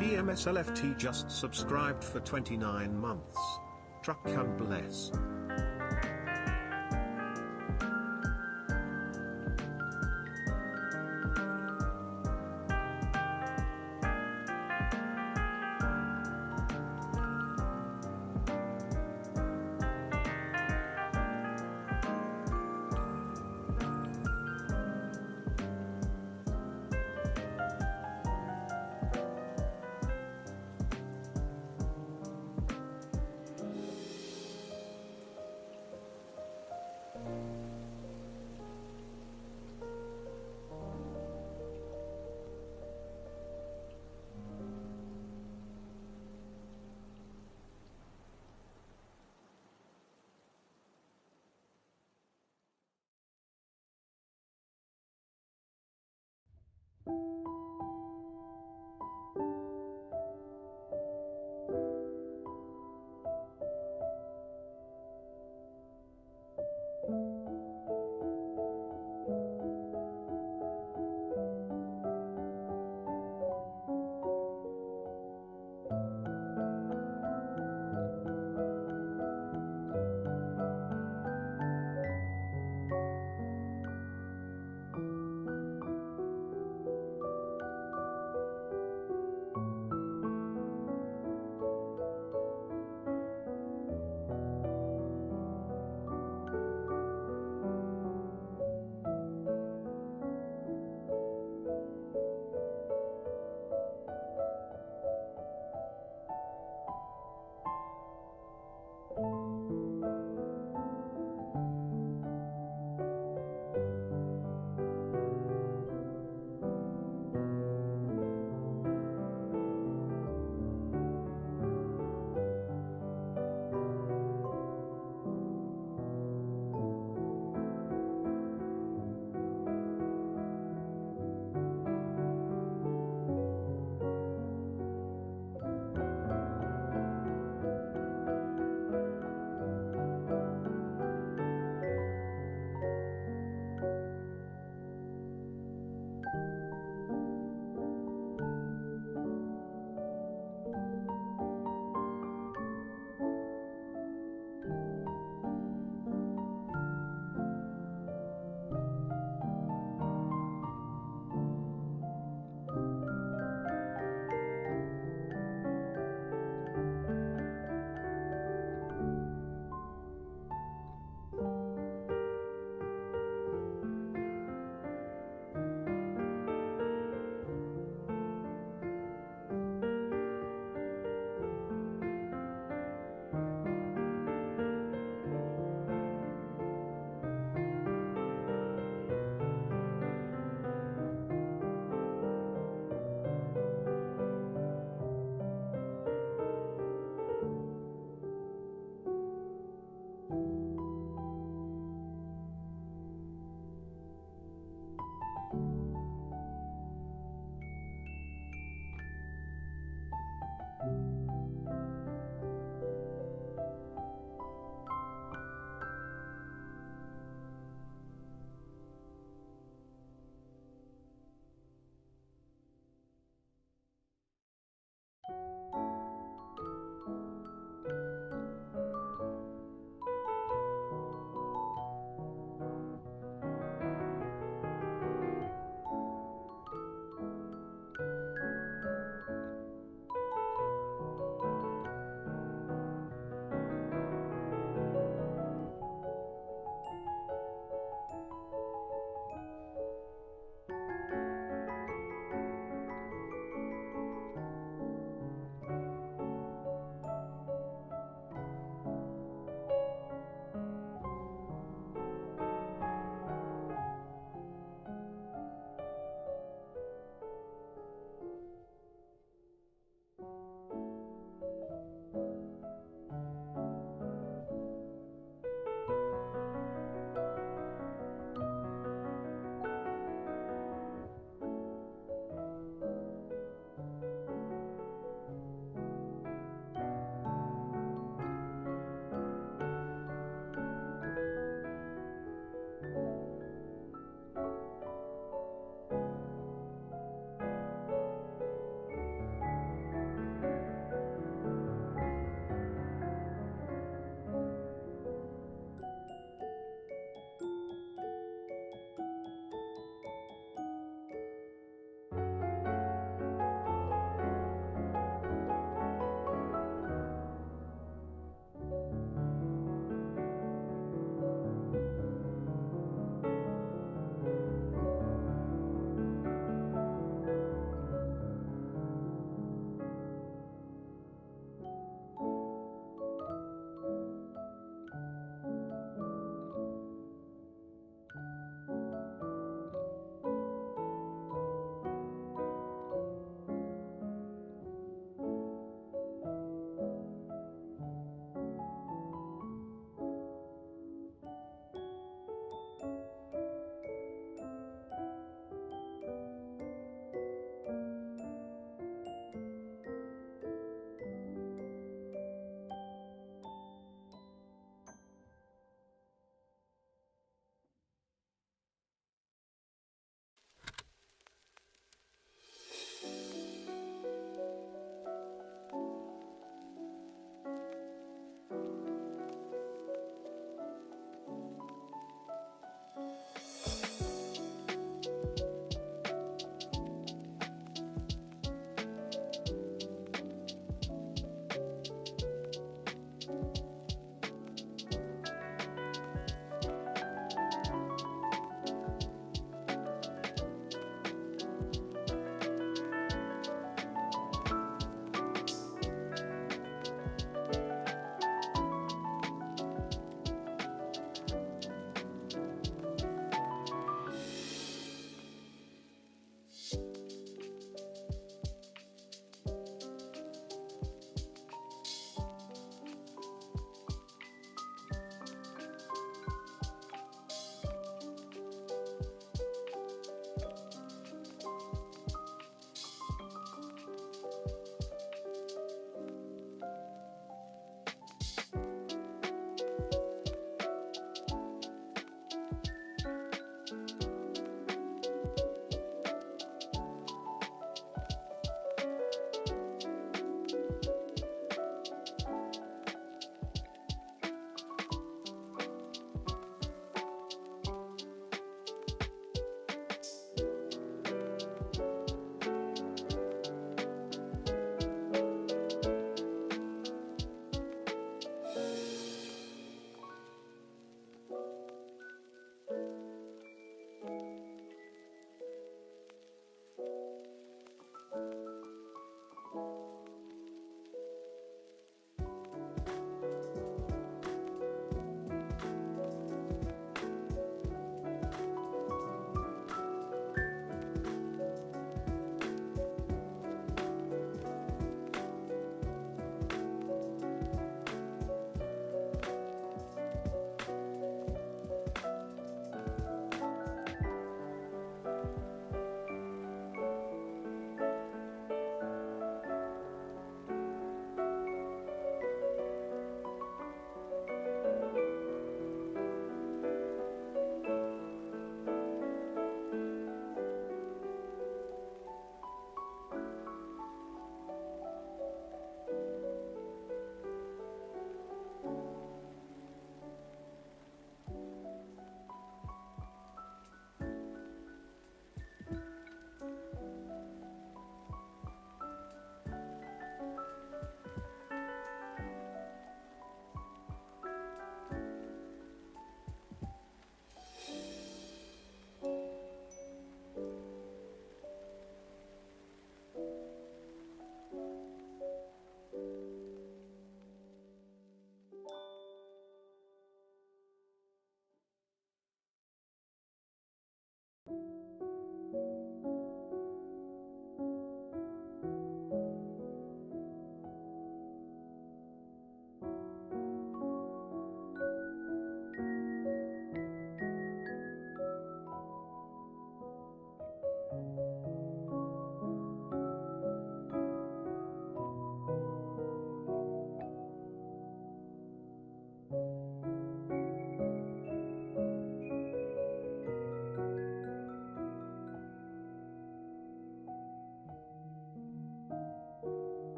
TMSLFT just subscribed for 29 months. Truck can bless.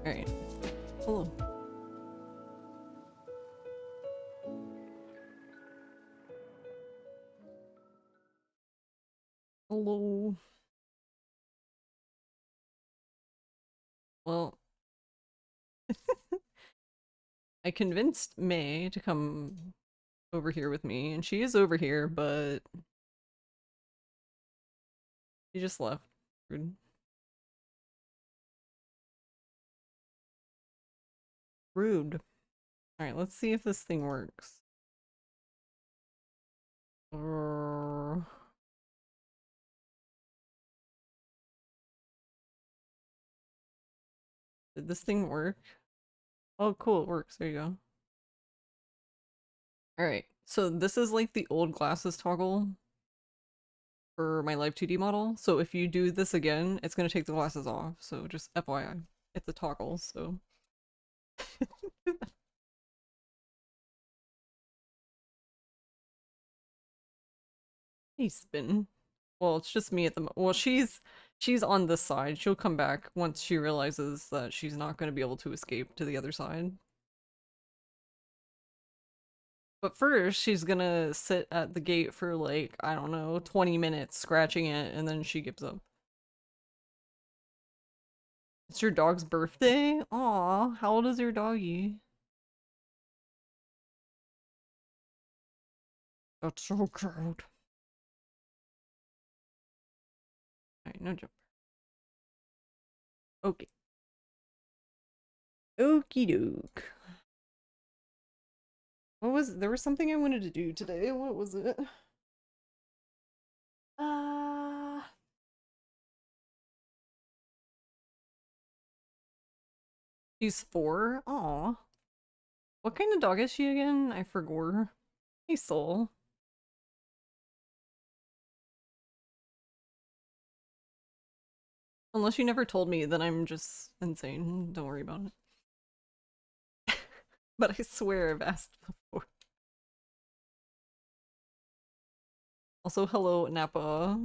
Alright. Hello. Hello. Well, I convinced May to come over here with me, and she is over here, but she just left. Rude. Rude. Alright, let's see if this thing works. Did this thing work? Oh, cool, it works. There you go. Alright, so this is like the old glasses toggle for my Live 2D model. So if you do this again, it's going to take the glasses off. So just FYI, it's a toggle, so. Hey, spin. Well, it's just me at the well, she's on this side. She'll come back once she realizes that she's not going to be able to escape to the other side. But first, she's gonna sit at the gate for like, I don't know, 20 minutes scratching it, and then she gives up. It's your dog's birthday? Aw, how old is your doggy? That's so cute. Alright, no jump. Okay. Okie doke. There was something I wanted to do today. What was it? Uh... She's 4? Aw. What kind of dog is she again? I forgot. Hey, Soul. Unless you never told me, then I'm just insane. Don't worry about it. But I swear I've asked before. Also, hello, Nappa.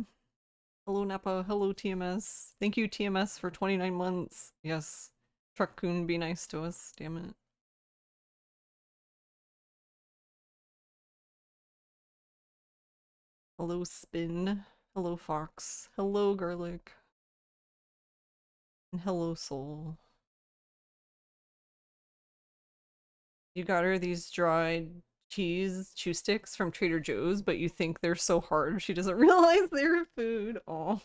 Hello, Nappa. Hello, TMS. Thank you, TMS, for 29 months. Yes. Truck-kun, be nice to us. Damn it. Hello, Spin. Hello, Fox. Hello, Garlic. And hello, Soul. You got her these dried chew sticks from Trader Joe's, but you think they're so hard she doesn't realize they're food. Oh,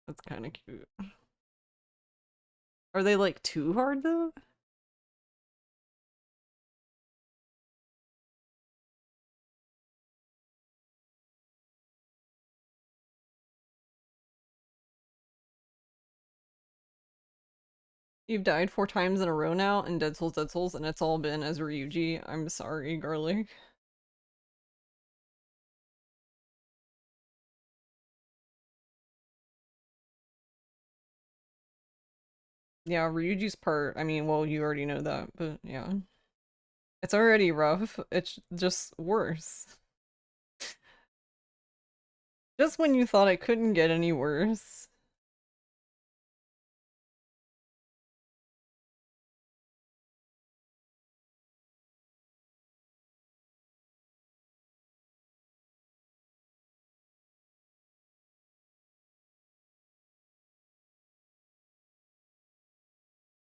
that's kind of cute. Are they like too hard though? You've died 4 times in a row now in Dead Souls, and it's all been as Ryuji. I'm sorry, Garlic. Yeah, Ryuji's part, I mean, well, you already know that, but yeah. It's already rough, it's just worse. Just when you thought it couldn't get any worse.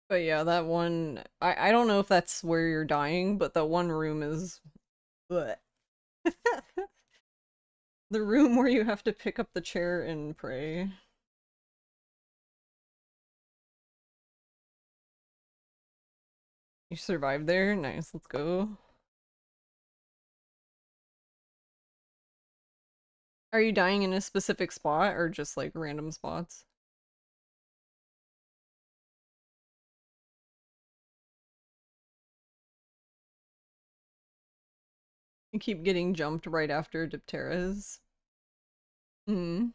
But yeah, that one, I don't know if that's where you're dying, but that one room is... Blech. The room where you have to pick up the chair and pray. You survived there? Nice, let's go. Are you dying in a specific spot or just like random spots? You keep getting jumped right after Dipteras. Hmm.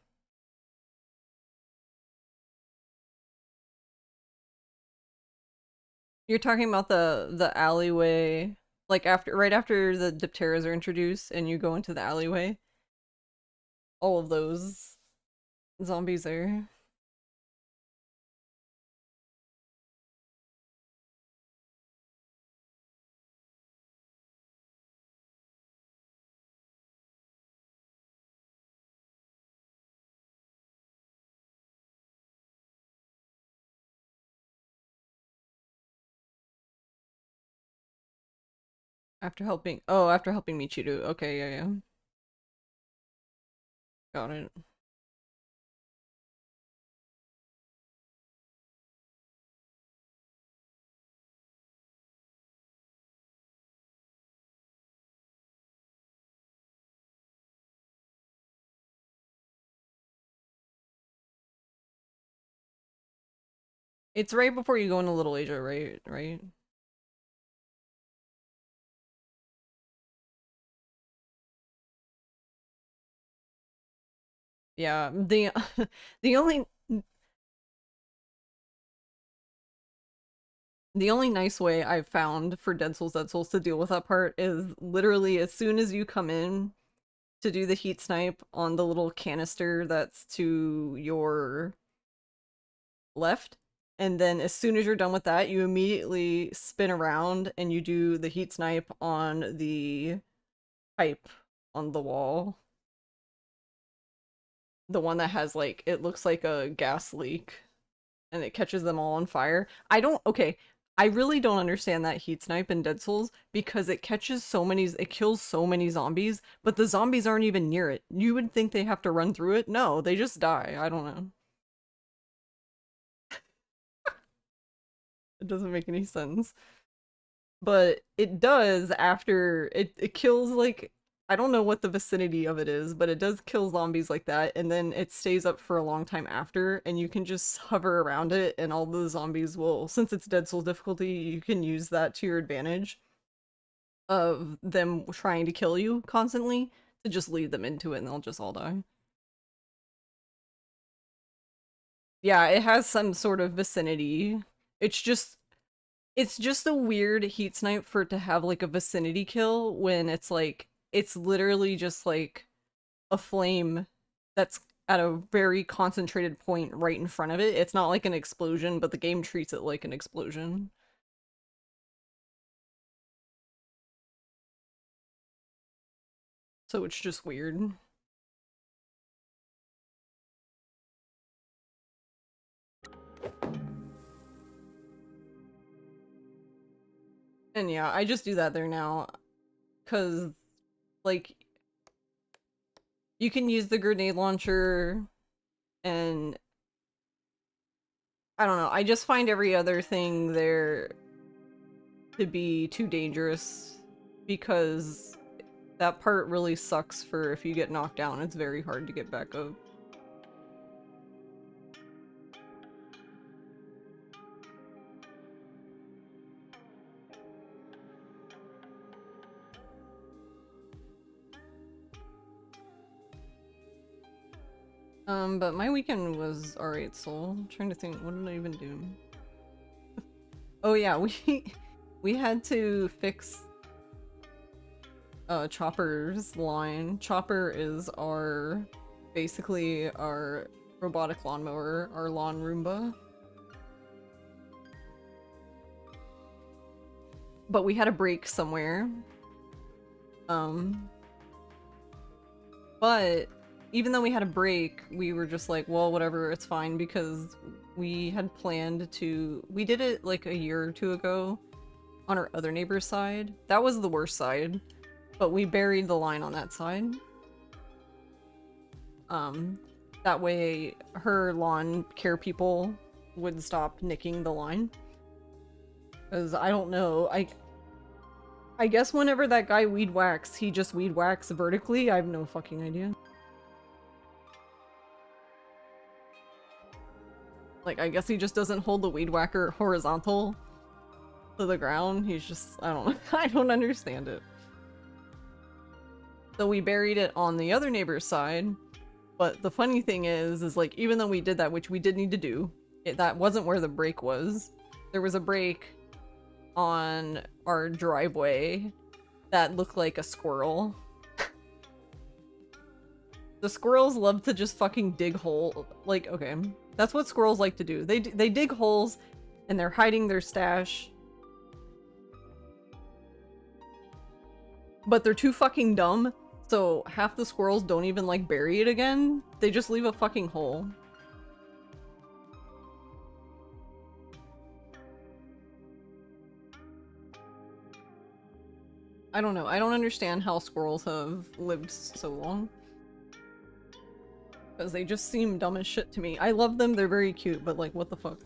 You're talking about the alleyway, like right after the Dipteras are introduced and you go into the alleyway. All of those zombies there. after helping Michiru. Okay, yeah, yeah. Got it. It's right before you go into Little Asia, right? Right? Yeah, the only the only nice way I've found for Dead Souls to deal with that part is literally as soon as you come in to do the heat snipe on the little canister that's to your left, and then as soon as you're done with that, you immediately spin around and you do the heat snipe on the pipe on the wall. The one that has like it looks like a gas leak and it catches them all on fire. Okay, I really don't understand that heat snipe in Dead Souls because it kills so many zombies, but the zombies aren't even near it. You would think they have to run through it. No, they just die. I don't know. It doesn't make any sense. But it does after it kills like I don't know what the vicinity of it is, but it does kill zombies like that, and then it stays up for a long time after, and you can just hover around it, and all the zombies will, since it's Dead Souls difficulty, you can use that to your advantage of them trying to kill you constantly to just lead them into it, and they'll just all die. Yeah, it has some sort of vicinity. It's just it's just a weird heat snipe for it to have like a vicinity kill when it's like it's literally just like a flame that's at a very concentrated point right in front of it. It's not like an explosion, but the game treats it like an explosion. So it's just weird. And yeah, I just do that there now cuz like you can use the grenade launcher and I don't know. I just find every other thing there to be too dangerous because that part really sucks for if you get knocked down. It's very hard to get back up. But my weekend was alright, so I'm trying to think, what did I even do? Oh yeah, we had to fix Chopper's line. Chopper is basically our robotic lawnmower, our lawn Roomba. But we had a break somewhere. But even though we had a break, we were just like, well, whatever, it's fine, because we had planned to... We did it like a year or two ago on our other neighbor's side. That was the worst side, but we buried the line on that side. That way her lawn care people would stop nicking the line. Because I don't know, I guess whenever that guy weed whacks, he just weed whacks vertically. I have no fucking idea. Like, I guess he just doesn't hold the weed whacker horizontal to the ground. He's just, I don't know. I don't understand it. So we buried it on the other neighbor's side. But the funny thing is like, even though we did that, which we did need to do, that wasn't where the break was. There was a break on our driveway that looked like a squirrel. The squirrels love to just fucking dig holes. Like, okay, that's what squirrels like to do. They dig holes and they're hiding their stash. But they're too fucking dumb, so half the squirrels don't even like bury it again. They just leave a fucking hole. I don't know. I don't understand how squirrels have lived so long. Because they just seem dumb as shit to me. I love them, they're very cute, but like, what the fuck?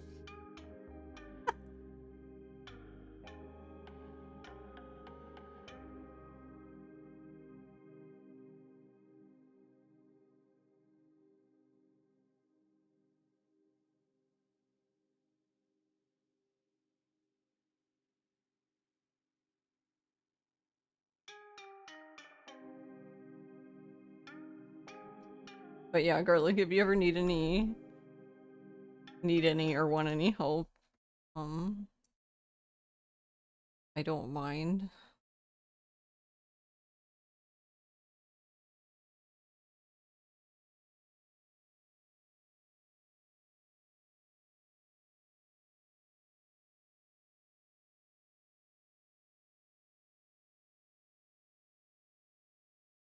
But yeah, Garlic, if you ever need any or want any help, I don't mind.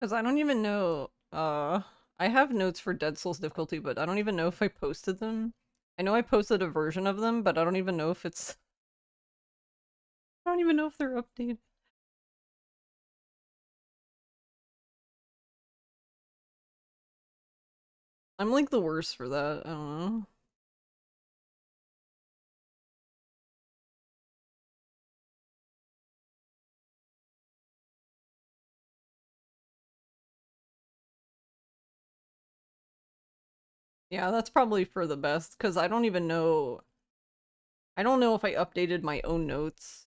Because I don't even know, I have notes for Dead Souls difficulty, but I don't even know if I posted them. I know I posted a version of them, but I don't even know if it's... I don't even know if they're updated. I'm like the worst for that, I don't know. Yeah, that's probably for the best, because I don't even know... I don't know if I updated my own notes.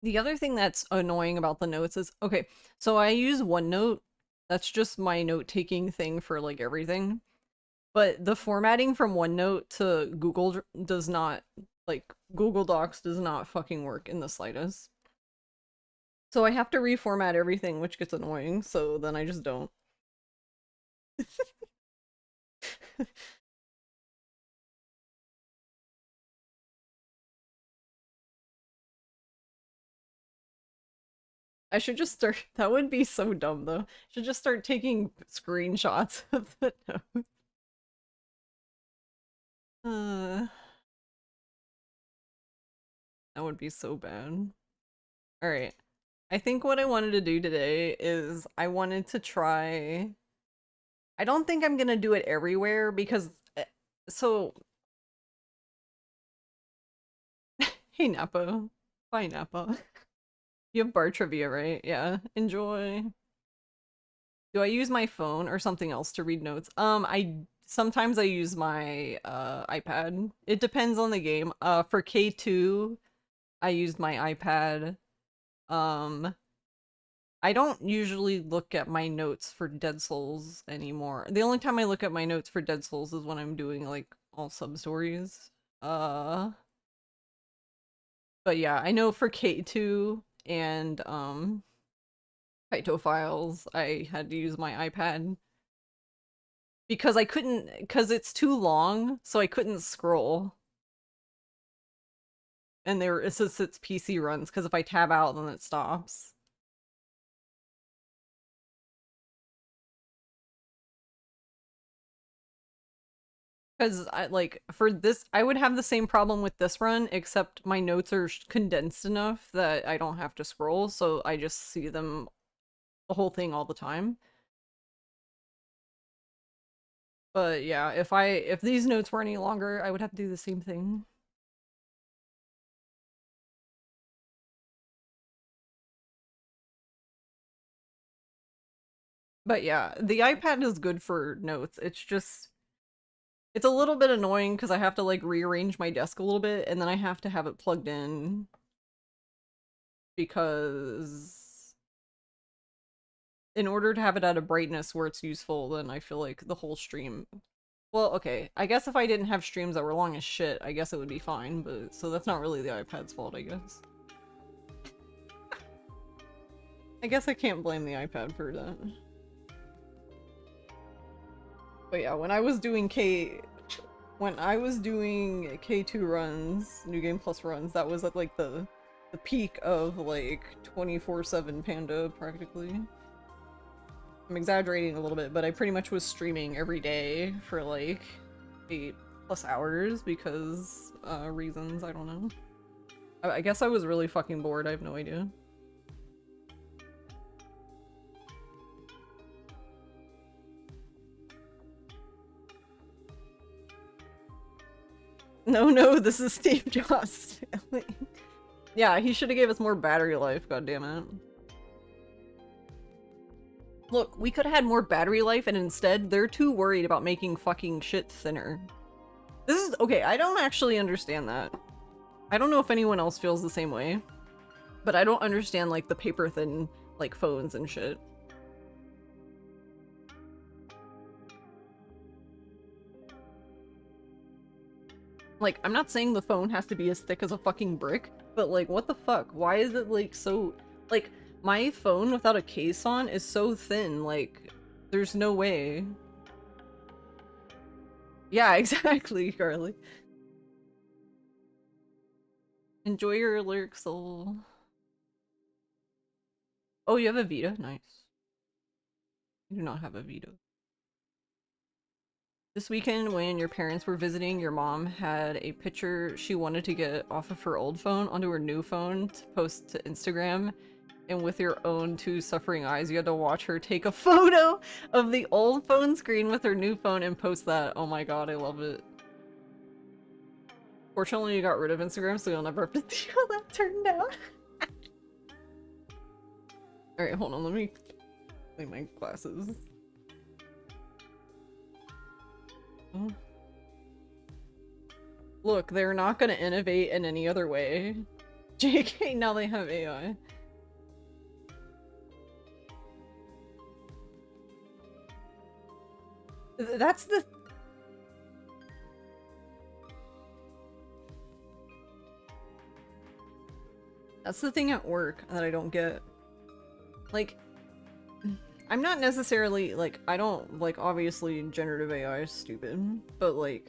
The other thing that's annoying about the notes is, okay, so I use OneNote. That's just my note-taking thing for like everything. But the formatting from OneNote to Google does not, like, Google Docs does not fucking work in the slightest. So I have to reformat everything, which gets annoying, so then I just don't. I should just start. That would be so dumb, though. I should just start taking screenshots of the notes. That would be so bad. Alright. I think what I wanted to do today is I wanted to try... I don't think I'm gonna do it everywhere because... So... Hey, Nappa. Bye, Nappa. You have bar trivia, right? Yeah. Enjoy. Do I use my phone or something else to read notes? Sometimes I use my iPad. It depends on the game. For K2, I used my iPad. I don't usually look at my notes for Dead Souls anymore. The only time I look at my notes for Dead Souls is when I'm doing like all sub-stories. But yeah, I know for K2 and Kaito Files, I had to use my iPad. Because I couldn't, because it's too long, so I couldn't scroll. And it says it's PC runs, because if I tab out, then it stops. Because for this, I would have the same problem with this run, except my notes are condensed enough that I don't have to scroll, so I just see them, the whole thing all the time. But yeah, if these notes were any longer, I would have to do the same thing. But yeah, the iPad is good for notes. It's a little bit annoying because I have to like rearrange my desk a little bit and then I have to have it plugged in because in order to have it at a brightness where it's useful, then I feel like the whole stream... Well, okay, I guess if I didn't have streams that were long as shit, I guess it would be fine, but so that's not really the iPad's fault, I guess. I guess I can't blame the iPad for that. But yeah, when I was doing K2 runs, New Game Plus runs, that was at like the peak of like 24/7 Panda practically. I'm exaggerating a little bit, but I pretty much was streaming every day for like 8+ plus hours because reasons, I don't know. I guess I was really fucking bored, I have no idea. No, this is Steve Jobs' family. Yeah, he should have gave us more battery life, goddammit. Look, we could have had more battery life and instead they're too worried about making fucking shit thinner. This is- okay, I don't actually understand that. I don't know if anyone else feels the same way, but I don't understand like the paper thin like phones and shit. Like, I'm not saying the phone has to be as thick as a fucking brick, but like, what the fuck? Why is it like so- like, my phone without a case on is so thin, like, there's no way. Yeah, exactly, Carly. Enjoy your lyric soul. Oh, you have a Vita? Nice. I do not have a Vita. This weekend, when your parents were visiting, your mom had a picture she wanted to get off of her old phone onto her new phone to post to Instagram. And with your own two suffering eyes, you had to watch her take a photo of the old phone screen with her new phone and post that. Oh my god, I love it. Fortunately, you got rid of Instagram, so you'll never have to see how that turned out. Alright, hold on, let me clean my glasses. Oh. Look, they're not gonna innovate in any other way. JK, now they have AI. That's the... That's the thing at work that I don't get. Like, I'm not necessarily, like, I don't, like, obviously generative AI is stupid, but, like,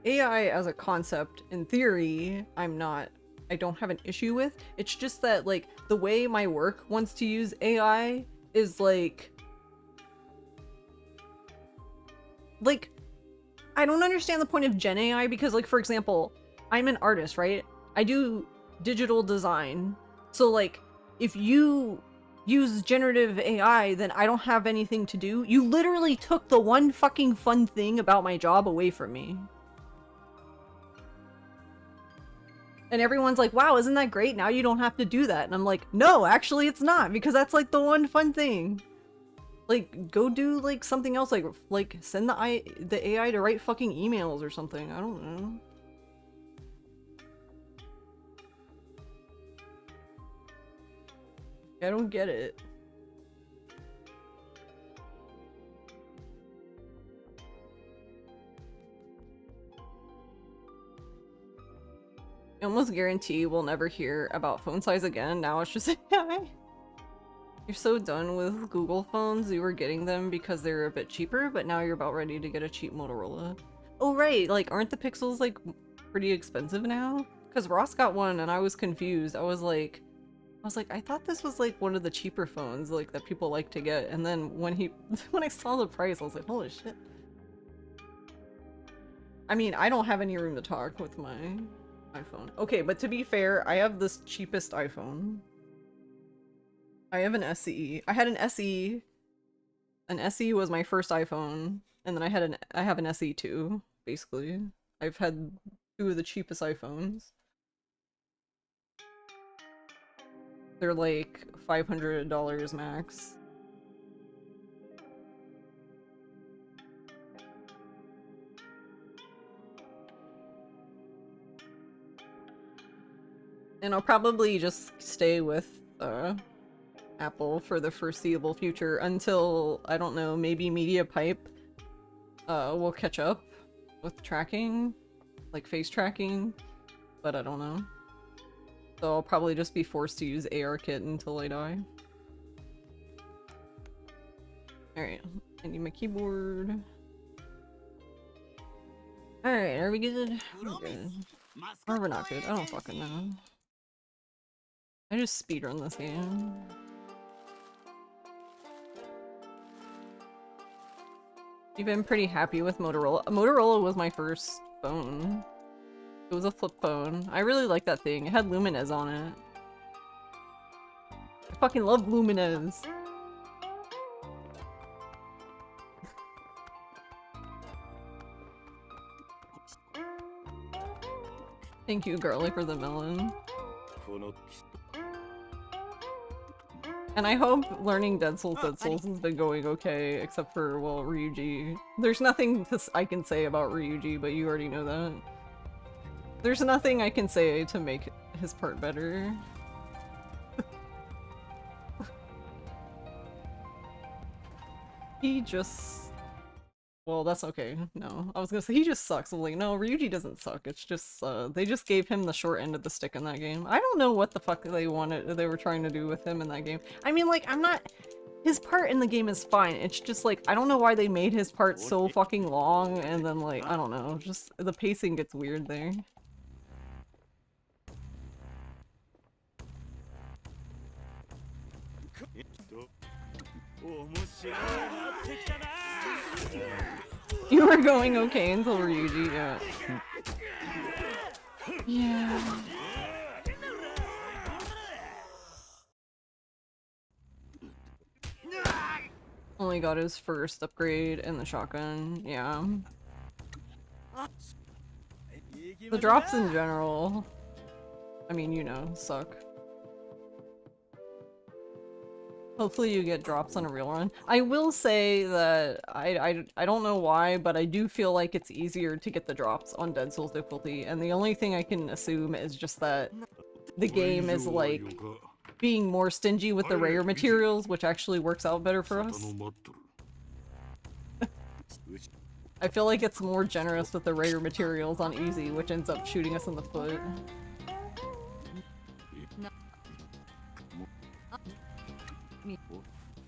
AI as a concept, in theory, I don't have an issue with. It's just that, like, the way my work wants to use AI is, like, I don't understand the point of Gen AI because, like, for example, I'm an artist, right? I do digital design. So, like, if you use generative AI, then I don't have anything to do. You literally took the one fucking fun thing about my job away from me. And everyone's like, wow, isn't that great? Now you don't have to do that. And I'm like, no, actually it's not, because that's like the one fun thing. Like, go do like something else, like send the AI to write fucking emails or something. I don't know. I don't get it. I almost guarantee we'll never hear about phone size again. Now it's just AI. You're so done with Google phones. You were getting them because they were a bit cheaper, but now you're about ready to get a cheap Motorola. Oh right, like aren't the Pixels like pretty expensive now? Because Ross got one and I was confused. I was like, I thought this was like one of the cheaper phones like that people like to get. And then when when I saw the price, I was like, holy shit. I mean, I don't have any room to talk with my iPhone. Okay, but to be fair, I have this cheapest iPhone. I have an SE. I had an SE. An SE was my first iPhone, and then I have an SE too, basically. I've had two of the cheapest iPhones. They're like $500 max. And I'll probably just stay with Apple for the foreseeable future until, I don't know, maybe MediaPipe will catch up with tracking, like face tracking, but I don't know. So I'll probably just be forced to use ARKit until I die. Alright, I need my keyboard. Alright, are we good? We're good. Or we're not good, I don't fucking know. I just speedrun this game. You've been pretty happy with Motorola. Motorola was my first phone. It was a flip phone. I really like that thing. It had Lumines on it. I fucking love Lumines. Thank you, Girly, for the melon. And I hope learning Dead Souls has been going okay, except for, well, Ryuji. There's nothing I can say about Ryuji, but you already know that. There's nothing I can say to make his part better. He just... Well, that's okay. No. I was gonna say he just sucks. I'm like, no, Ryuji doesn't suck. It's just, they just gave him the short end of the stick in that game. I don't know what the fuck they were trying to do with him in that game. I mean, like, his part in the game is fine. It's just like, I don't know why they made his part so fucking long, and then like, I don't know, just the pacing gets weird there. You were going okay until Ryuji, yeah. Yeah. Only got his first upgrade in the shotgun, yeah. The drops in general, I mean, you know, suck. Hopefully you get drops on a real run. I will say that I don't know why, but I do feel like it's easier to get the drops on Dead Souls difficulty, and the only thing I can assume is just that the game is like being more stingy with the rare materials, which actually works out better for us. I feel like it's more generous with the rare materials on easy, which ends up shooting us in the foot.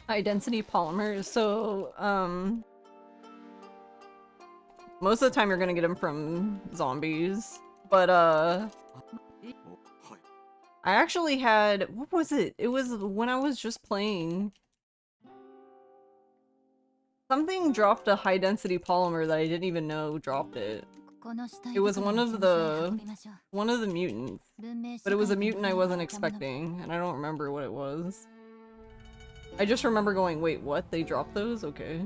High density polymers, so most of the time you're gonna get them from zombies, but I actually had, what was it? It was when I was just playing. Something dropped a high density polymer that I didn't even know dropped it. It was one of the mutants, but it was a mutant I wasn't expecting, and I don't remember what it was. I just remember going, wait, what? They dropped those? Okay.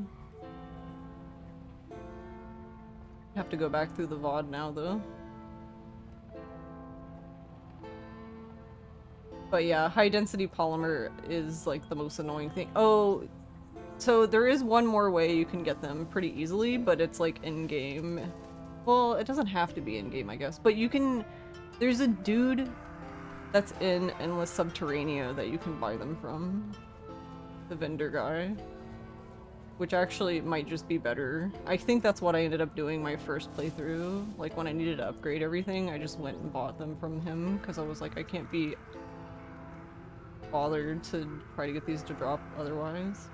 Have to go back through the VOD now, though. But yeah, high density polymer is like the most annoying thing. Oh, so there is one more way you can get them pretty easily, but it's like in-game. Well, it doesn't have to be in-game, I guess, but you can... There's a dude that's in Endless Subterranea that you can buy them from. The vendor guy. Which actually might just be better. I think that's what I ended up doing my first playthrough. Like when I needed to upgrade everything, I just went and bought them from him because I was like, I can't be bothered to try to get these to drop otherwise.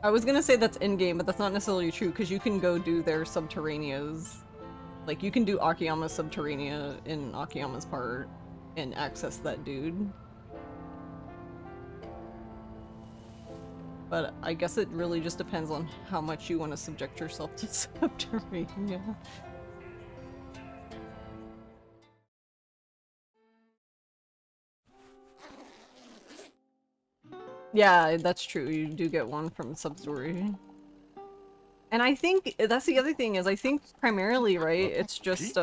I was gonna say that's in-game, but that's not necessarily true because you can go do their Subterraneas. Like, you can do Akiyama's Subterranea in Akiyama's part and access that dude. But I guess it really just depends on how much you want to subject yourself to Subterranea. Yeah, that's true. You do get one from Substory. And I think that's the other thing is I think primarily, right, it's just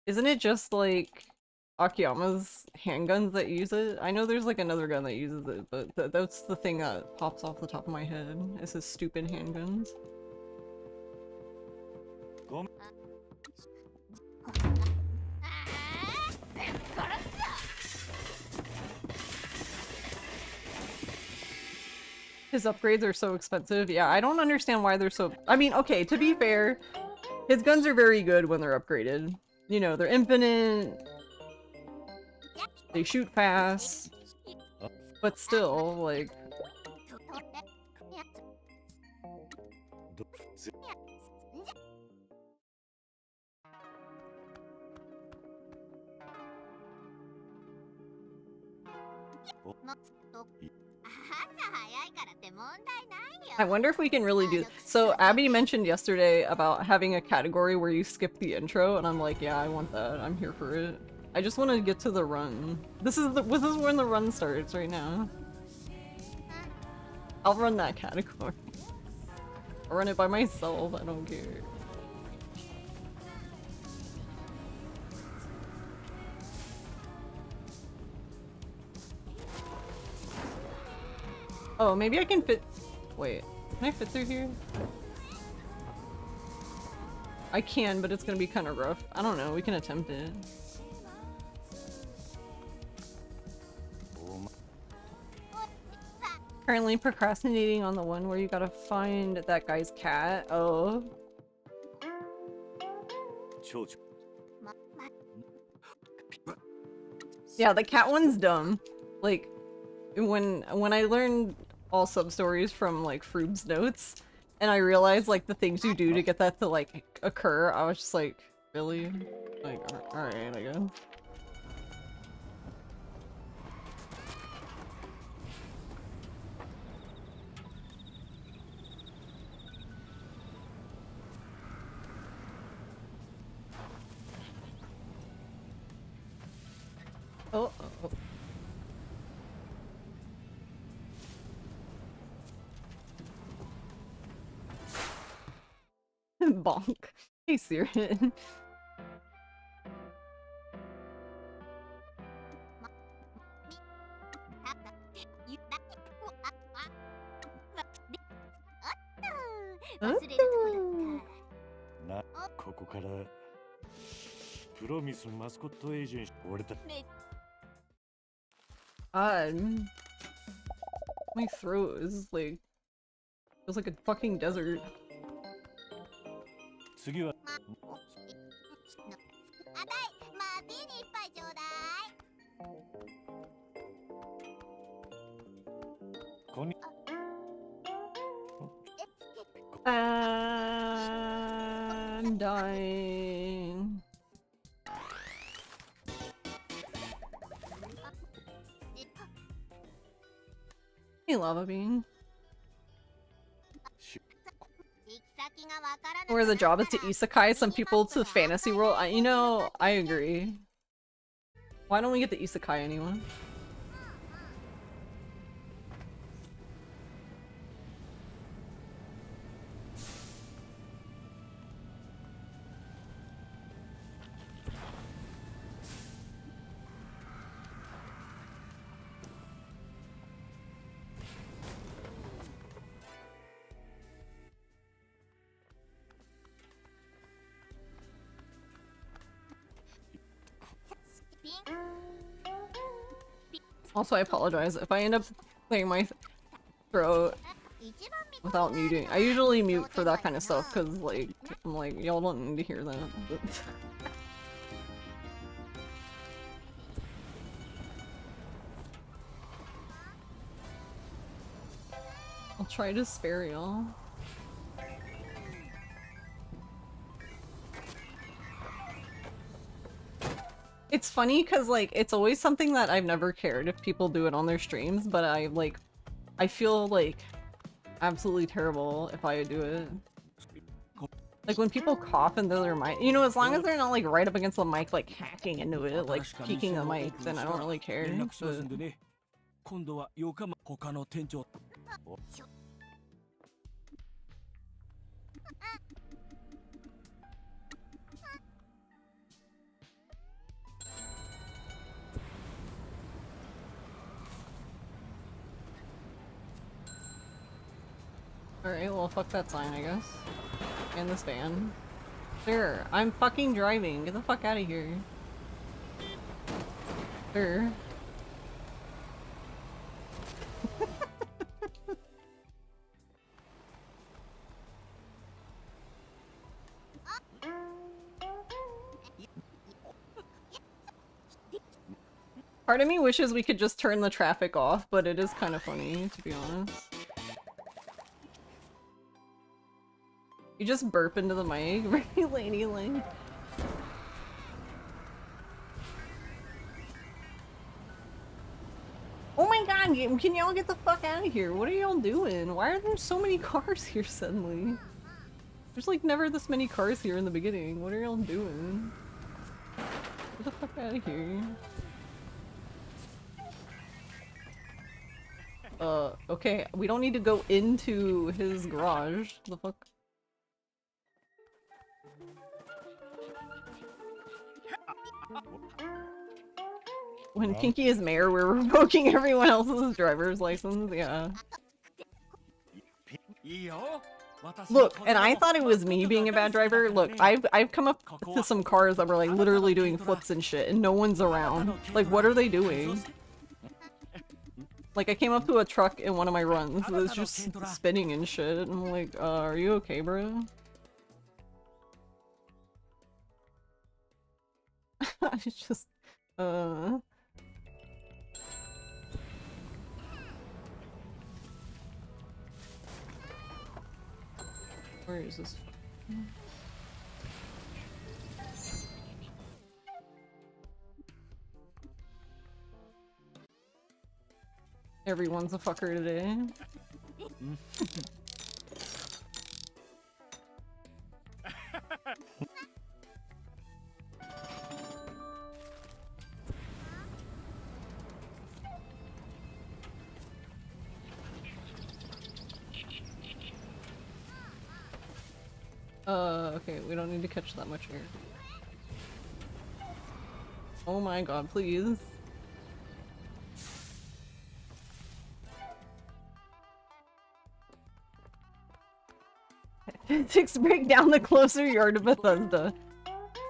isn't it just like Akiyama's handguns that use it? I know there's like another gun that uses it, but that's the thing that pops off the top of my head is his stupid handguns. His upgrades are so expensive. Yeah, I don't understand why they're so... I mean, okay, to be fair, his guns are very good when they're upgraded. You know, they're infinite. They shoot fast. But still, like... I wonder if we can really do. So Abby mentioned yesterday about having a category where you skip the intro, and I'm like, yeah, I want that. I'm here for it. I just want to get to the run. This is when the run starts right now. I'll run that category. I'll run it by myself. I don't care. Oh, maybe I can fit. Wait, can I fit through here? I can, but it's gonna be kind of rough. I don't know. We can attempt it. Currently procrastinating on the one where you gotta find that guy's cat. Oh. Yeah, the cat one's dumb. Like, when I learned all sub-stories from, like, Froob's notes, and I realized, like, the things you do to get that to, like, occur, I was just like, really? Like, alright, I guess. Oh, oh. Bonk. Hey, Siren. Mascot Agency. My throat is like feels like a fucking desert. I'm dying. Hey, Lava Bean. Where the job is to isekai some people to fantasy world. You know, I agree. Why don't we get the isekai anyone? Also, I apologize if I end up clearing my throat without muting. I usually mute for that kind of stuff because, like, I'm like, y'all don't need to hear that. But... I'll try to spare y'all. It's funny because, like, it's always something that I've never cared if people do it on their streams, but I feel, like, absolutely terrible if I do it. Like, when people cough into their mic, you know, as long as they're not, like, right up against the mic, like, hacking into it, like, peeking the mic, then I don't really care. But... Alright, well, fuck that sign, I guess. And this van. Sir, I'm fucking driving. Get the fuck out of here. Sir. Part of me wishes we could just turn the traffic off, but it is kind of funny, to be honest. You just burp into the mic, right, Lady Ling? Oh my can y'all get the fuck out of here? What are y'all doing? Why are there so many cars here suddenly? There's like never this many cars here in the beginning. What are y'all doing? Get the fuck out of here. Okay, we don't need to go into his garage. The fuck? When Kinky is mayor, we're revoking everyone else's driver's license, yeah. Look, and I thought it was me being a bad driver. Look, I've come up to some cars that were like literally doing flips and shit, and no one's around. Like, what are they doing? Like, I came up to a truck in one of my runs that was just spinning and shit, and I'm like, are you okay, bro? It's just, where is this? Everyone's a fucker today. Okay, we don't need to catch that much air. Oh my god, please. Physics break down the closer you are to Bethesda.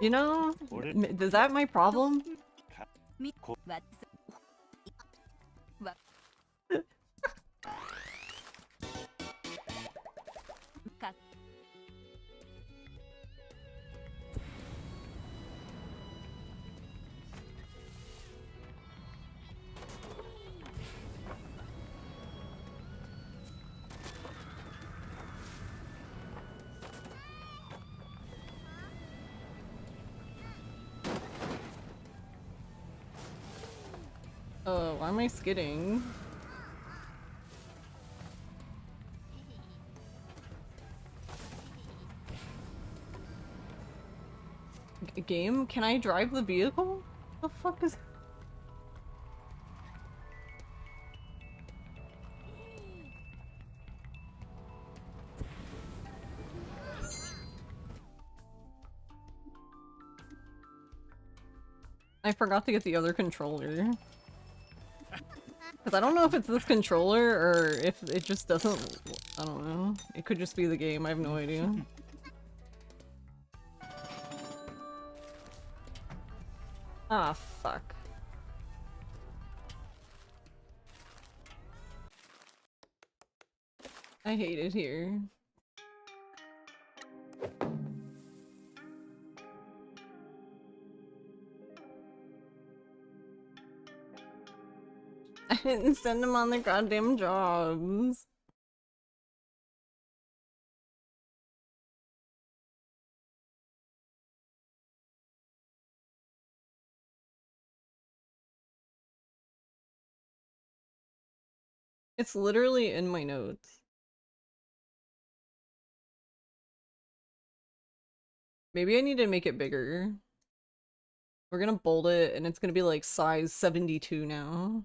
You know, is that my problem? Why am I skidding? Game? Can I drive the vehicle? The fuck is... I forgot to get the other controller. Because I don't know if it's this controller or if it just doesn't... I don't know. It could just be the game, I have no idea. Ah, fuck. I hate it here. I didn't send them on their goddamn jobs. It's literally in my notes. Maybe I need to make it bigger. We're gonna bold it and it's gonna be like size 72 now.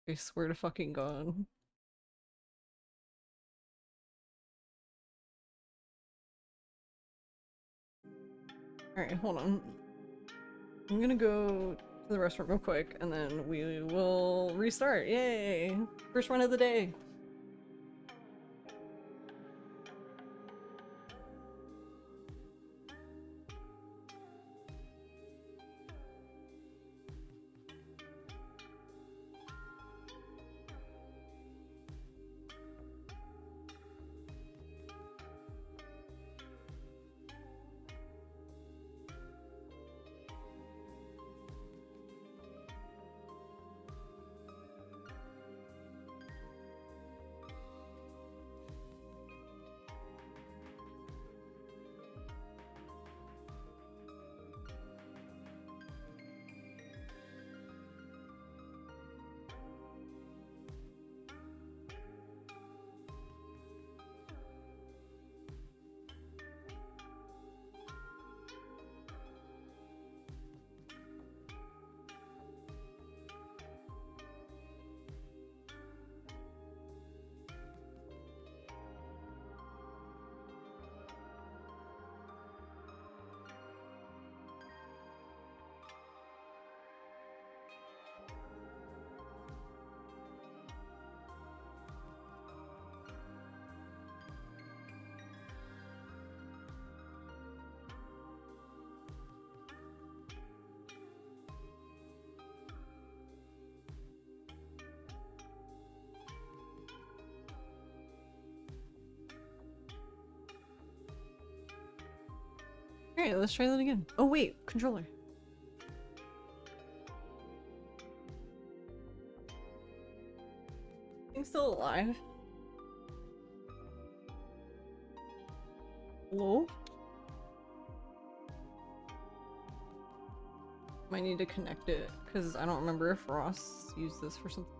I swear to fucking god. Alright, hold on. I'm gonna go to the restaurant real quick and then we will restart. Yay! First run of the day. Alright, let's try that again. Oh wait, controller. Thing's still alive. Hello? Might need to connect it, because I don't remember if Ross used this for something.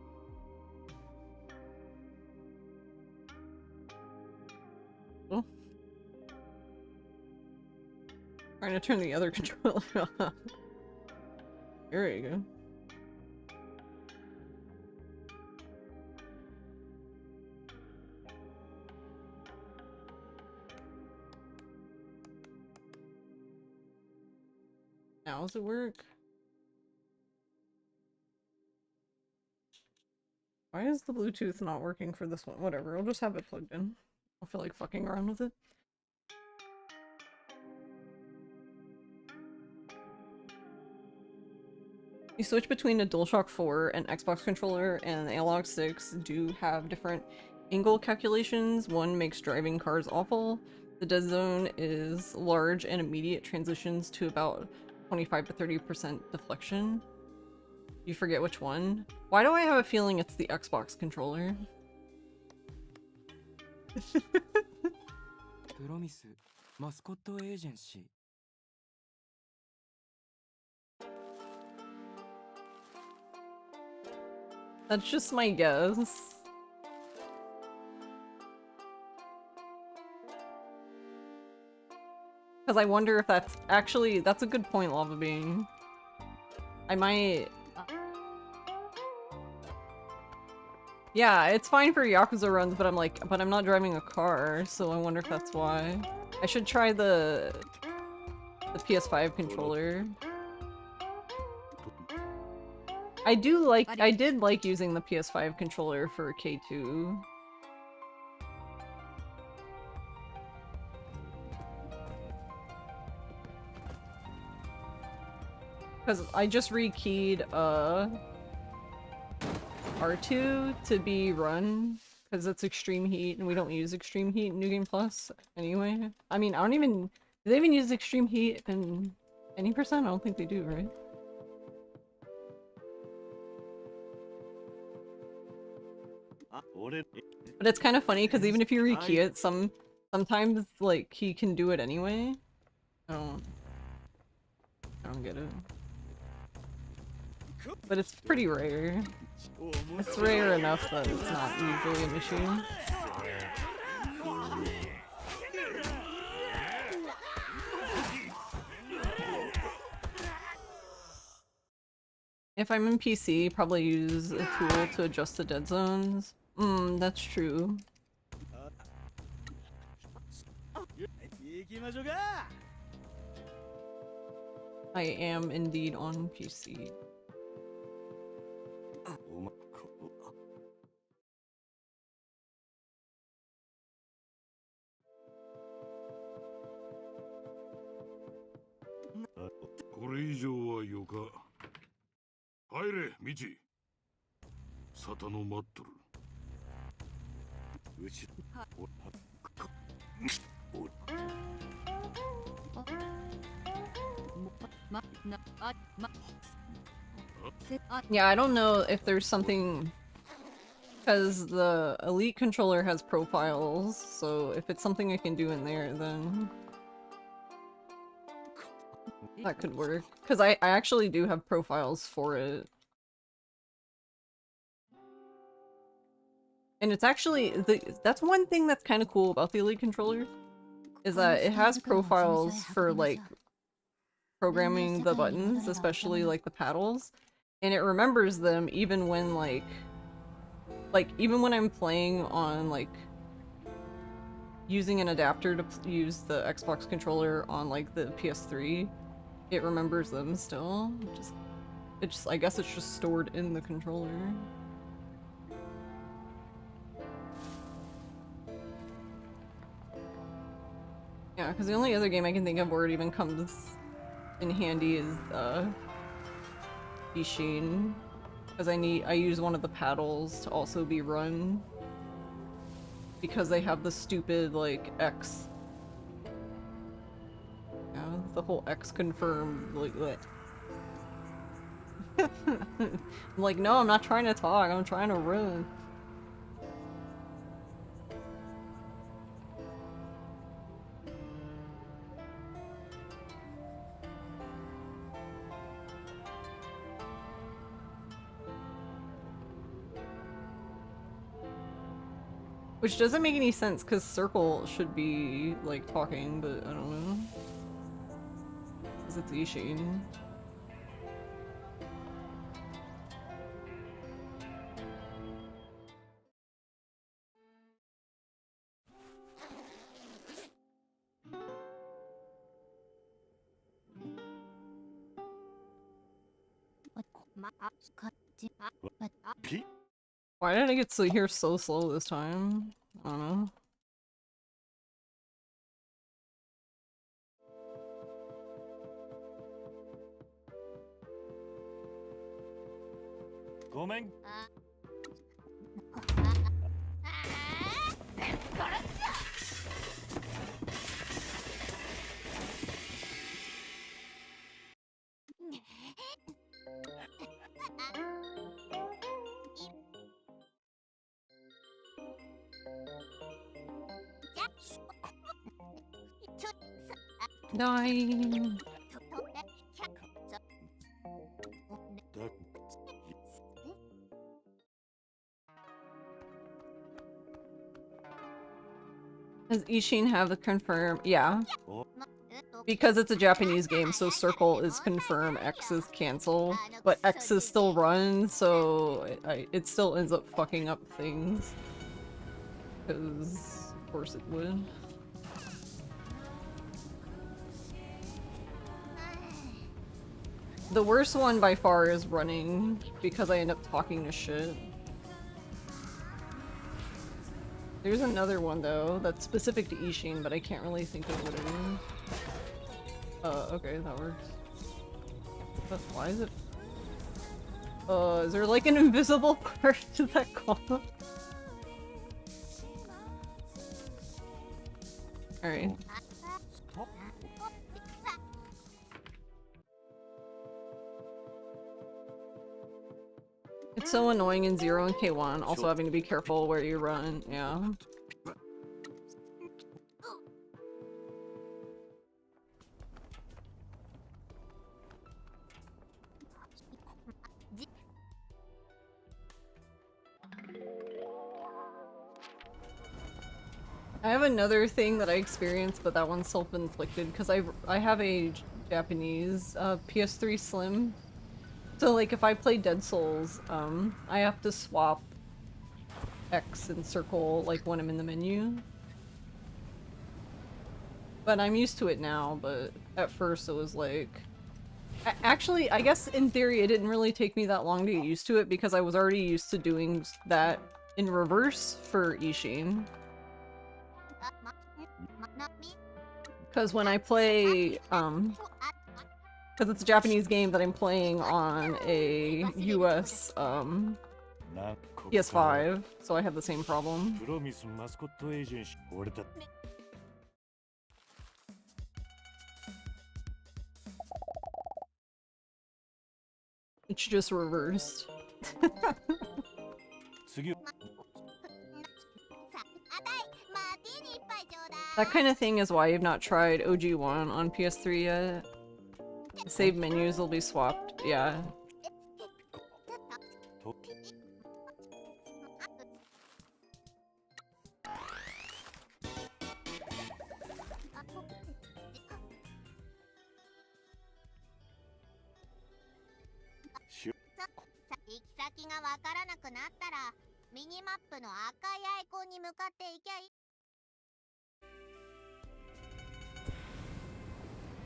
Oh. Trying to turn the other controller off. There you go. Now does it work? Why is the Bluetooth not working for this one? Whatever, I'll just have it plugged in. I don't feel like fucking around with it. You switch between a DualShock 4 and Xbox controller, and the Analog Sticks do have different angle calculations. One makes driving cars awful. The dead zone is large and immediate transitions to about 25 to 30% deflection. You forget which one. Why do I have a feeling it's the Xbox controller? Mascot Agency. That's just my guess. Because I wonder if that's actually- that's a good point, Lava Bean. I might- Yeah, it's fine for Yakuza runs, but I'm like- but I'm not driving a car, so I wonder if that's why. I should try the PS5 controller. I did like using the PS5 controller for K2. Because I just rekeyed R2 to be run, because it's extreme heat, and we don't use extreme heat in New Game Plus anyway. I mean, I don't even- do they even use extreme heat in any percent? I don't think they do, right? But it's kind of funny, because even if you rekey it, sometimes, like, he can do it anyway. I don't get it. But it's pretty rare. It's rare enough that it's not usually an issue. If I'm in PC, probably use a tool to adjust the dead zones. That's true. I am indeed on PC. Yeah, I don't know if there's something, because the Elite controller has profiles, so if it's something I can do in there, then that could work. Because I actually do have profiles for it. And it's actually, that's one thing that's kind of cool about the Elite controller, is that it has profiles for, like, programming the buttons, especially, like, the paddles. And it remembers them even when, like, even when I'm playing on, like, using an adapter to use the Xbox controller on, like, the PS3, it remembers them still. I guess it's just stored in the controller. Yeah, because the only other game I can think of where it even comes in handy is, Ishin. Because I use one of the paddles to also be run. Because they have the stupid, like, X. Yeah, the whole X confirm, like, what? I'm like, no, I'm not trying to talk, I'm trying to run. Which doesn't make any sense, because Circle should be, like, talking, but I don't know. Because it's Ishin. Why did I get to here so slow this time? I don't know. Gomen. Nine. Does Ishin have the confirm? Yeah. Because it's a Japanese game, so Circle is confirm, X is cancel, but X is still run, so it still ends up fucking up things. Because, of course it would. The worst one by far is running, because I end up talking to shit. There's another one though, that's specific to Ishin, but I can't really think of what it is. Okay, that works. But why is it? Is there like an invisible part to that column? Alright. It's so annoying in 0 and K1, also having to be careful where you run, yeah. I have another thing that I experienced, but that one's self-inflicted, because I have a Japanese PS3 Slim. So like if I play Dead Souls, I have to swap X and Circle like when I'm in the menu. But I'm used to it now, but at first it was like... Actually, I guess in theory it didn't really take me that long to get used to it because I was already used to doing that in reverse for Ishin. Because when I play, because it's a Japanese game that I'm playing on a US, PS5, so I have the same problem. It's just reversed. That kind of thing is why you've not tried OG1 on PS3 yet. Save menus will be swapped, yeah.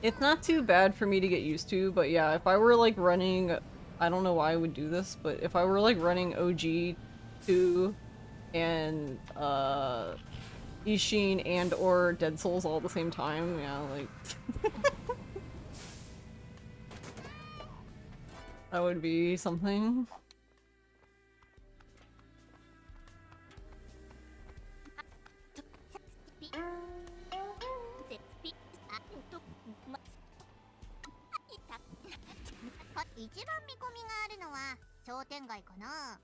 It's not too bad for me to get used to, but yeah, if I were like running, I don't know why I would do this, but if I were like running OG2 and Ishin and or Dead Souls all at the same time, yeah, like that would be something. 一番見込みがあるのは商店街かな。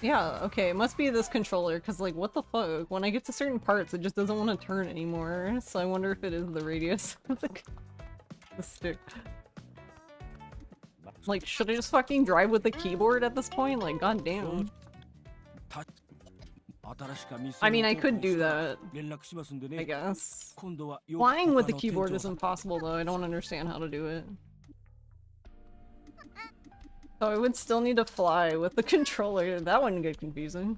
Yeah, okay, it must be this controller, because, like, what the fuck? When I get to certain parts, it just doesn't want to turn anymore, so I wonder if it is the radius of the stick. Like, should I just fucking drive with the keyboard at this point? Like, goddamn. I mean, I could do that, I guess. Flying with the keyboard is impossible, though. I don't understand how to do it. So I would still need to fly with the controller. That wouldn't get confusing.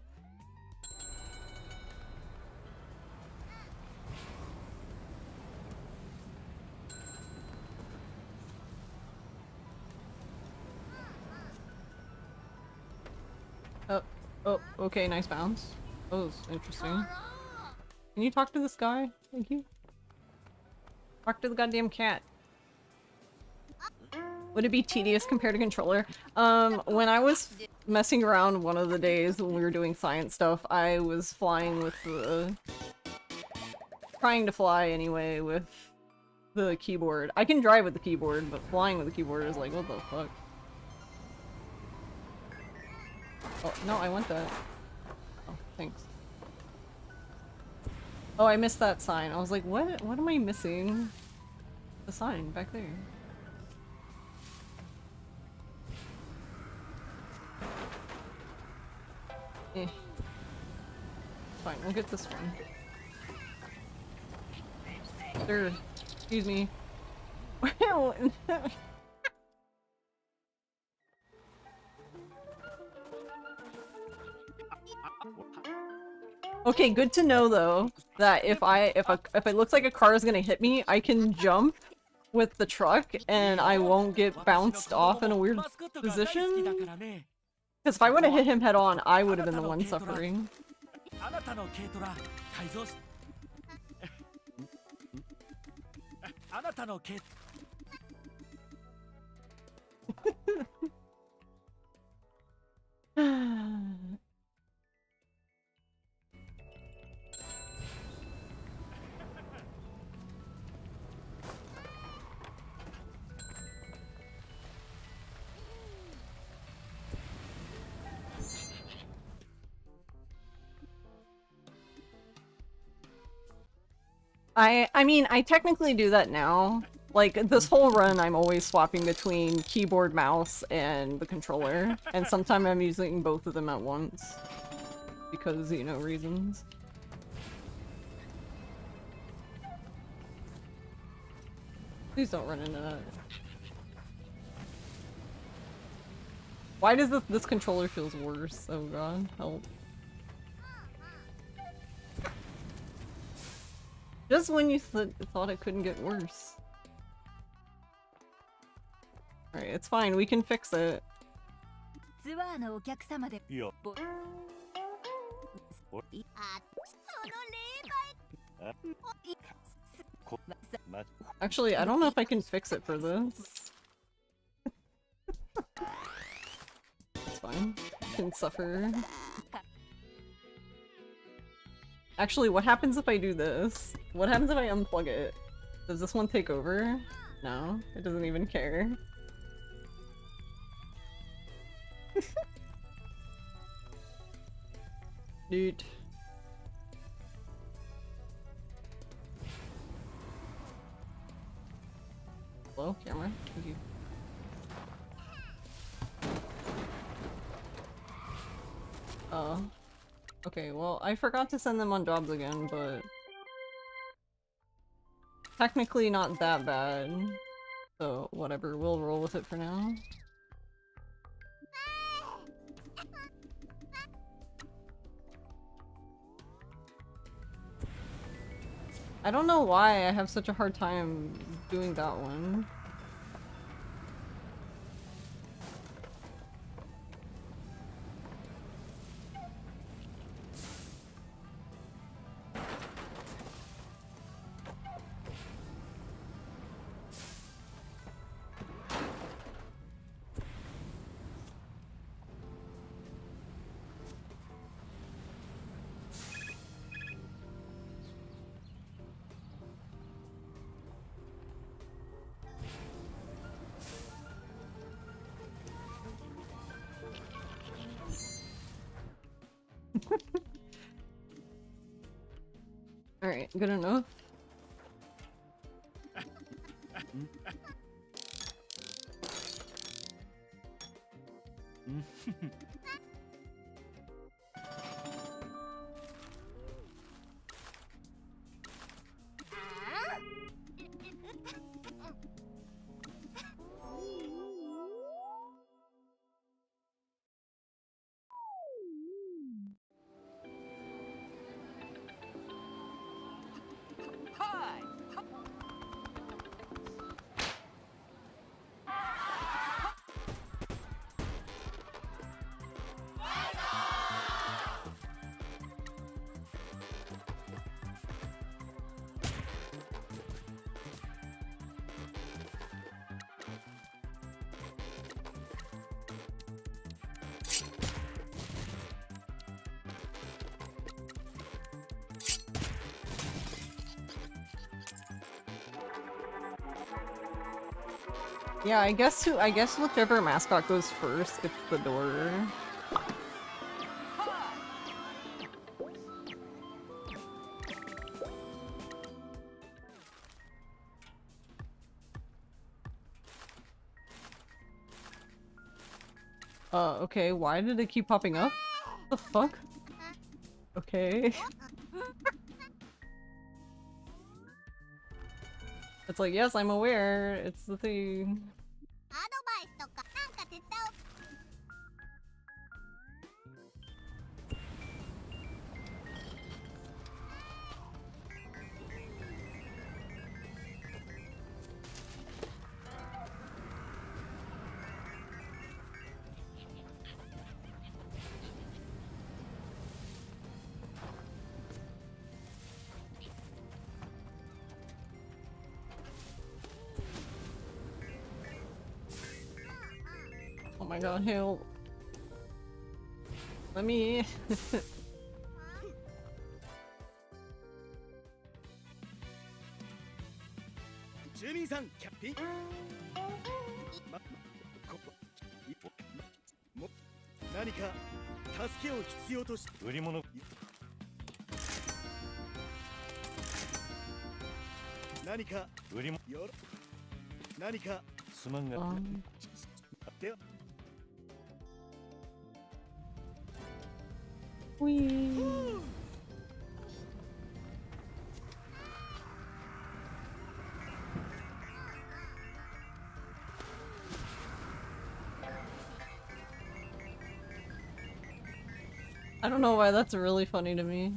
Oh, okay, nice bounce. That was interesting. Can you talk to this guy? Thank you. Talk to the goddamn cat. Would it be tedious compared to controller? When I was messing around one of the days when we were doing science stuff, I was flying with the... trying to fly anyway with the keyboard. I can drive with the keyboard, but flying with the keyboard is like, what the fuck? Oh, no, I want that. Oh, thanks. Oh, I missed that sign. I was like, what am I missing? The sign back there. Fine, we'll get this one. Sir, excuse me. Okay, good to know though that if it looks like a car is gonna hit me, I can jump with the truck and I won't get bounced off in a weird position. Because if I would have hit him head on, I would have been the one suffering. I mean, I technically do that now. Like, this whole run, I'm always swapping between keyboard, mouse, and the controller. And sometimes I'm using both of them at once. Because, you know, reasons. Please don't run into that. Why does this controller feels worse? Oh god, help. Just when you thought it couldn't get worse. Alright, it's fine, we can fix it. Actually, I don't know if I can fix it for this. It's fine. I can suffer. Actually, what happens if I do this? What happens if I unplug it? Does this one take over? No, it doesn't even care. Dude. Hello, camera? Thank you. Oh. Okay, well, I forgot to send them on jobs again, but... technically not that bad. So, whatever, we'll roll with it for now. I don't know why I have such a hard time doing that one. Alright, good enough. Yeah, I guess whichever mascot goes first gets the door. Okay, why did it keep popping up? What the fuck? Okay. It's like, yes, I'm aware, it's the thing. アドバイスとかなんか手伝おう。Oh my god, help. Let me... 住民さんキャッピンも何か助けを必要とし売り物何か売り物よ何かすまんが で Whee. I don't know why that's really funny to me.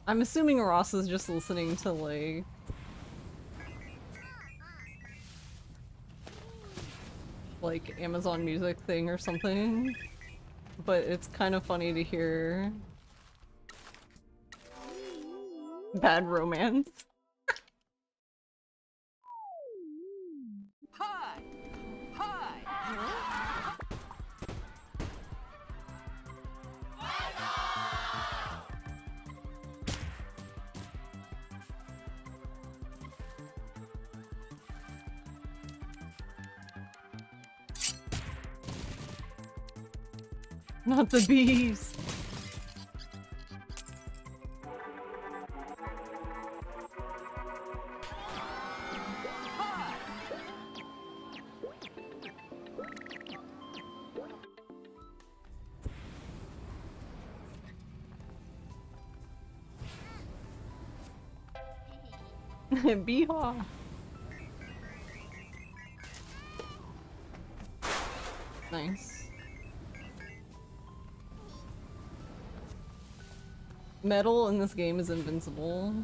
I'm assuming Ross is just listening to like Amazon Music thing or something. But it's kind of funny to hear bad romance. Not the bees. Beehaw. Nice. Metal in this game is invincible.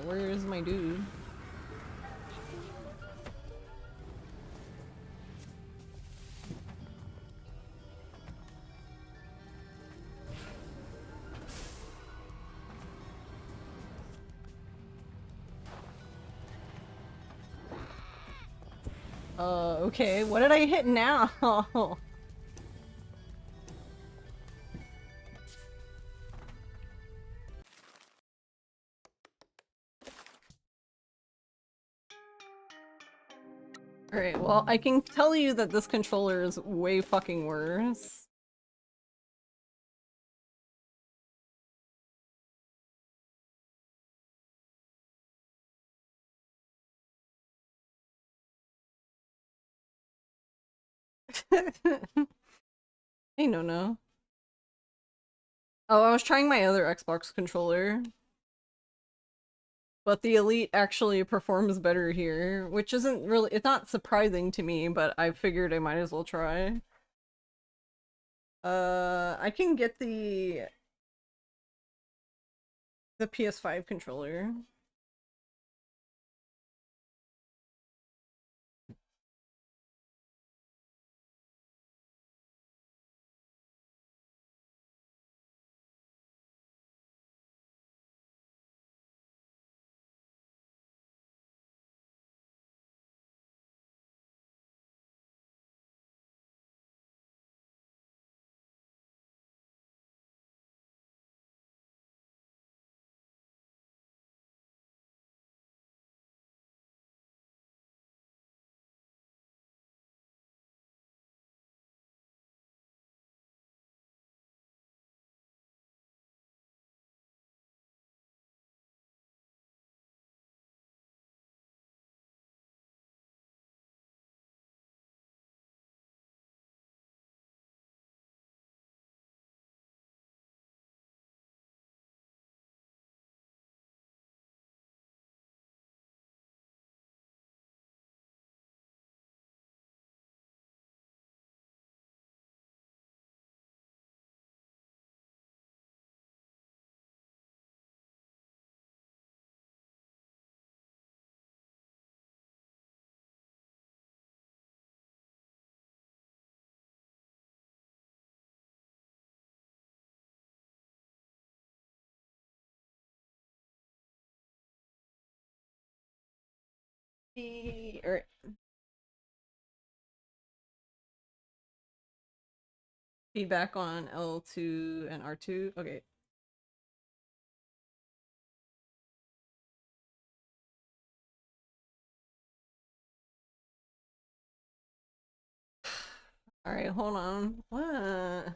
Where is my dude? Okay, what did I hit now? Alright, well, I can tell you that this controller is way fucking worse. Hey, no. Oh, I was trying my other Xbox controller. But the Elite actually performs better here, which isn't really- it's not surprising to me, but I figured I might as well try. I can get the PS5 controller. Or feedback on L2 and R2. Okay. Alright, hold on. What?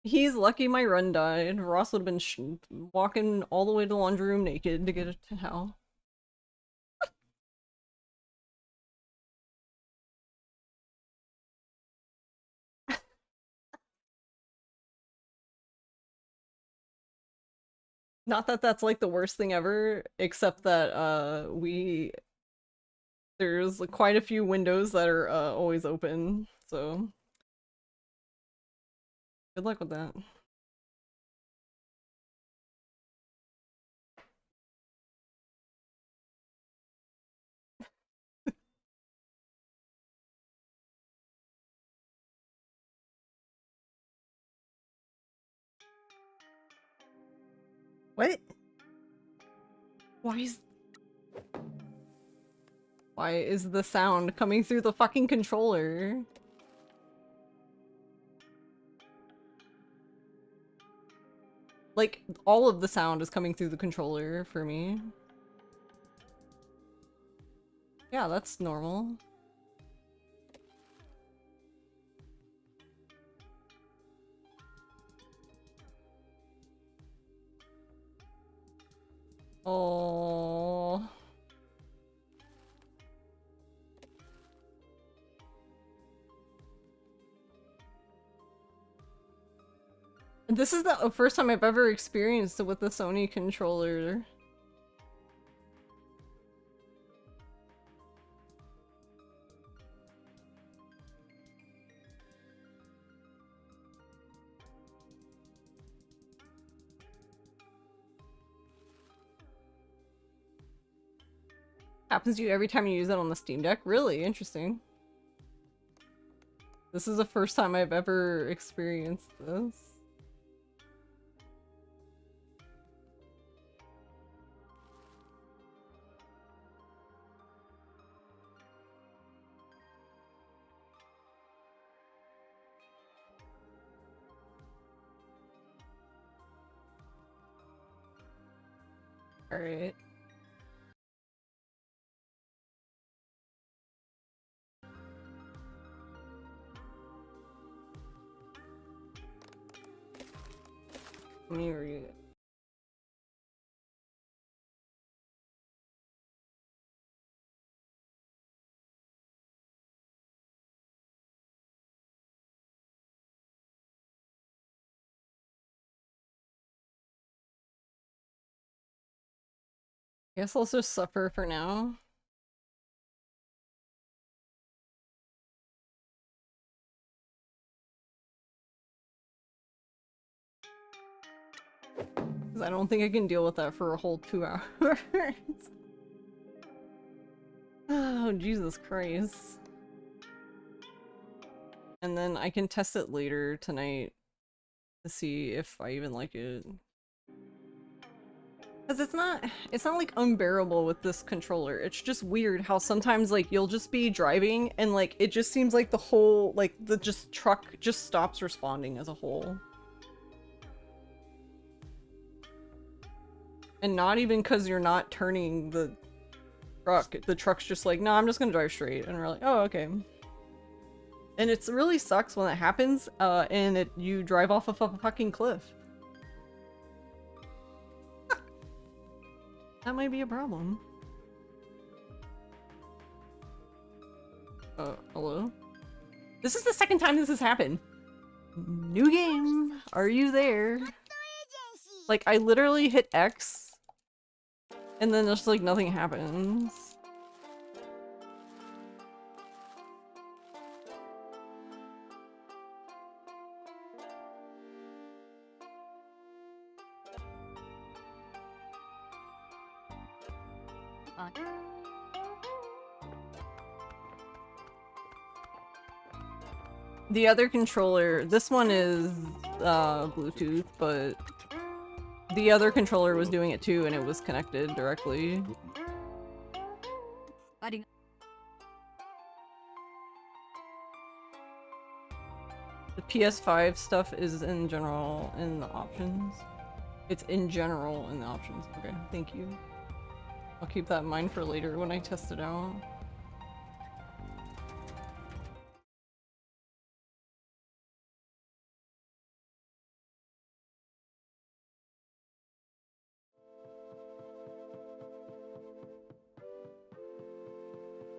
He's lucky my run died. Ross would have been walking all the way to the laundry room naked to get it to Hal. Not that that's like the worst thing ever, except that there's like, quite a few windows that are always open, so good luck with that. What? Why is the sound coming through the fucking controller? Like, all of the sound is coming through the controller for me. Yeah, that's normal. Oh. This is the first time I've ever experienced it with the Sony controller. Happens to you every time you use it on the Steam Deck? Really interesting. This is the first time I've ever experienced this. Alright. Let me read it. Guess I'll just suffer for now. Because I don't think I can deal with that for a whole 2 hours. Oh, Jesus Christ. And then I can test it later tonight to see if I even like it. Because it's not like unbearable with this controller. It's just weird how sometimes like you'll just be driving and like it just seems like the whole like the truck just stops responding as a whole. And not even because you're not turning the truck. The truck's just like, no, I'm just gonna drive straight. And we're like, oh, okay. And it really sucks when that happens, and you drive off of a fucking cliff. That might be a problem. Hello? This is the second time this has happened. New game. Are you there? Like, I literally hit X, and then just like nothing happens. The other controller, this one is Bluetooth, but the other controller was doing it too and it was connected directly. The PS5 stuff is in general in the options. It's in general in the options. Okay, thank you. I'll keep that in mind for later when I test it out.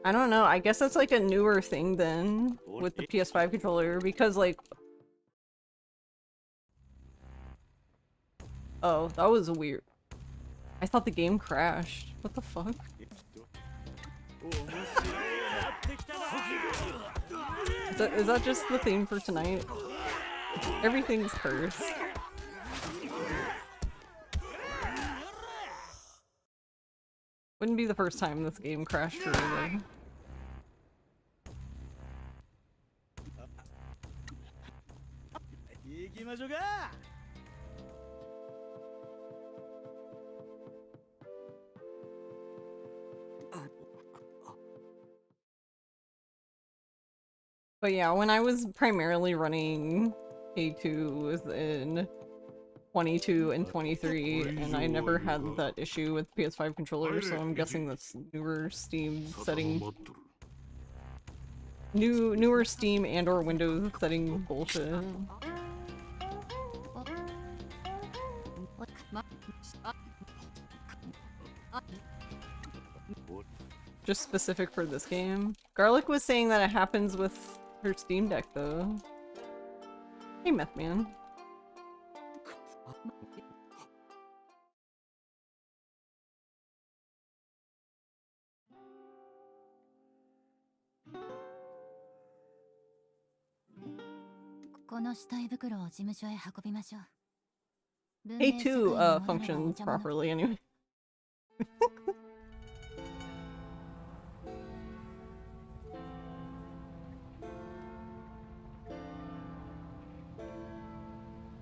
I don't know, I guess that's like a newer thing then with the PS5 controller because like... Oh, that was weird. I thought the game crashed. What the fuck? Is that just the theme for tonight? Everything's cursed. Wouldn't be the first time this game crashed for me. But yeah, when I was primarily running A2 within 22 and 23, and I never had that issue with PS5 controllers, so I'm guessing that's newer Steam setting. Newer Steam and or Windows setting bullshit. Just specific for this game. Garlic was saying that it happens with her Steam Deck though. Hey, Meth Man. A2 functions properly anyway.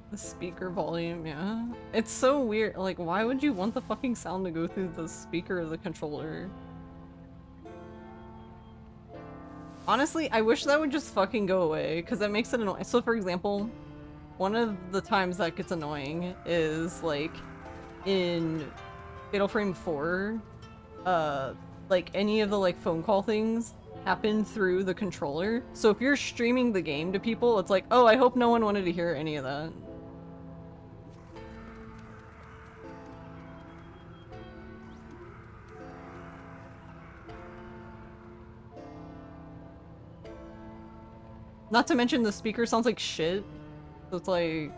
The speaker volume, yeah. It's so weird. Like, why would you want the fucking sound to go through the speaker of the controller? Honestly, I wish that would just fucking go away, because that makes it annoying. So, for example, one of the times that gets annoying is, like, in Fatal Frame 4, like, any of the, like, phone call things happen through the controller. So if you're streaming the game to people, it's like, oh, I hope no one wanted to hear any of that. Not to mention the speaker sounds like shit. So it's like,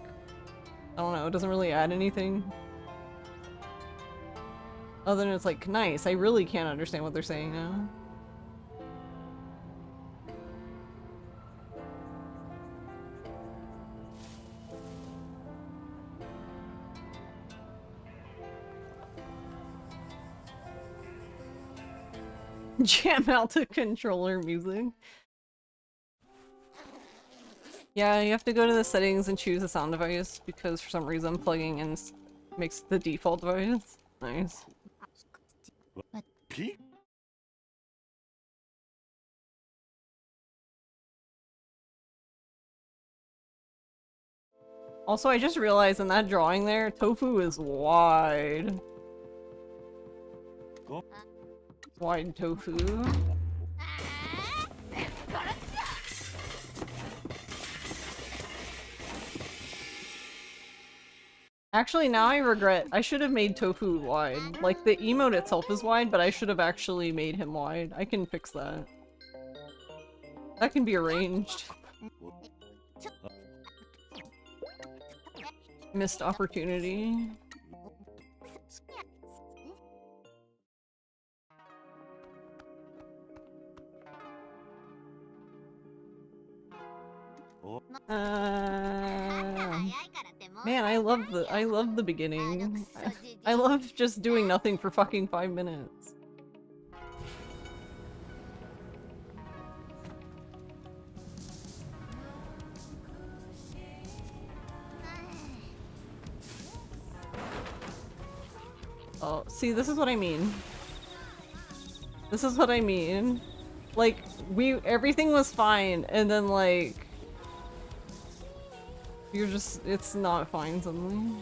I don't know, it doesn't really add anything. Other than it's like, nice, I really can't understand what they're saying now. Jam out the controller music. Yeah, you have to go to the settings and choose a sound device because for some reason plugging in makes the default device. Nice. Also, I just realized in that drawing there, tofu is wide. Wide tofu. Actually, now I regret. I should have made tofu wide. Like, the emote itself is wide, but I should have actually made him wide. I can fix that. That can be arranged. Missed opportunity. Man, I love the beginning. I love just doing nothing for fucking 5 minutes. Oh, see, this is what I mean. This is what I mean. Like, everything was fine, and then, like, you're just, it's not fine suddenly.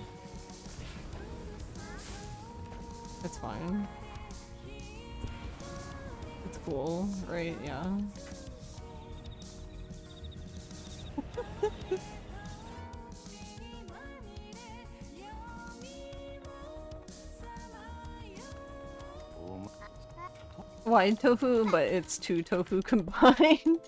It's fine. It's cool, right? Yeah. Wide tofu, but it's 2 tofu combined.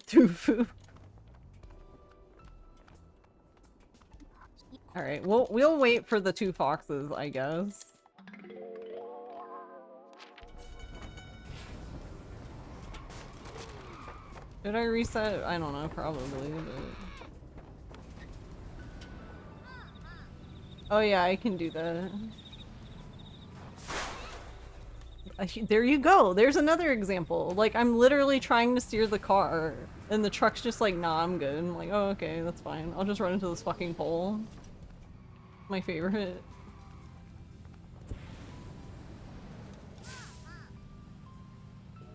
Tofu. Alright, we'll wait for the 2 foxes, I guess. Did I reset? I don't know, probably, but... Oh yeah, I can do that. There you go! There's another example! Like, I'm literally trying to steer the car, and the truck's just like, nah, I'm good. I'm like, oh, okay, that's fine. I'll just run into this fucking pole. My favorite.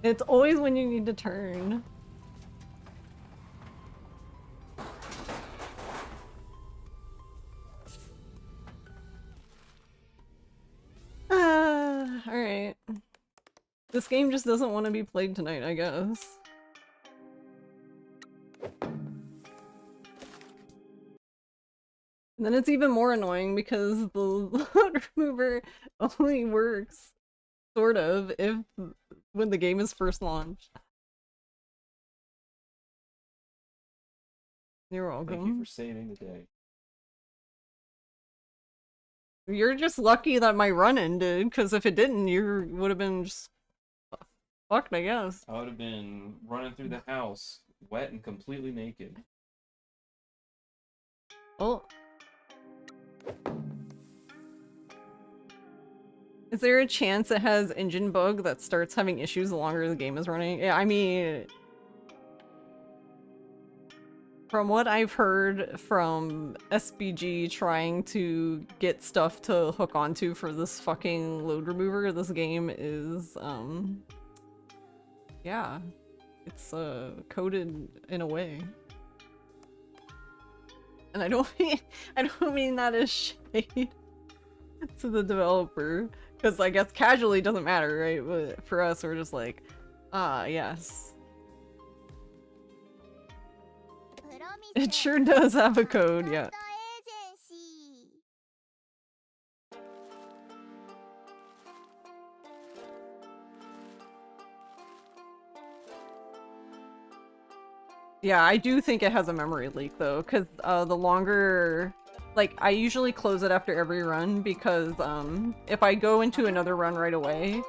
It's always when you need to turn. Alright. This game just doesn't want to be played tonight, I guess. And then it's even more annoying because the load remover only works, sort of, when the game is first launched. You're welcome. Thank you for saving the day. You're just lucky that my run ended, because if it didn't, you would have been just fucked, I guess. I would have been running through the house, wet and completely naked. Oh. Is there a chance it has engine bug that starts having issues the longer the game is running? Yeah, I mean... From what I've heard from SBG trying to get stuff to hook onto for this fucking load remover, this game is, yeah. It's, coded in a way. And I don't mean that as shade to the developer, because I guess casually doesn't matter, right? But for us, we're just like, ah, yes. It sure does have a code, yeah. Yeah, I do think it has a memory leak though, because the longer... Like, I usually close it after every run because if I go into another run right away,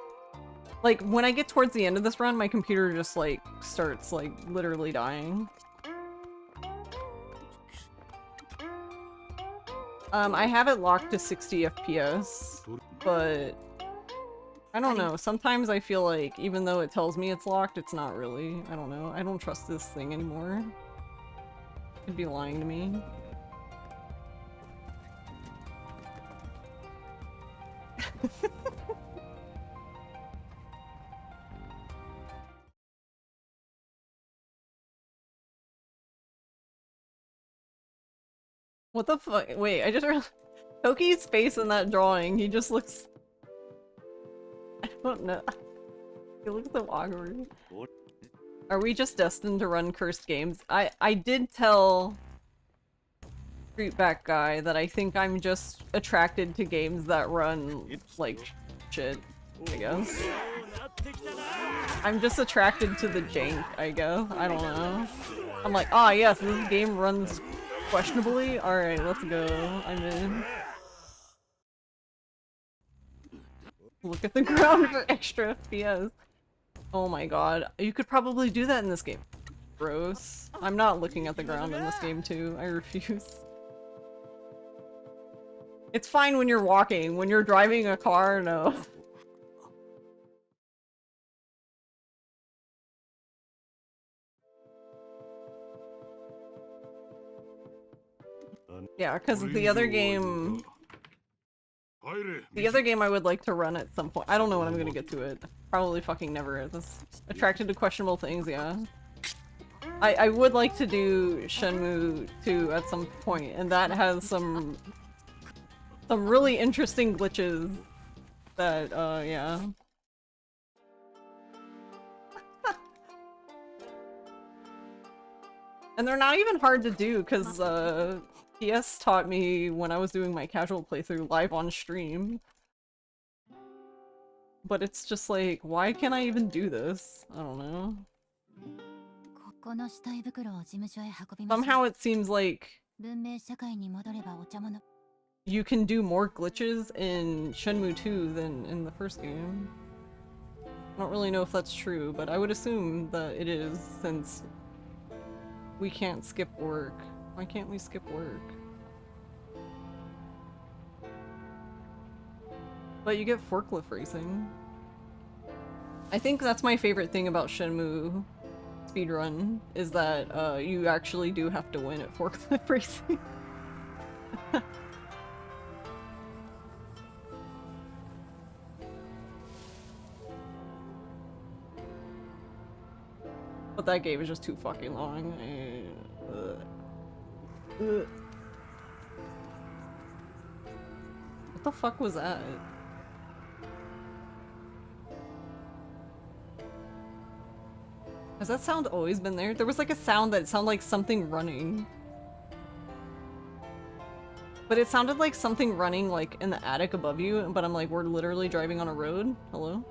like when I get towards the end of this run, my computer just like starts like literally dying. I have it locked to 60 FPS, but I don't know. Sometimes I feel like even though it tells me it's locked, it's not really. I don't know. I don't trust this thing anymore. It'd be lying to me. What the fuck? Wait, I just realized Toki's face in that drawing, he just looks... I don't know. He looks so awkward. Are we just destined to run cursed games? I did tell Streetback Guy that I think I'm just attracted to games that run like shit, I guess. I'm just attracted to the jank, I guess. I don't know. I'm like, ah yes, this game runs questionably? Alright, let's go. I'm in. Look at the ground for extra FPS. Oh my god. You could probably do that in this game. Gross. I'm not looking at the ground in this game too. I refuse. It's fine when you're walking. When you're driving a car, no. Yeah, because the other game I would like to run at some point. I don't know when I'm gonna get to it. Probably fucking never. This attracted to questionable things, yeah. I would like to do Shenmue 2 at some point, and that has some really interesting glitches that, yeah. And they're not even hard to do, because, PS taught me when I was doing my casual playthrough live on stream. But it's just like, why can't I even do this? I don't know. Somehow it seems like you can do more glitches in Shenmue 2 than in the first game. I don't really know if that's true, but I would assume that it is, since we can't skip work. Why can't we skip work? But you get forklift racing. I think that's my favorite thing about Shenmue speedrun, is that you actually do have to win at forklift racing. But that game is just too fucking long. What the fuck was that? Has that sound always been there? There was like a sound that sounded like something running. But it sounded like something running like in the attic above you, but I'm like, we're literally driving on a road? Hello?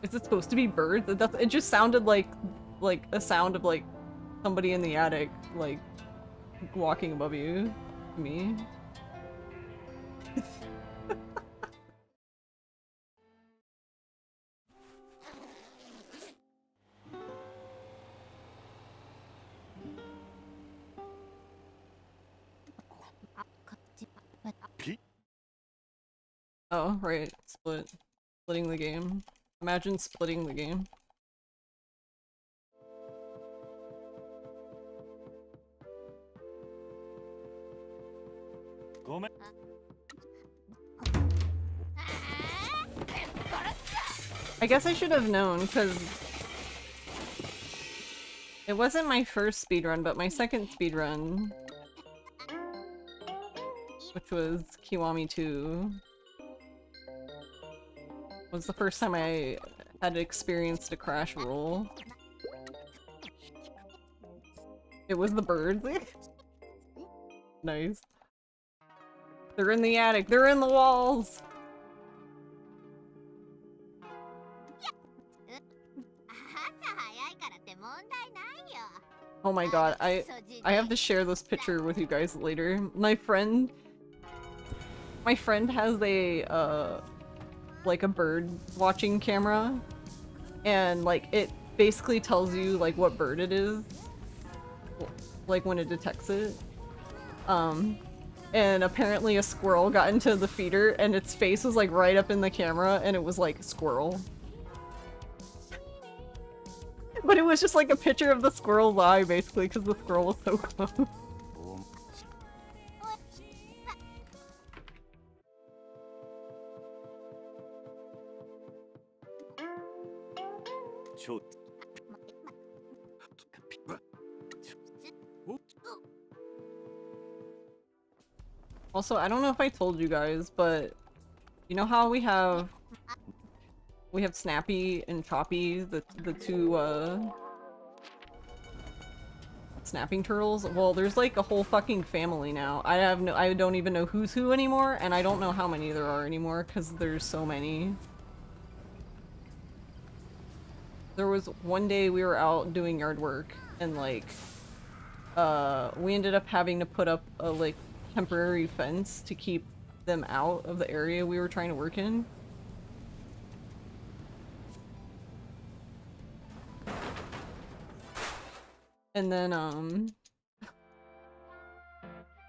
Is it supposed to be birds? It just sounded like a sound of like somebody in the attic like walking above you. Me. Oh, right. Splitting the game. Imagine splitting the game. I guess I should have known, because it wasn't my first speedrun, but my second speedrun, which was Kiwami 2, was the first time I had experienced a crash roll. It was the birds. Nice. They're in the attic. They're in the walls. Oh my god, I have to share this picture with you guys later. My friend has a like a bird watching camera, and like it basically tells you like what bird it is, like when it detects it. And apparently a squirrel got into the feeder and its face was like right up in the camera and it was like squirrel. But it was just like a picture of the squirrel's eye basically because the squirrel was so close. Also, I don't know if I told you guys, but you know how we have Snappy and Choppy, the two snapping turtles? Well, there's like a whole fucking family now. I don't even know who's who anymore, and I don't know how many there are anymore because there's so many. There was one day we were out doing yard work and like we ended up having to put up a like temporary fence to keep them out of the area we were trying to work in. And then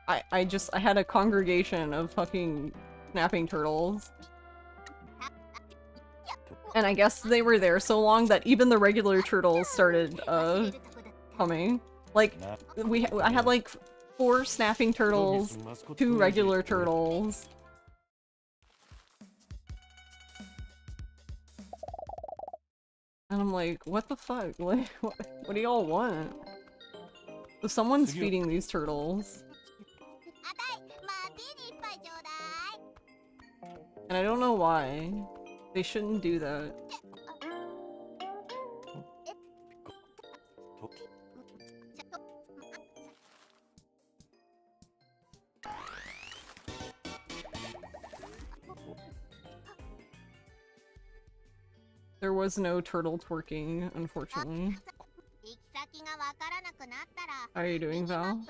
I had a congregation of fucking snapping turtles. And I guess they were there so long that even the regular turtles started coming. Like I had like 4 snapping turtles, 2 regular turtles. And I'm like, what the fuck? Like, what do y'all want? So someone's feeding these turtles. And I don't know why. They shouldn't do that. There was no turtle twerking, unfortunately. How are you doing, Val?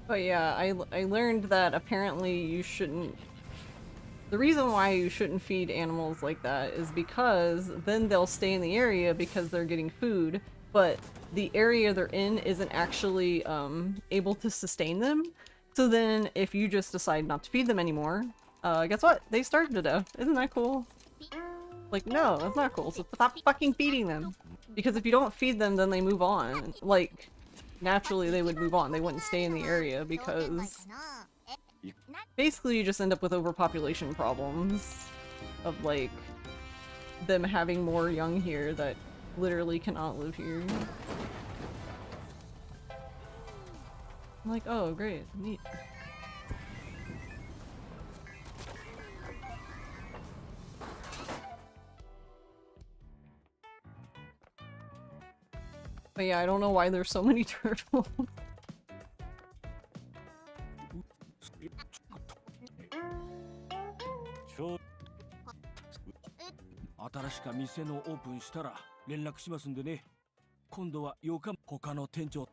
But yeah, I learned that apparently you shouldn't... The reason why you shouldn't feed animals like that is because then they'll stay in the area because they're getting food, but the area they're in isn't actually able to sustain them. So then if you just decide not to feed them anymore, guess what? They starve to death. Isn't that cool? Like, no, that's not cool. So stop fucking feeding them. Because if you don't feed them, then they move on. Like, naturally they would move on. They wouldn't stay in the area because basically you just end up with overpopulation problems of like them having more young here that literally cannot live here. I'm like, oh great, neat. But yeah, I don't know why there's so many turtles. ちょ新しか店のオープンしたら連絡しますんでね。今度は8日他の店長。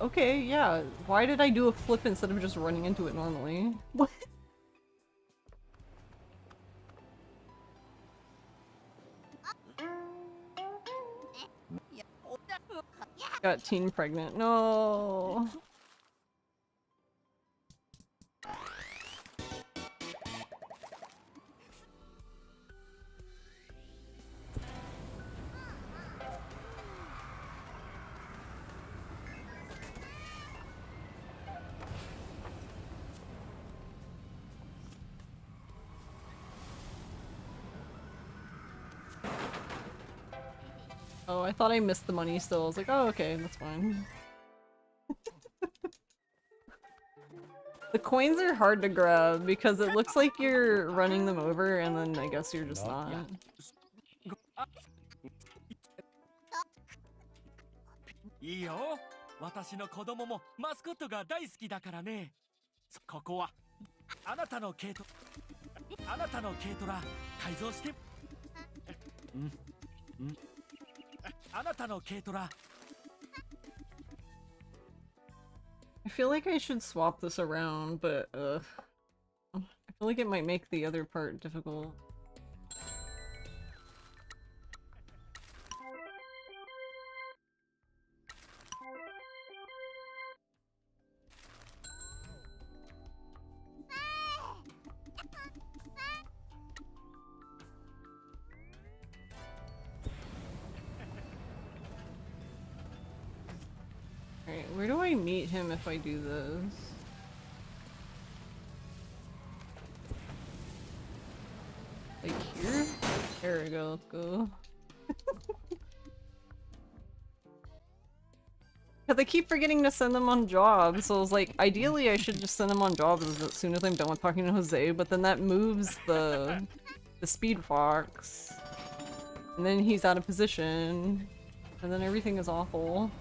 Okay, yeah. Why did I do a flip instead of just running into it normally? What? Got teen pregnant. No. Oh, I thought I missed the money still. I was like, oh, okay, that's fine. The coins are hard to grab because it looks like you're running them over and then I guess you're just not. いいよ。私の子供もマスコットが大好きだからね。ここはあなたの軽トラ改造して。あなたの軽トラ。 I feel like I should swap this around, but I feel like it might make the other part difficult. Alright, where do I meet him if I do this? Like here? There we go, let's go. Because I keep forgetting to send them on jobs, so I was like, ideally I should just send them on jobs as soon as I'm done with talking to Jose, but then that moves the speed fox. And then he's out of position. And then everything is awful.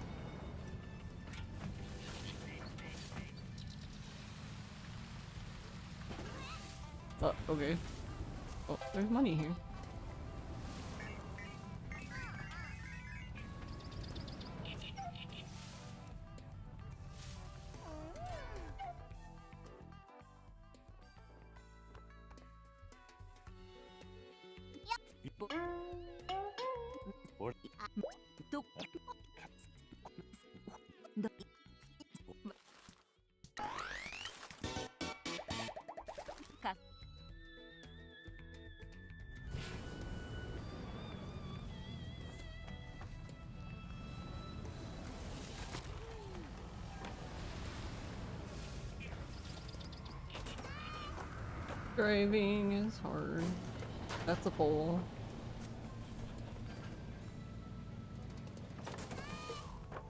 Oh, okay. Oh, there's money here. Driving is hard. That's a pole.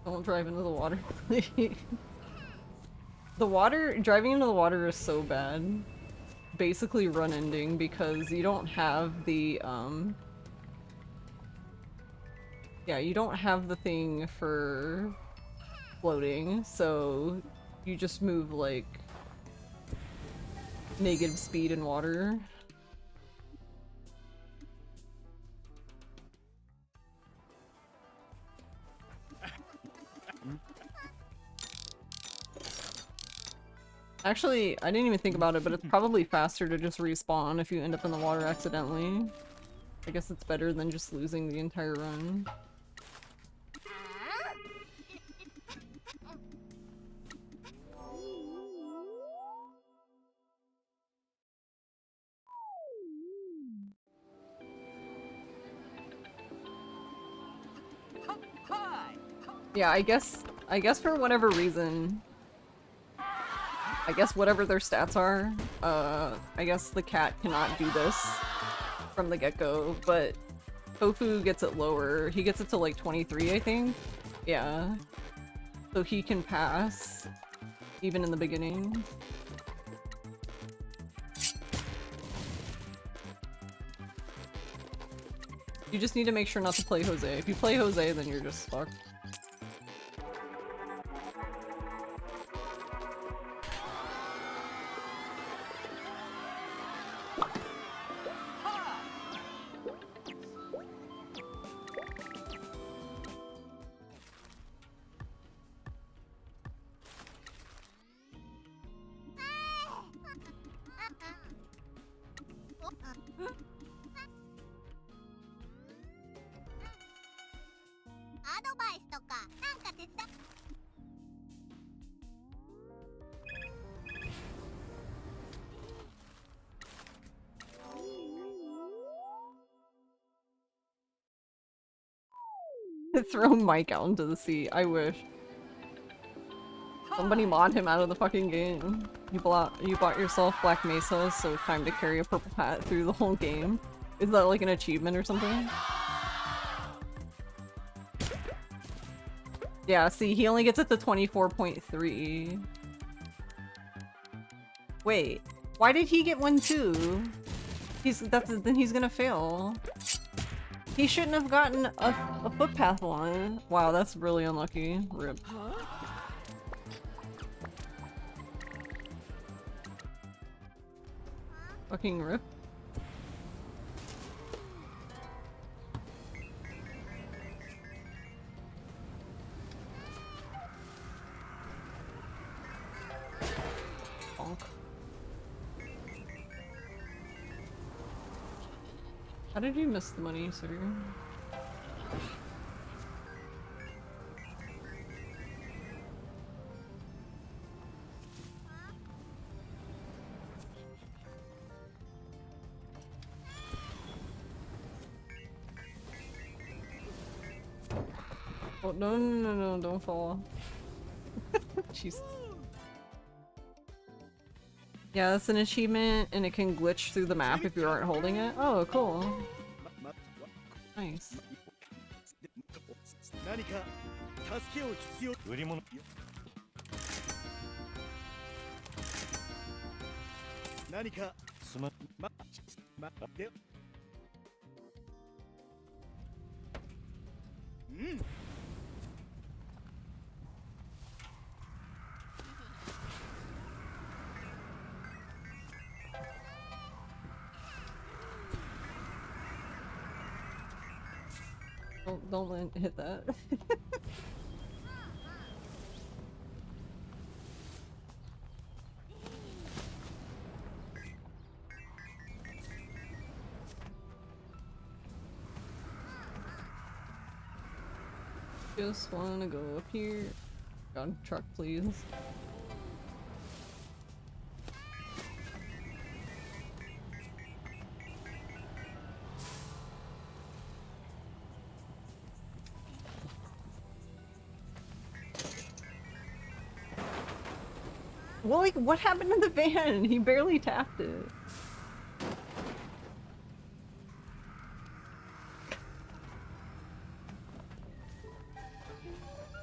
Don't drive into the water, please. Driving into the water is so bad. Basically run ending because you don't have the, yeah, you don't have the thing for floating, so you just move like negative speed in water. Actually, I didn't even think about it, but it's probably faster to just respawn if you end up in the water accidentally. I guess it's better than just losing the entire run. Yeah, I guess for whatever reason, I guess whatever their stats are, I guess the cat cannot do this from the get-go, but Tofu gets it lower. He gets it to like 23, I think. Yeah. So he can pass, even in the beginning. You just need to make sure not to play Jose. If you play Jose, then you're just fucked. Throw Mike out into the sea. I wish. Somebody mod him out of the fucking game. You bought yourself Black Mesa, so time to carry a purple hat through the whole game. Is that like an achievement or something? Yeah, see, he only gets it to 24.3. Wait, why did he get one too? Then he's gonna fail. He shouldn't have gotten a footpath one. Wow, that's really unlucky. Rip. Fucking rip. Bonk. How did you miss the money, sir? Oh, no, don't fall. Jesus. Yeah, that's an achievement, and it can glitch through the map if you aren't holding it. Oh, cool. Nice. 何か助けを必要。売り物何かすま待って。うん。Don't hit that. Just wanna go up here. God, truck, please. Well, like, what happened to the van? He barely tapped it.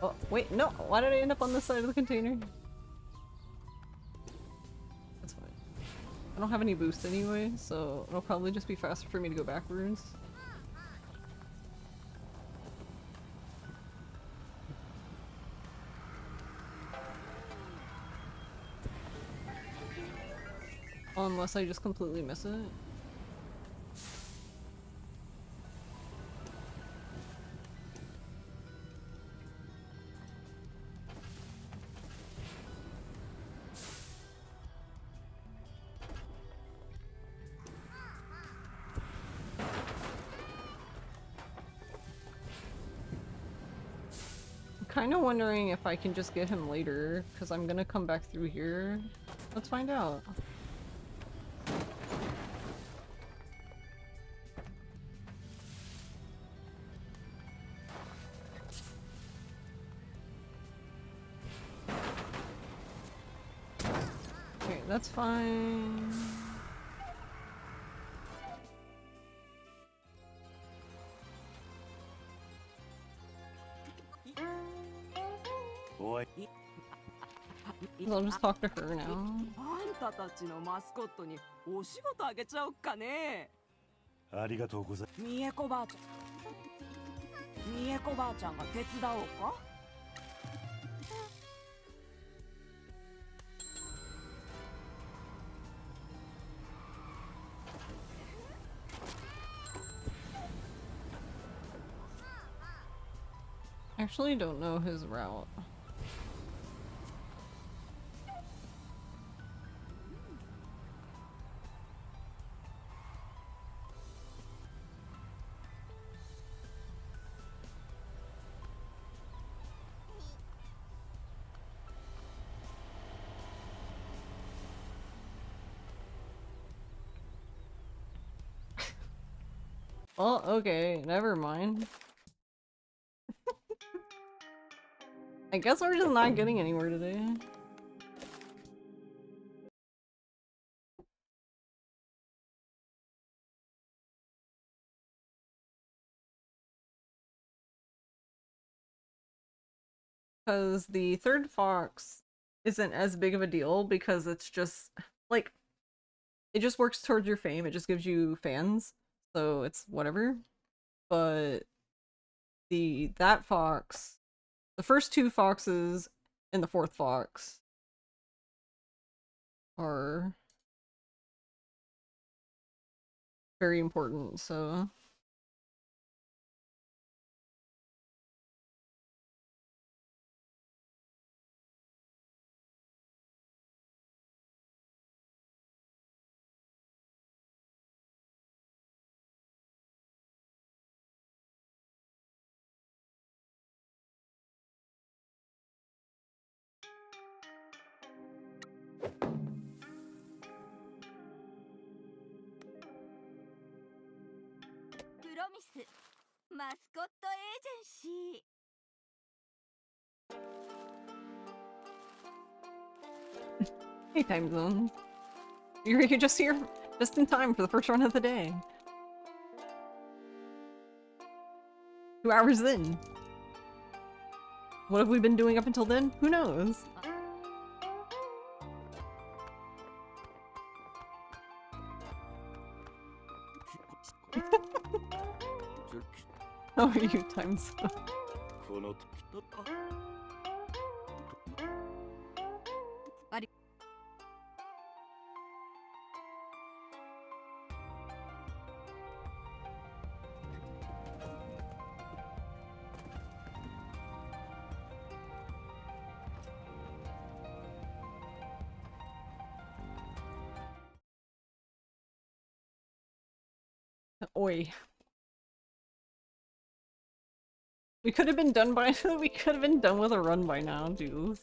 Oh, wait, no! Why did I end up on this side of the container? That's fine. I don't have any boost anyway, so it'll probably just be faster for me to go backwards. Unless I just completely miss it. kind of wondering if I can just get him later, because I'm gonna come back through here. Let's find out. Okay, that's fine.おい I'll just talk to her now. あんたたちのマスコットにお仕事あげちゃおっかね。ありがとうございみえこばあちゃん。みえこばあちゃんが手伝おうか。I actually don't know his route. Well, okay, never mind. I guess we're just not getting anywhere today. Because the third fox isn't as big of a deal because it's just, like, it just works towards your fame, it just gives you fans, so it's whatever. But that fox, the first two foxes and the fourth fox are very important, so... Mascot Agency. Hey, time zone. You're just here just in time for the first run of the day. 2 hours in. What have we been doing up until then? Who knows? How are you, time zone? この Oi. We could have been done by- we could have been done with a run by now, dude.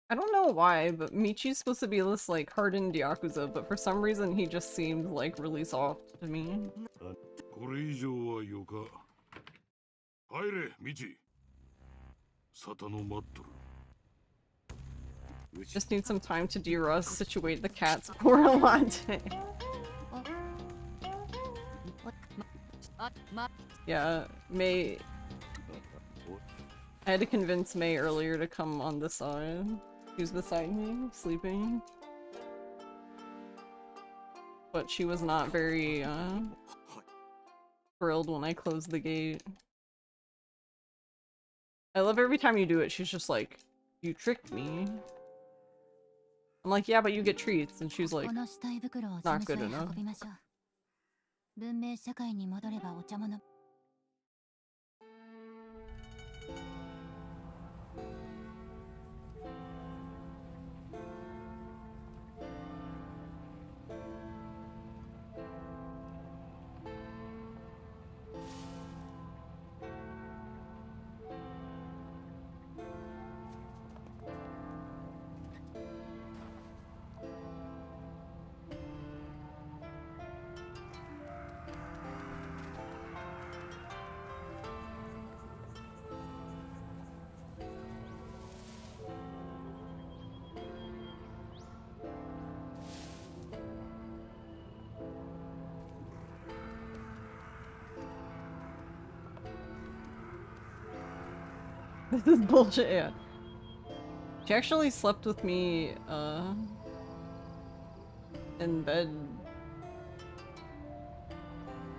I don't know why, but Michi's supposed to be this, like, hardened Yakuza, but for some reason he just seemed, like, really soft to me. これ以上はよか。入れ、ミチ。沙汰の待っとる。 Just need some time to de-rust, situate the cats for a latte. Yeah, May. I had to convince May earlier to come on this side. She was beside me, sleeping. But she was not very, thrilled when I closed the gate. I love every time you do it, she's just like, you tricked me. I'm like, yeah, but you get treats. And she's like, not good enough. This is bullshit, yeah. She actually slept with me, in bed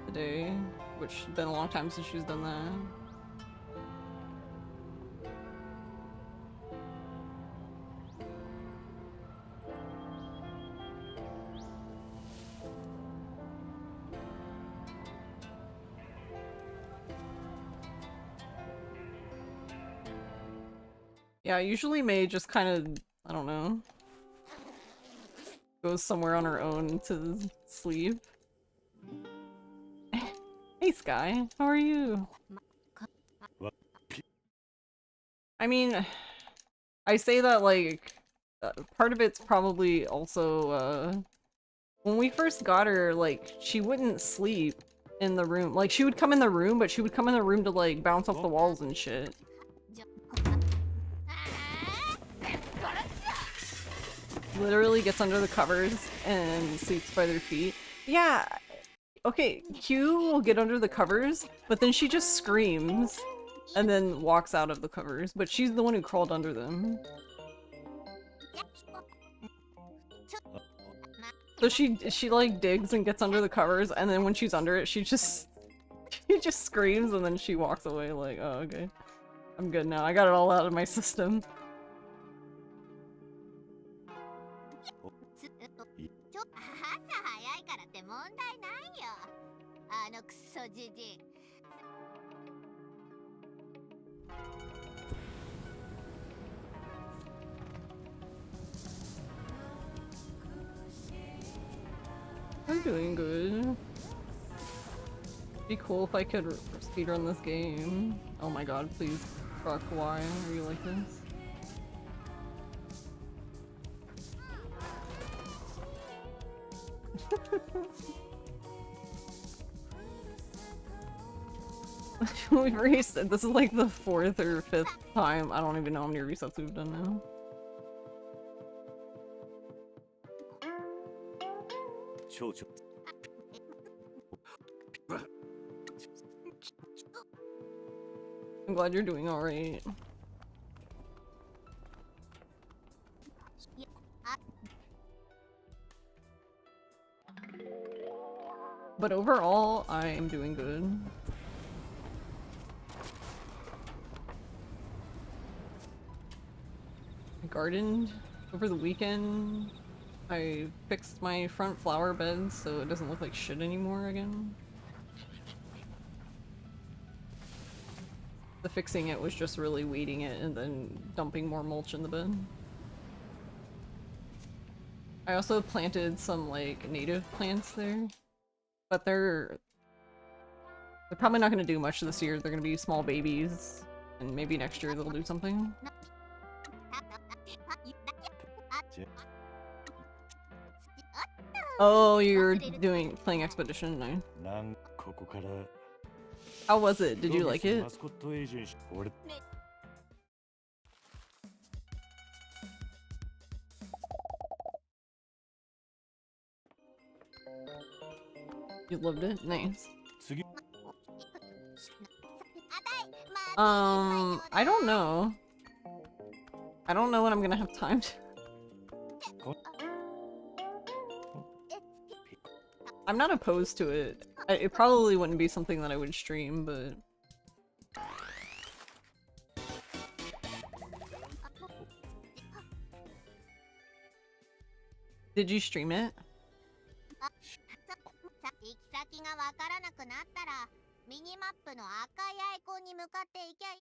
today, which has been a long time since she's done that. Yeah, usually May just kind of, I don't know, goes somewhere on her own to sleep. Hey Sky, how are you? I mean, I say that like, part of it's probably also, when we first got her, like, she wouldn't sleep in the room. Like, she would come in the room, but she would come in the room to like bounce off the walls and shit. Literally gets under the covers and sleeps by their feet. Yeah, okay, Q will get under the covers, but then she just screams and then walks out of the covers, but she's the one who crawled under them. So she like digs and gets under the covers, and then when she's under it, she just screams and then she walks away like, oh, okay. I'm good now. I got it all out of my system. I'm doing good. Be cool if I could speedrun this game. Oh my god, please. Fuck, why are you like this? We've reset. This is like the 4th or 5th time. I don't even know how many resets we've done now. I'm glad you're doing alright. But overall, I am doing good. I gardened over the weekend. I fixed my front flower bed so it doesn't look like shit anymore again. The fixing it was just really weeding it and then dumping more mulch in the bed. I also planted some like native plants there, but they're probably not gonna do much this year. They're gonna be small babies, and maybe next year they'll do something. Oh, you're playing Expedition 9. How was it? Did you like it? You loved it? Nice. I don't know. I don't know when I'm gonna have time to. I'm not opposed to it. It probably wouldn't be something that I would stream, but... Did you stream it? 行き先がわからなくなったらミニマップの赤いアイコンに向かっていきゃいい。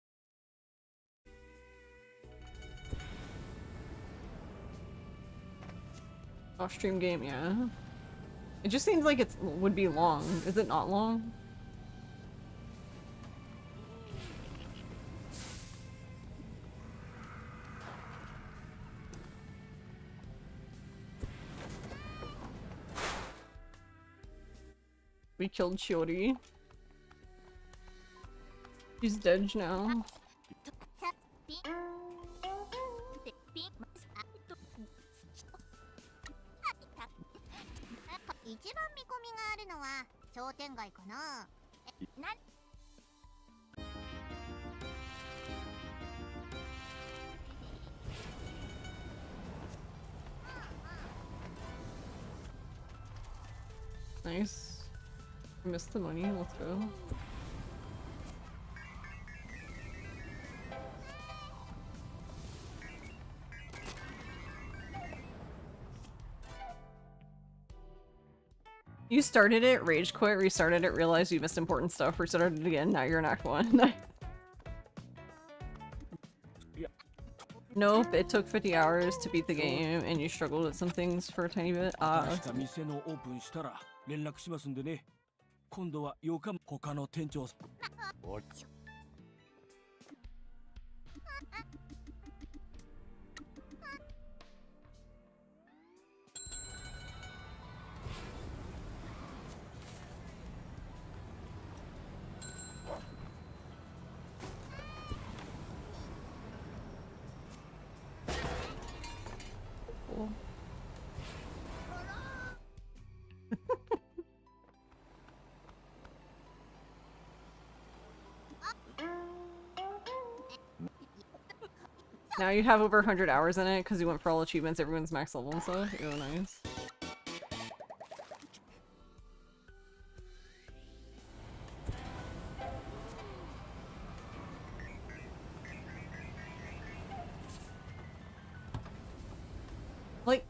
Off stream game, yeah. It just seems like it would be long. Is it not long? We killed Chiori. She's dead now. 一番見込みがあるのは商店街かな。Nice. Missed the money. Let's go. You started it, rage quit, restarted it, realized you missed important stuff, restarted it again, now you're in Act 1. Nope, it took 50 hours to beat the game, and you struggled with some things for a tiny bit. 店のオープンしたら連絡しますんでね。今度は8日他の店長。Now you have over 100 hours in it because you went for all achievements, everyone's max level and stuff. Oh, nice. Like...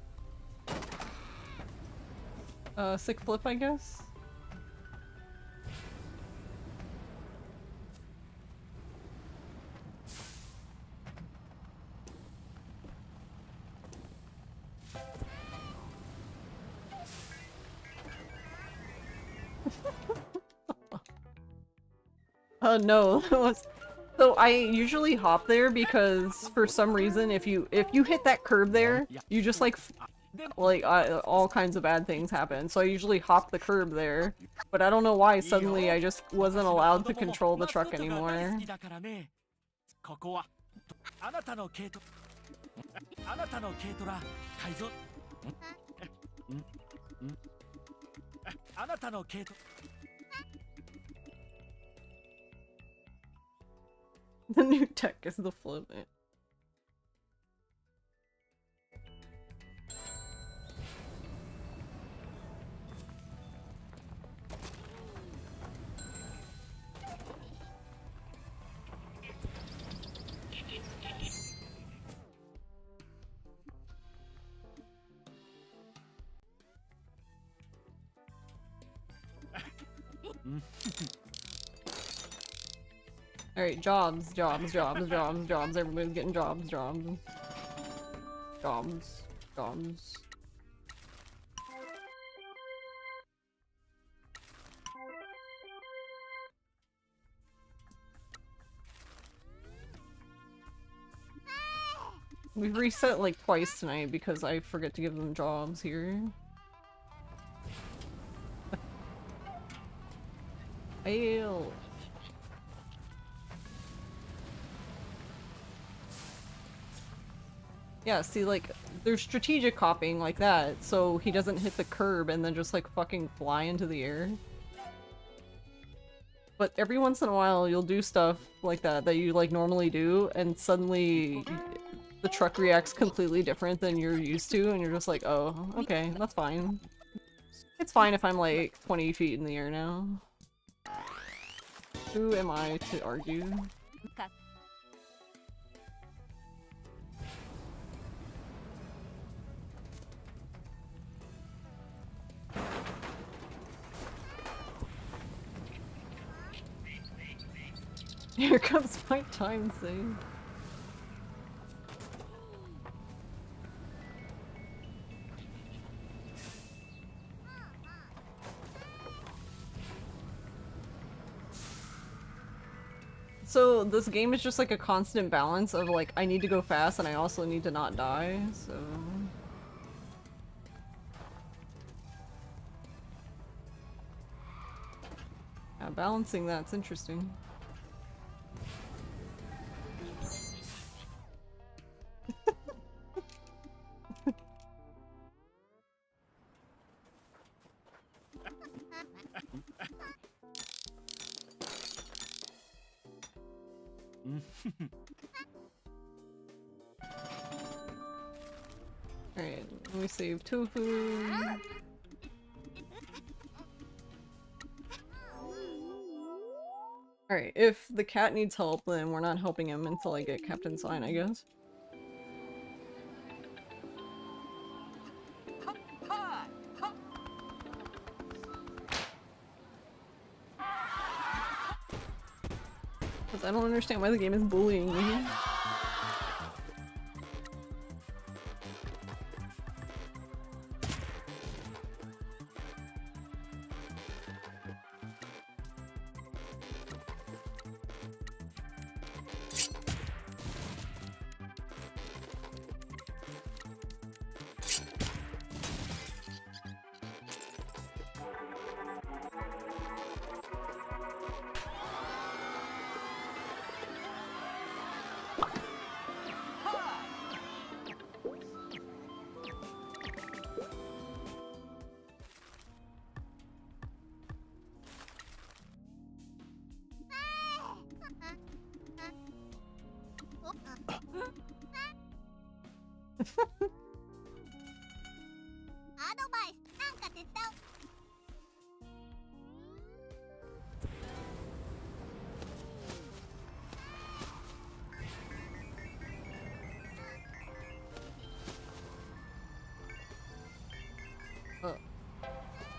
sick flip, I guess? No. So I usually hop there because for some reason if you hit that curb there, you just like all kinds of bad things happen. So I usually hop the curb there, but I don't know why suddenly I just wasn't allowed to control the truck anymore. あなたの軽トラ改造。あなたの軽トラ。 The new tech is the flip. Alright, jobs. Everybody's getting jobs. We've reset like twice tonight because I forget to give them jobs here. Ew. Yeah, see, like, there's strategic copying like that, so he doesn't hit the curb and then just, like, fucking fly into the air. But every once in a while, you'll do stuff like that you like normally do, and suddenly the truck reacts completely different than you're used to, and you're just like, oh, okay, that's fine. It's fine if I'm like 20 feet in the air now. Who am I to argue? Here comes my time save. So this game is just like a constant balance of like, I need to go fast and I also need to not die, so... Yeah, balancing that's interesting. Alright, let me save tofu. Alright, if the cat needs help, then we're not helping him until I get Captain Sign, I guess. Because I don't understand why the game is bullying me.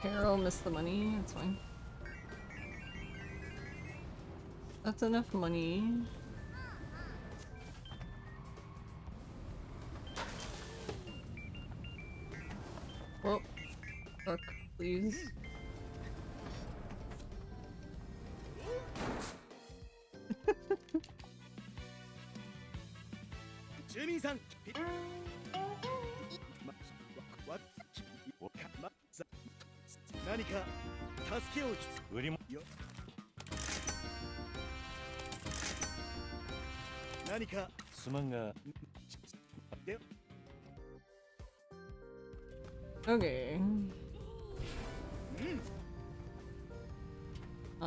Carol missed the money, that's fine. That's enough money. Well, fuck, please. Okay.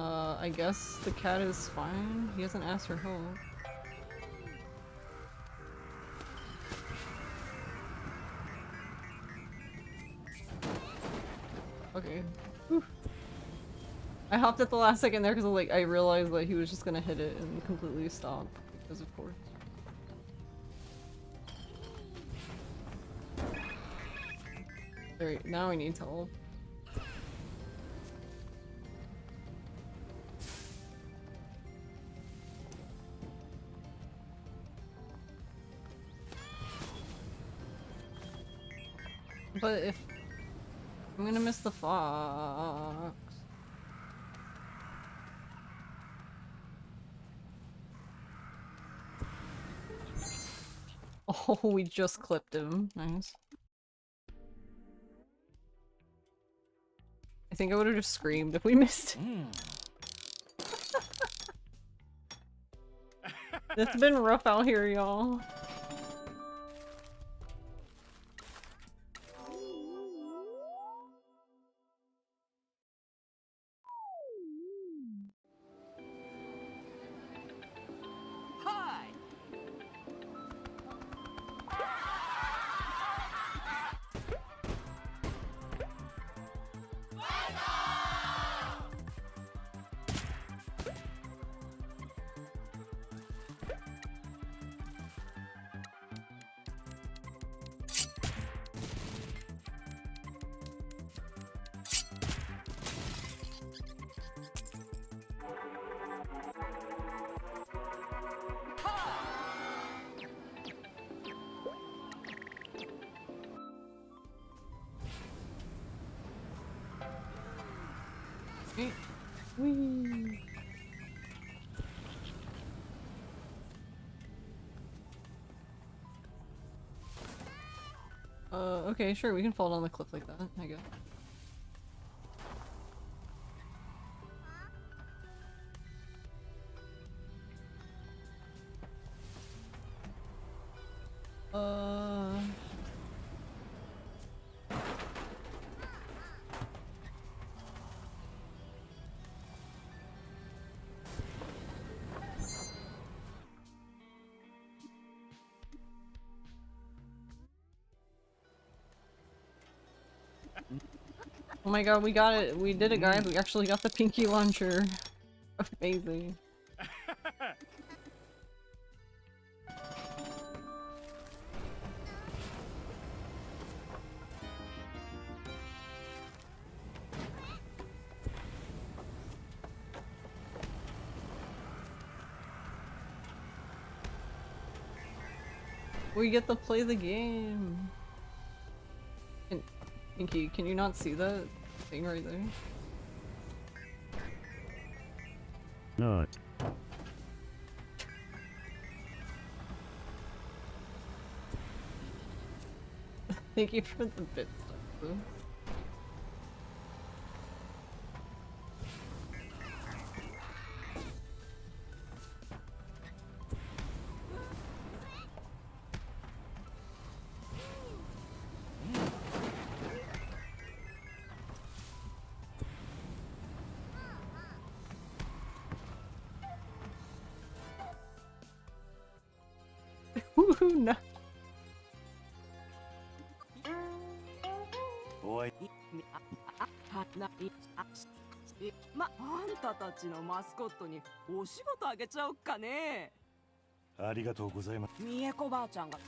I guess the cat is fine. He hasn't asked for help. Okay. Whew. I hopped at the last second there because like I realized that he was just gonna hit it and completely stop because of course. Alright, now he needs help. But if I'm gonna miss the fox. Oh, we just clipped him. Nice. I think I would have just screamed if we missed him. It's been rough out here, y'all. Whee! Okay, sure, we can fall down the cliff like that, I guess. Oh my god, we got it! We did it, guys! We actually got the pinky launcher! Amazing. We get to play the game! Pinky, can you not see that thing right there? No. Thank you for the bit stuff, though. Woohoo, no. おい。あんたたちのマスコットにお仕事あげちゃおっかね。ありがとうございます。みえこばあちゃんが。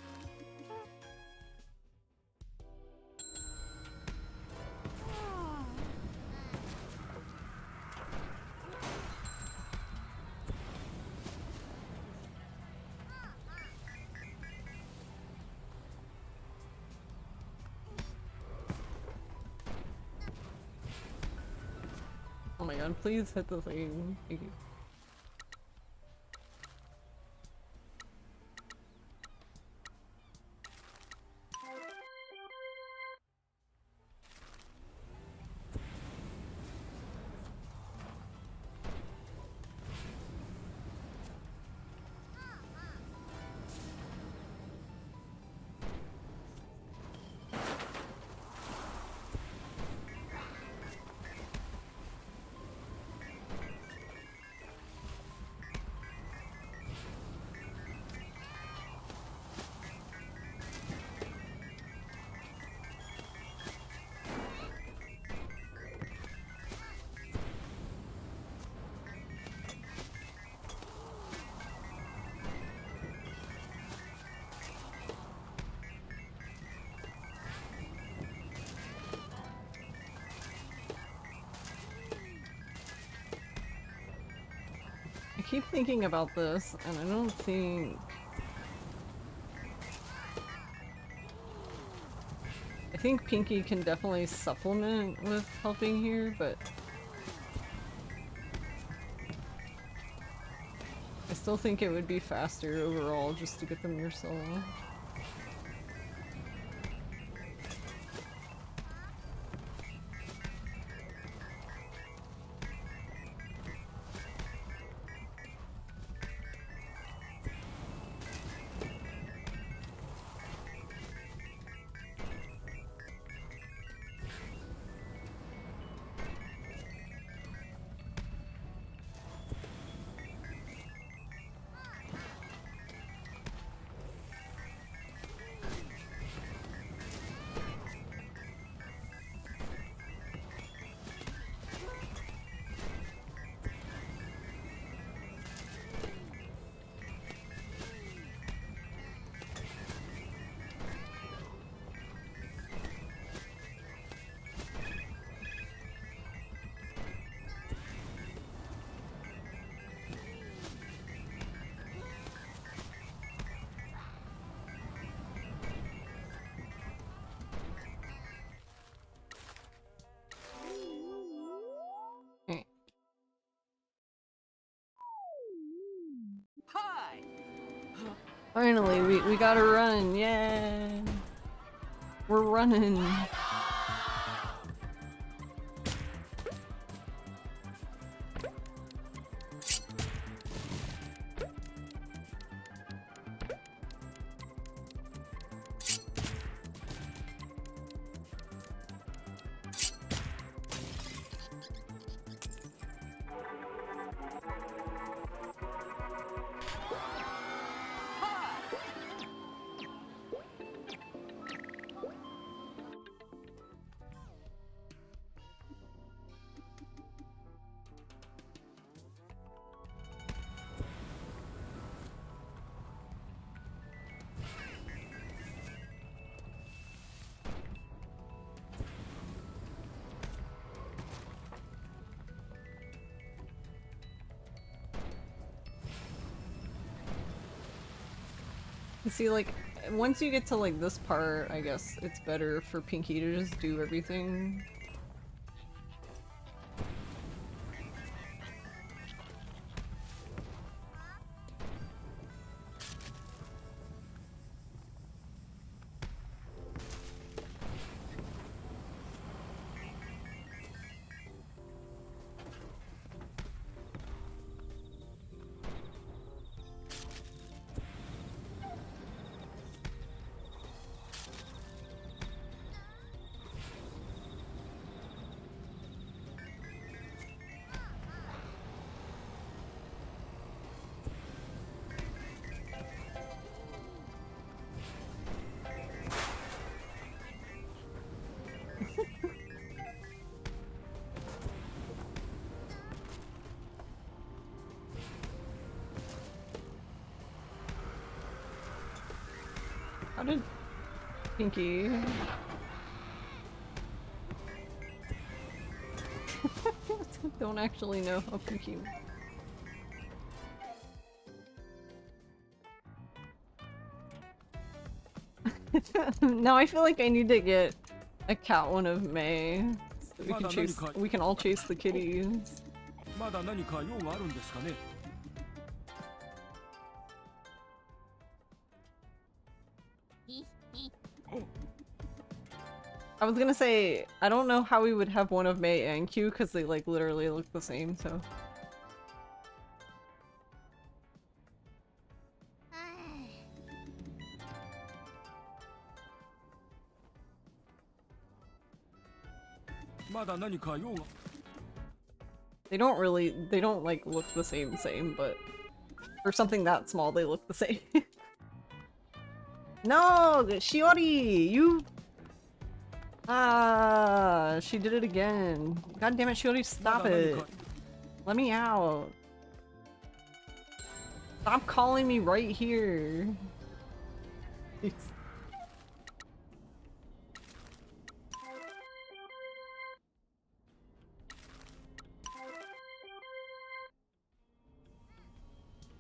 Oh my god, please hit the thing. Thank you. I keep thinking about this, and I don't think... I think Pinky can definitely supplement with helping here, but... I still think it would be faster overall just to get them yourself. Finally, we gotta run, yay! We're running. See, like, once you get to, like, this part, I guess it's better for Pinky to just do everything. How did Pinky? Don't actually know how Pinky. Now I feel like I need to get a cat one of May. So we can chase. We can all chase the kitties. まだ何か用があるんですかね I was gonna say, I don't know how we would have one of May and Q because they like literally look the same, so. They don't like look the same, but for something that small, they look the same. No! Shiori! You... Ah, she did it again. God damn it, Shiori, stop it. Let me out. Stop calling me right here. Jeez.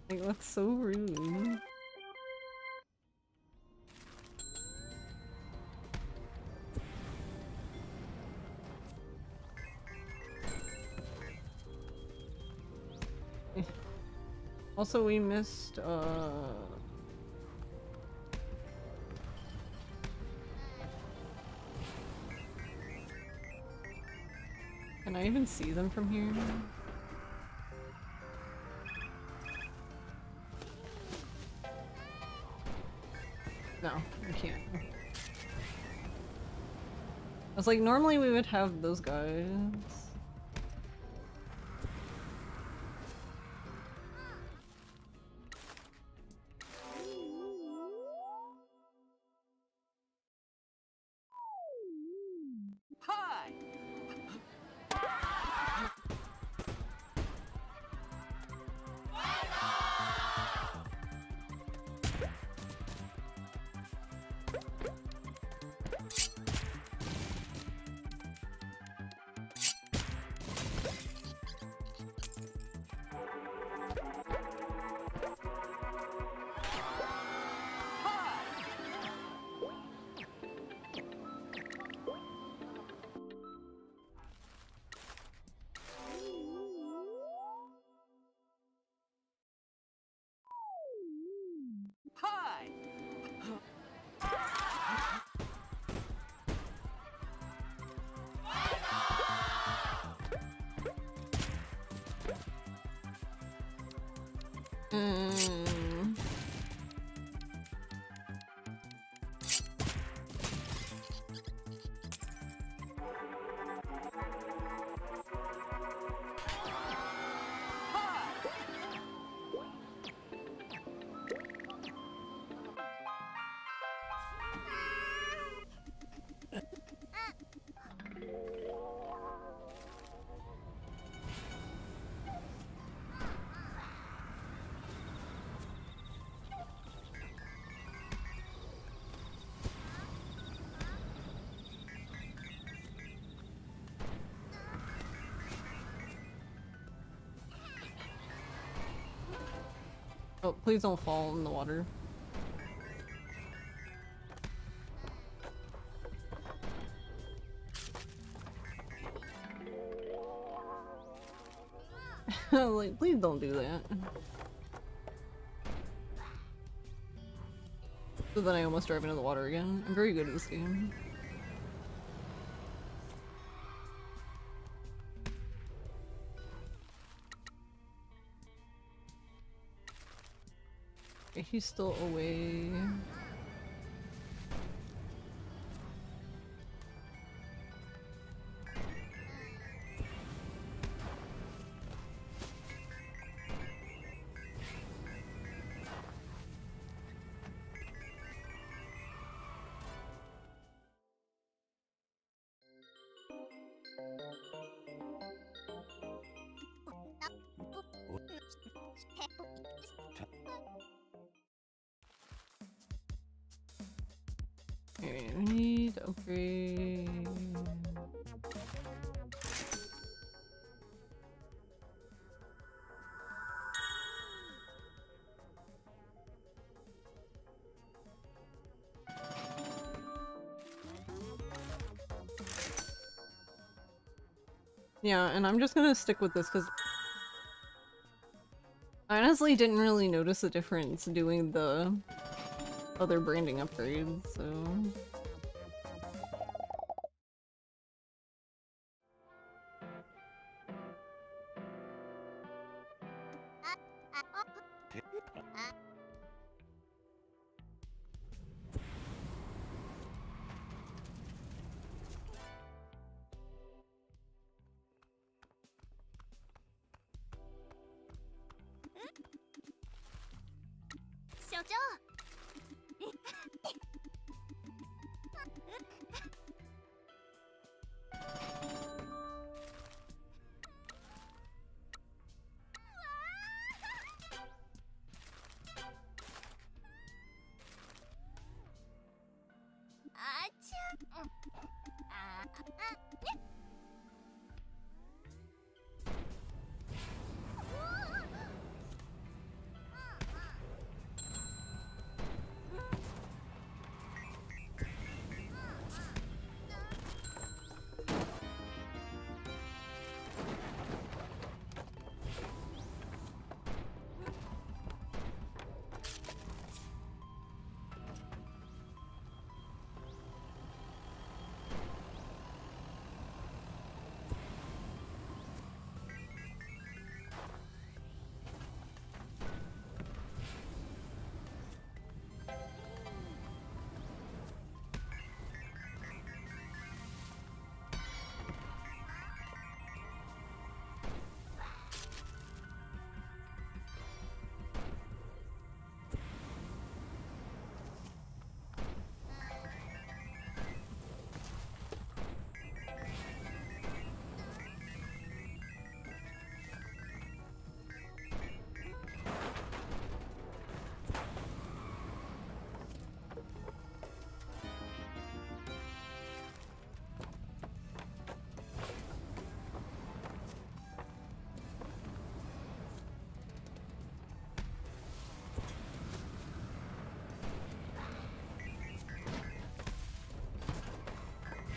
Like, that's so rude. Also, we missed, Can I even see them from here? No, I can't. I was like, normally we would have those guys. Mm. Oh, please don't fall in the water. Like, please don't do that. So then I almost drive into the water again. I'm very good at this game. He's still away. Okay, I need to upgrade. Yeah, and I'm just gonna stick with this because I honestly didn't really notice a difference doing the other branding upgrades, so...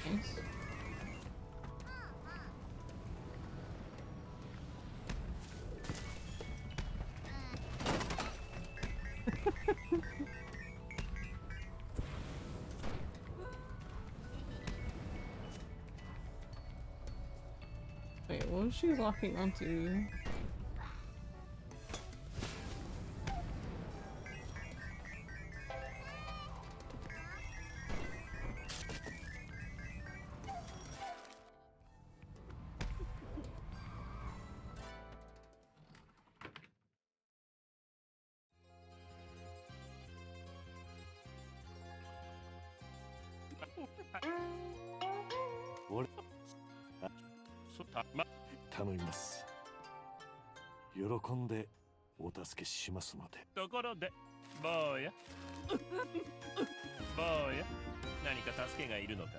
Nice. Wait, what was she locking onto? 頼みます。喜んでお助けしますので。ところで坊や坊や、何か助けがいるのかし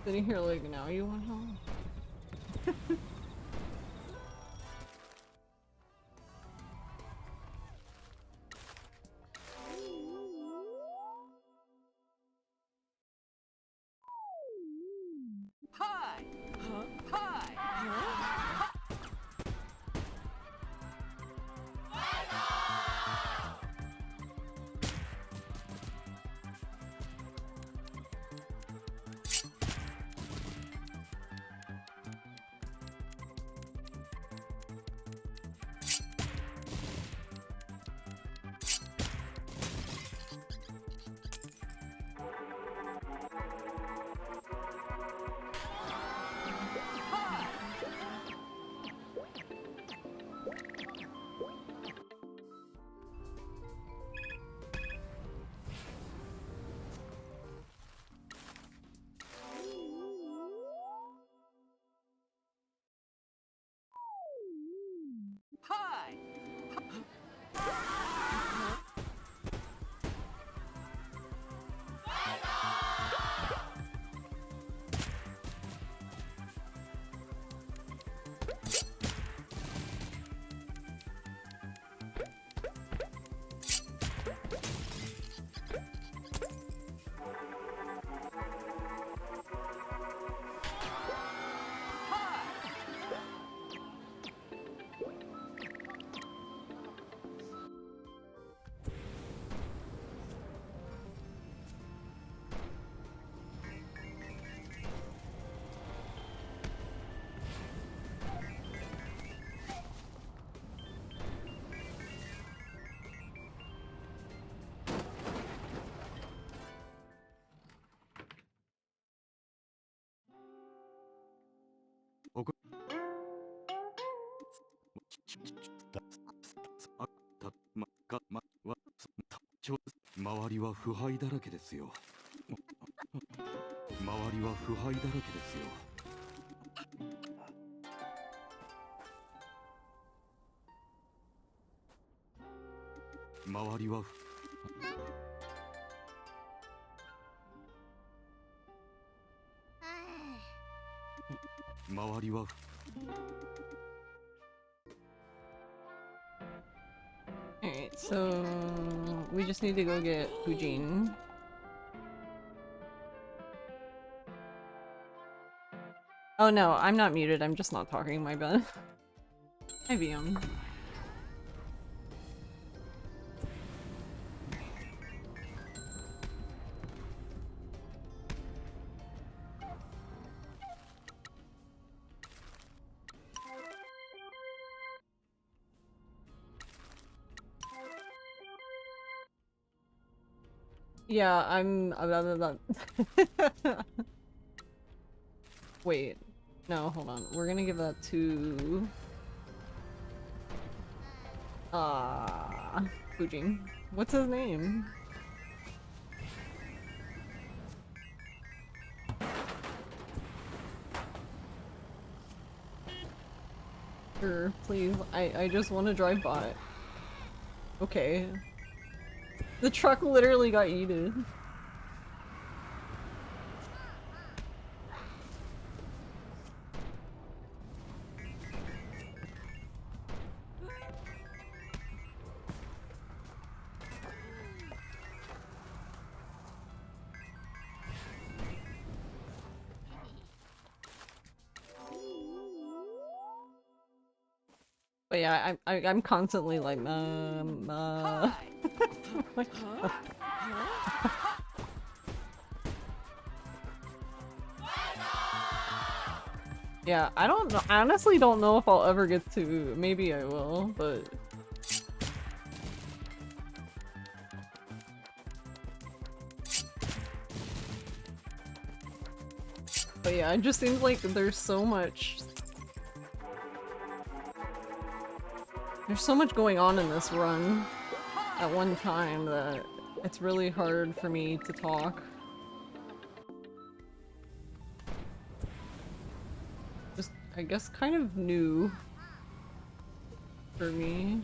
Sitting here like, now you want home? Hi! Huh? Hi! Huh? Hi!周りは腐敗だらけですよ。周りは腐敗だらけですよ。周りは周りはAlright, so we just need to go get Fujin. Oh no, I'm not muted, I'm just not talking, my bad. Hi VM. Yeah, I'm... Wait. No, hold on. We're gonna give that to... Fujin. What's his name? Sure, please. I just want to drive by. Okay. The truck literally got yeeted. But yeah, I'm constantly like, Yeah, I don't know. I honestly don't know if I'll ever get to. Maybe I will, but. But yeah, it just seems like there's so much. There's so much going on in this run at one time that it's really hard for me to talk. Just, I guess, kind of new for me.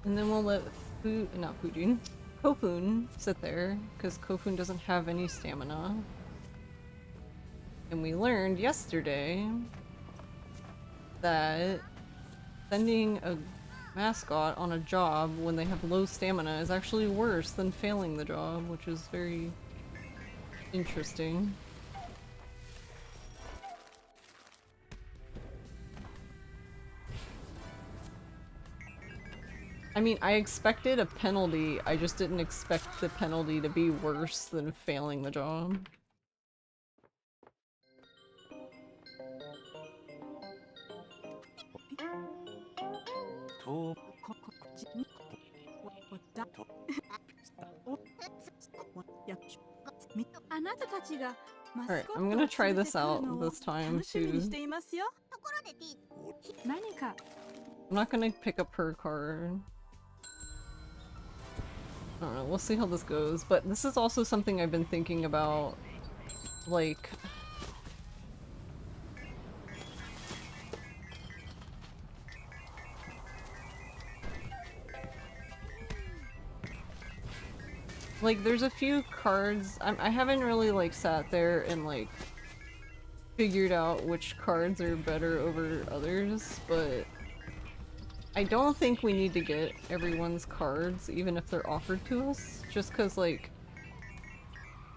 And then we'll let Kofun sit there, because Kofun doesn't have any stamina. And we learned yesterday that sending a mascot on a job when they have low stamina is actually worse than failing the job, which is very interesting. I mean, I expected a penalty, I just didn't expect the penalty to be worse than failing the job. Alright, I'm gonna try this out this time too. I'm not gonna pick up her card. I don't know, we'll see how this goes, but this is also something I've been thinking about, like... Like, there's a few cards, I haven't really, like, sat there and, like, figured out which cards are better over others, but I don't think we need to get everyone's cards, even if they're offered to us, just cause, like,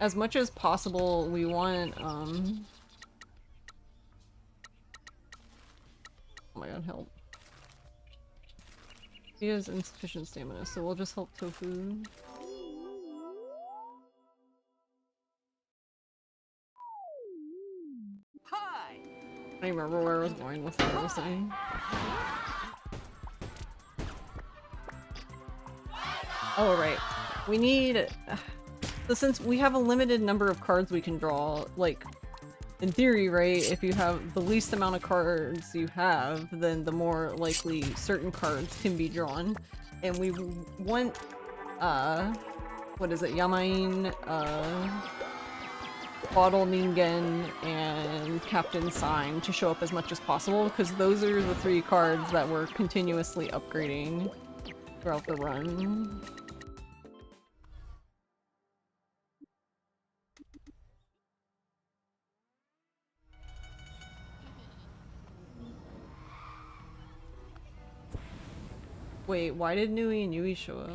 as much as possible, we want, oh my god, help. He has insufficient stamina, so we'll just help Tofu. I don't remember where I was going with what I was saying. Oh, right. We need... So since we have a limited number of cards we can draw, like, in theory, right, if you have the least amount of cards you have, then the more likely certain cards can be drawn. And we want, what is it, Yamain, Bottle Ningen, and Captain Sign to show up as much as possible, because those are the 3 cards that we're continuously upgrading throughout the run. Wait, why did Nui and Yui show up?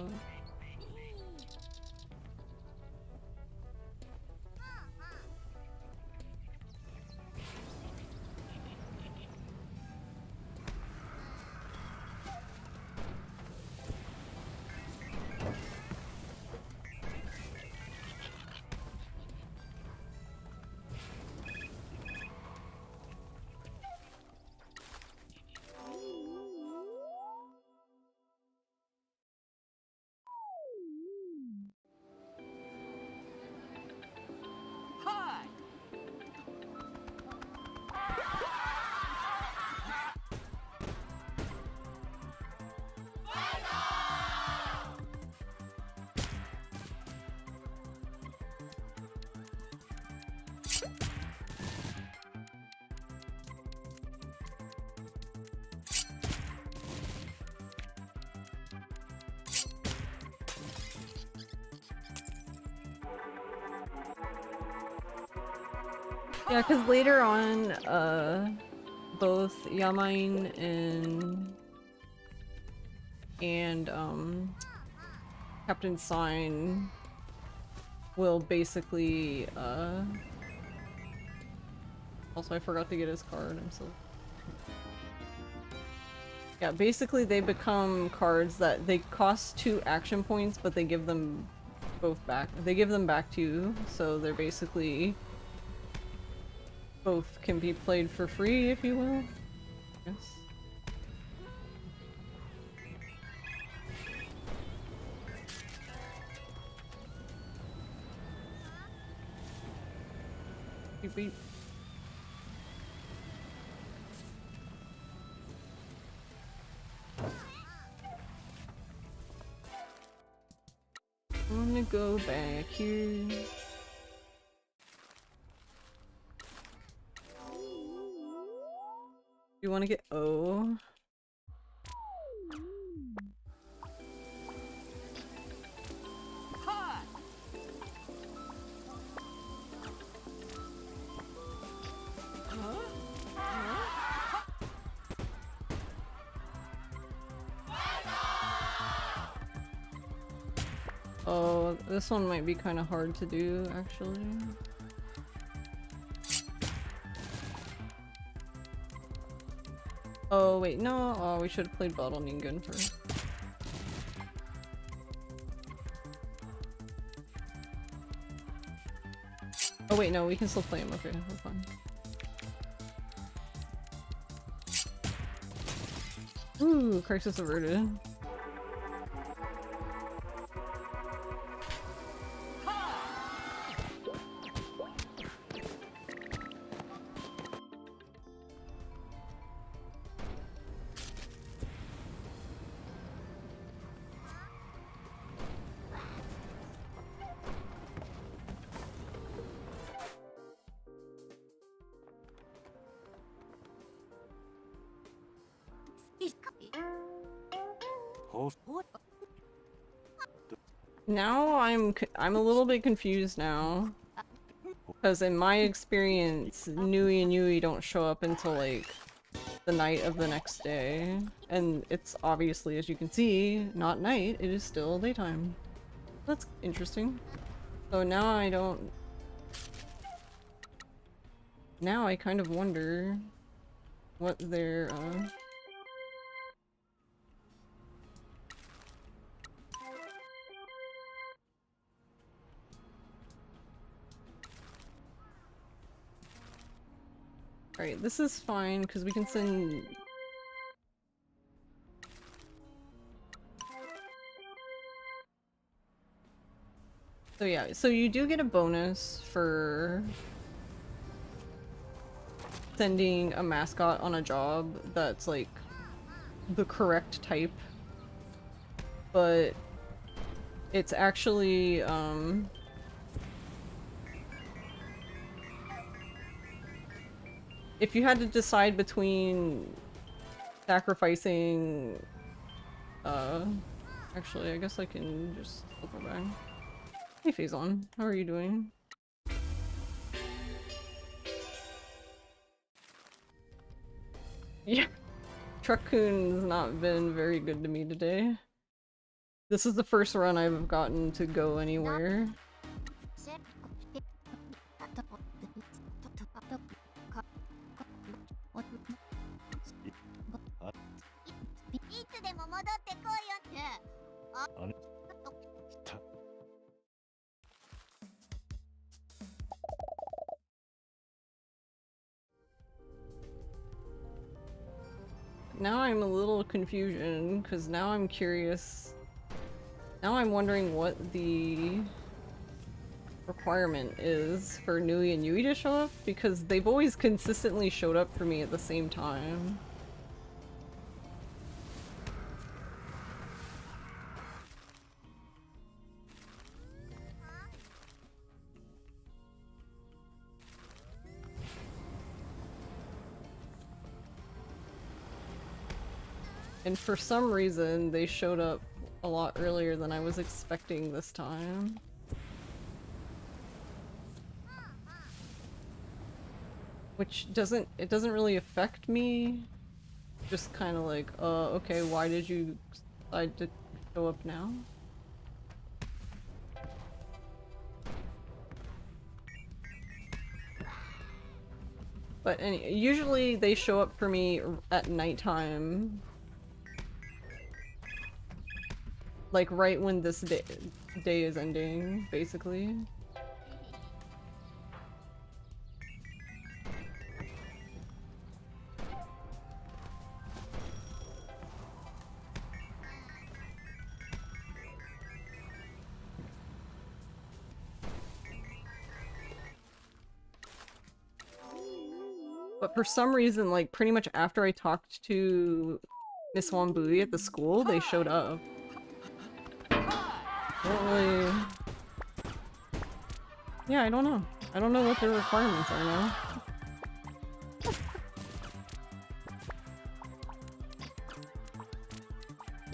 Yeah, because later on, both Yamain and Captain Sign will basically, also I forgot to get his card, I'm so... Yeah, basically they become cards that they cost 2 action points, but they give them both back. They give them back to you, so they're basically... both can be played for free, if you will. Yes. Beep beep. I'm gonna go back here. You want to get O? Oh, this one might be kind of hard to do, actually. Oh wait, no, oh, we should have played Bottle Ningen first. Oh wait, no, we can still play him, okay, we're fine. Ooh, crisis averted. Now I'm a little bit confused now. Because in my experience, Nui and Yui don't show up until like the night of the next day. And it's obviously, as you can see, not night, it is still daytime. That's interesting. So now I don't... Now I kind of wonder what their, Alright, this is fine, because we can send... So yeah, so you do get a bonus for sending a mascot on a job that's like the correct type. But it's actually, if you had to decide between sacrificing, actually, I guess I can just flip it back. Hey Faison, how are you doing? Yeah, Truck-kun's not been very good to me today. This is the first run I've gotten to go anywhere. Now I'm a little confusion, because now I'm curious. Now I'm wondering what the requirement is for Nui and Yui to show up, because they've always consistently showed up for me at the same time. And for some reason, they showed up a lot earlier than I was expecting this time. Which it doesn't really affect me. Just kind of like, okay, why did you decide to show up now? But usually they show up for me at nighttime. Like right when this day is ending, basically. But for some reason, like, pretty much after I talked to Miss Wambui at the school, they showed up. Really... Yeah, I don't know. I don't know what their requirements are now.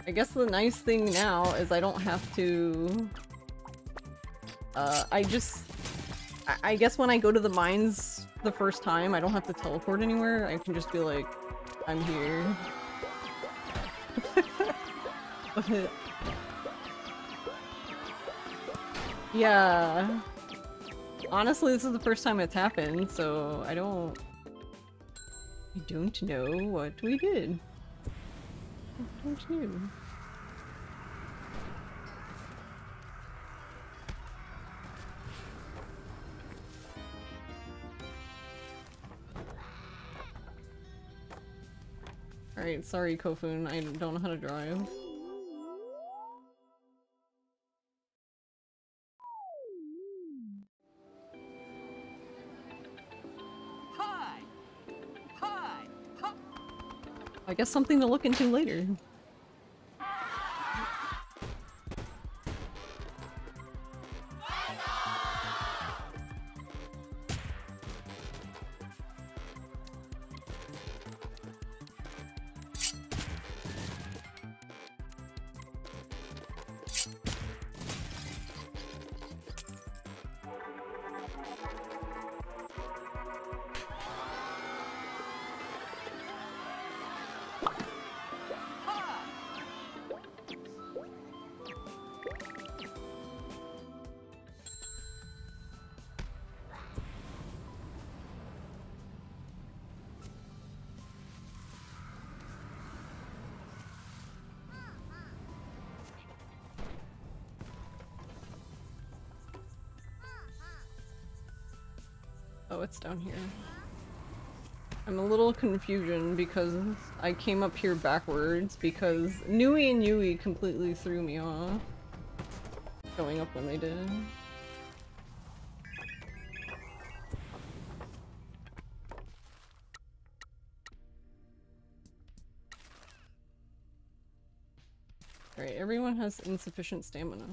I guess the nice thing now is I don't have to... I guess when I go to the mines the first time, I don't have to teleport anywhere. I can just be like, I'm here. But... Yeah. Honestly, this is the first time it's happened, so I don't know what we did. I don't know. Alright, sorry Kofun, I don't know how to drive. I guess something to look into later. Oh, it's down here. I'm a little confusion because I came up here backwards because Nui and Yui completely threw me off. Going up when they did. Alright, everyone has insufficient stamina.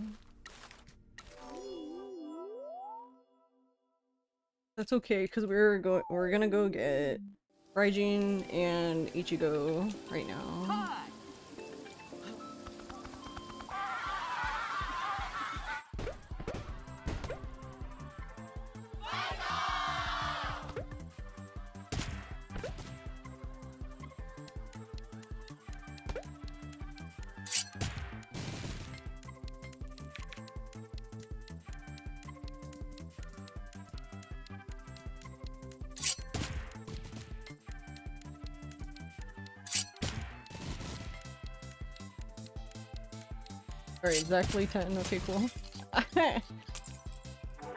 That's okay, because we're gonna go get Raijin and Ichigo right now. Alright, exactly 10. Okay, cool.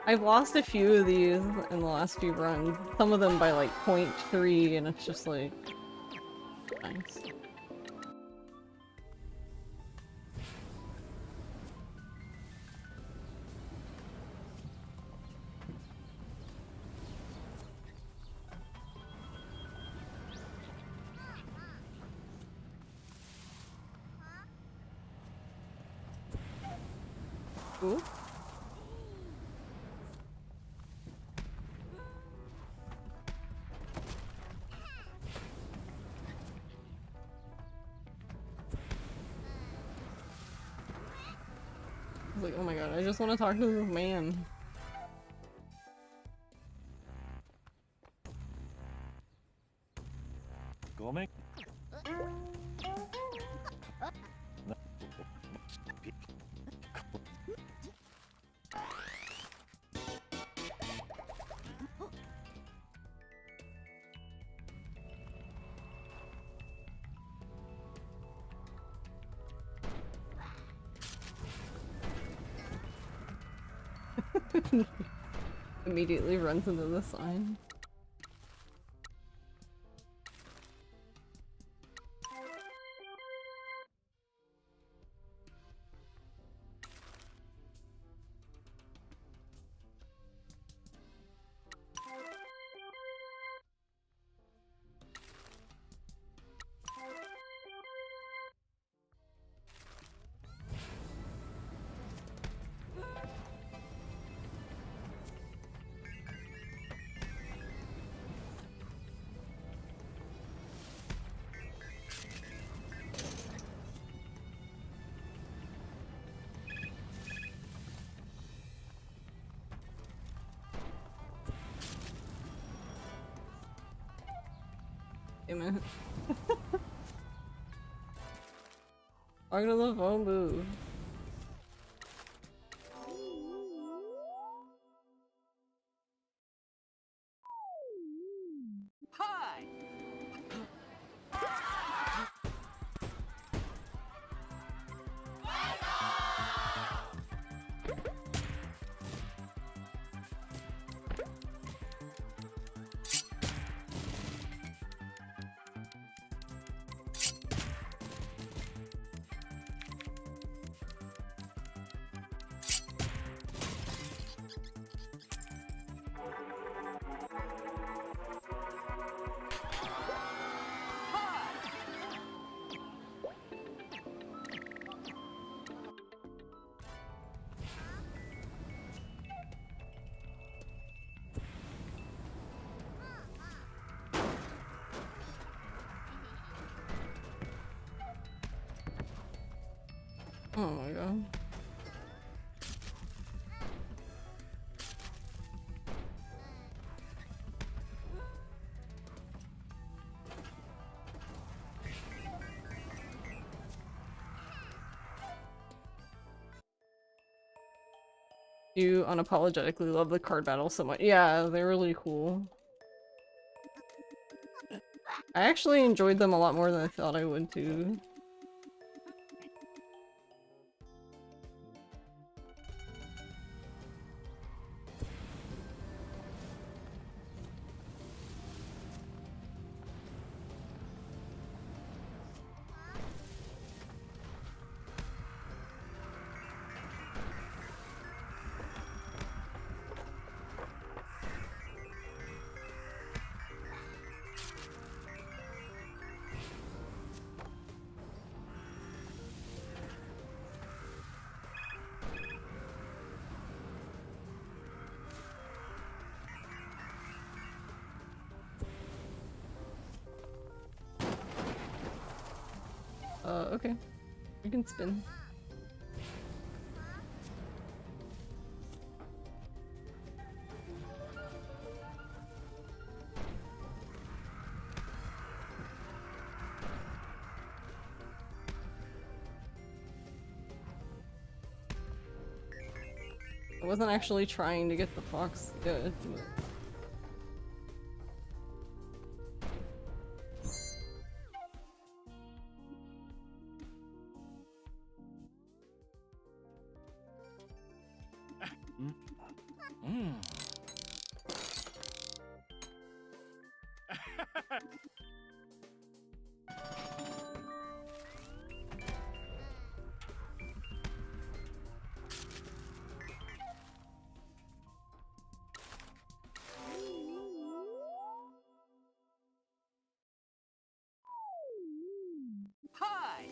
I've lost a few of these in the last few runs. Some of them by like 0.3, and it's just like... nice. Ooh. I was like, oh my god, I just want to talk to this man. ごめん。Immediately runs into the sign. Damn it. I'm gonna the phone booth. Hi. Oh my god. You unapologetically love the card battle so much. Yeah, they're really cool. I actually enjoyed them a lot more than I thought I would too. Okay. You can spin. I wasn't actually trying to get the fox good. But... Hi.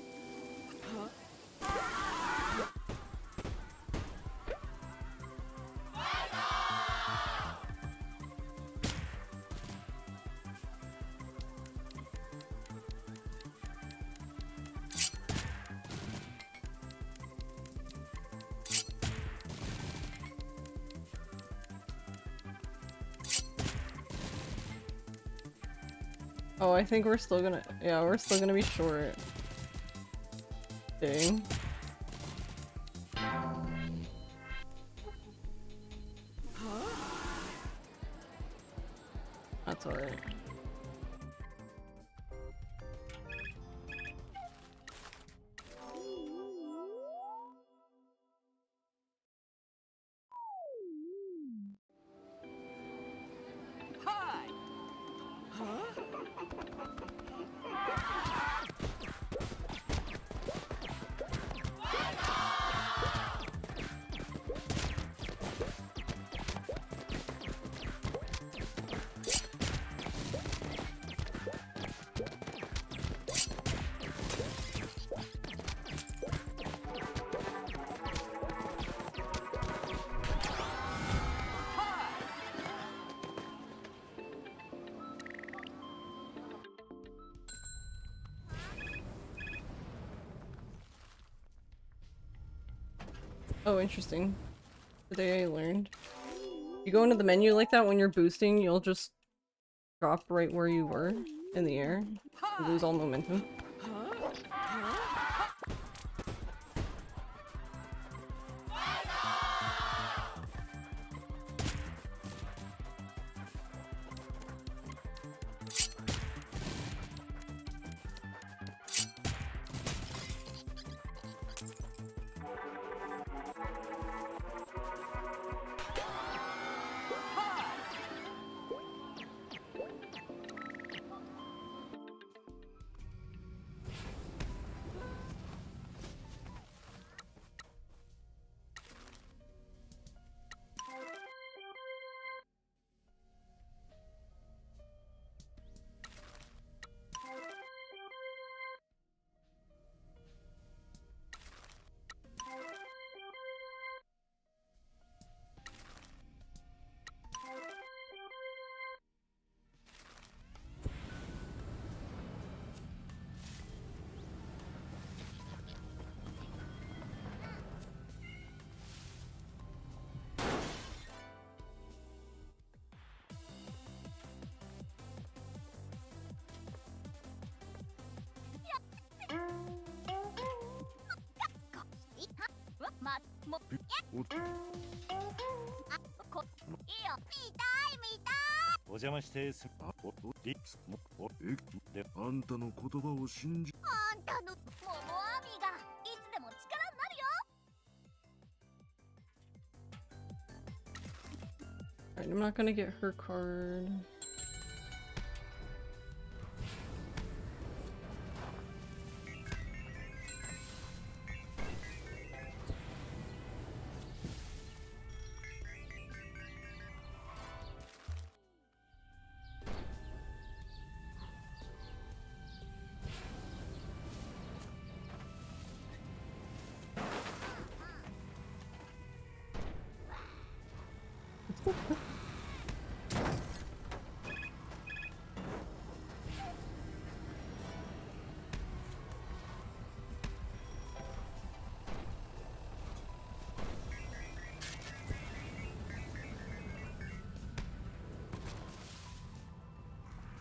Oh, I think we're still gonna- yeah, we're still gonna be short. Dang. That's alright. Hi. Huh? Oh, interesting. Today I learned. You go into the menu like that when you're boosting, you'll just drop right where you were in the air. You lose all momentum. Alright, I'm not gonna get her card.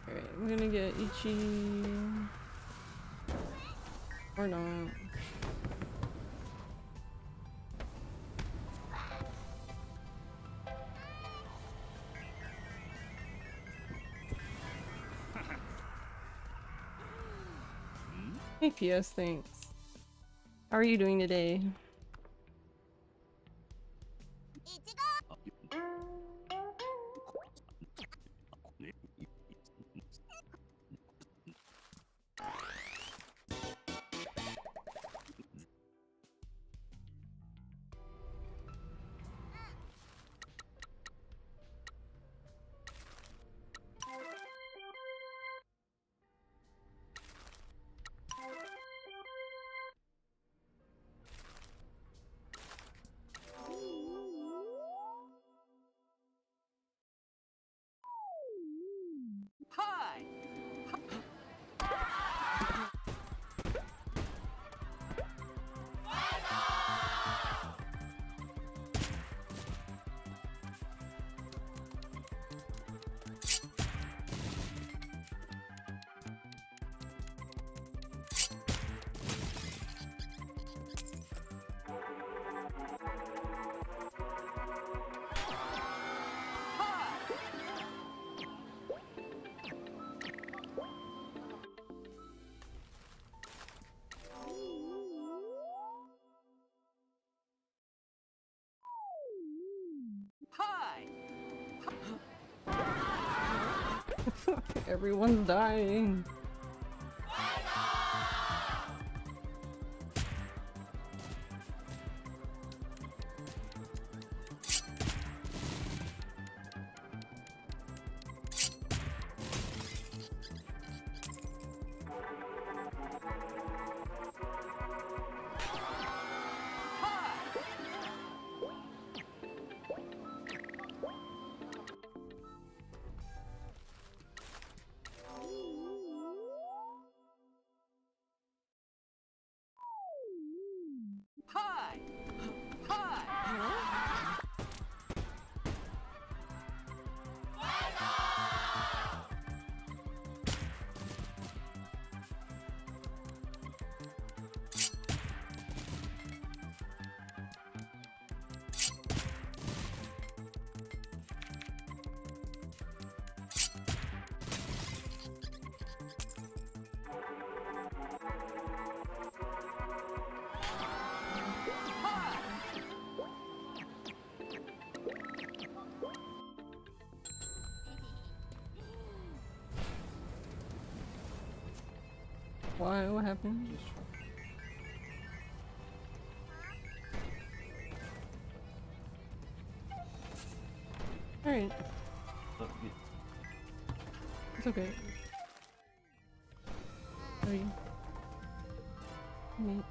Alright, I'm gonna get Ichi. Or not. Hey PS, thanks. How are you doing today? Everyone's dying. Hi! Hi! Why? What happened? Alright. It's okay. How are you? Neat.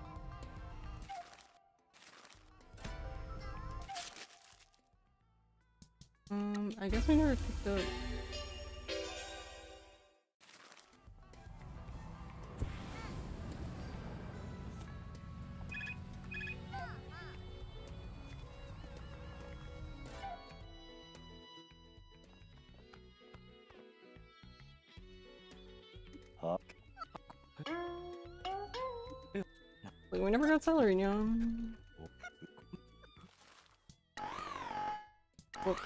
I guess we never picked up. Like, we never got celery, you know? Whoop.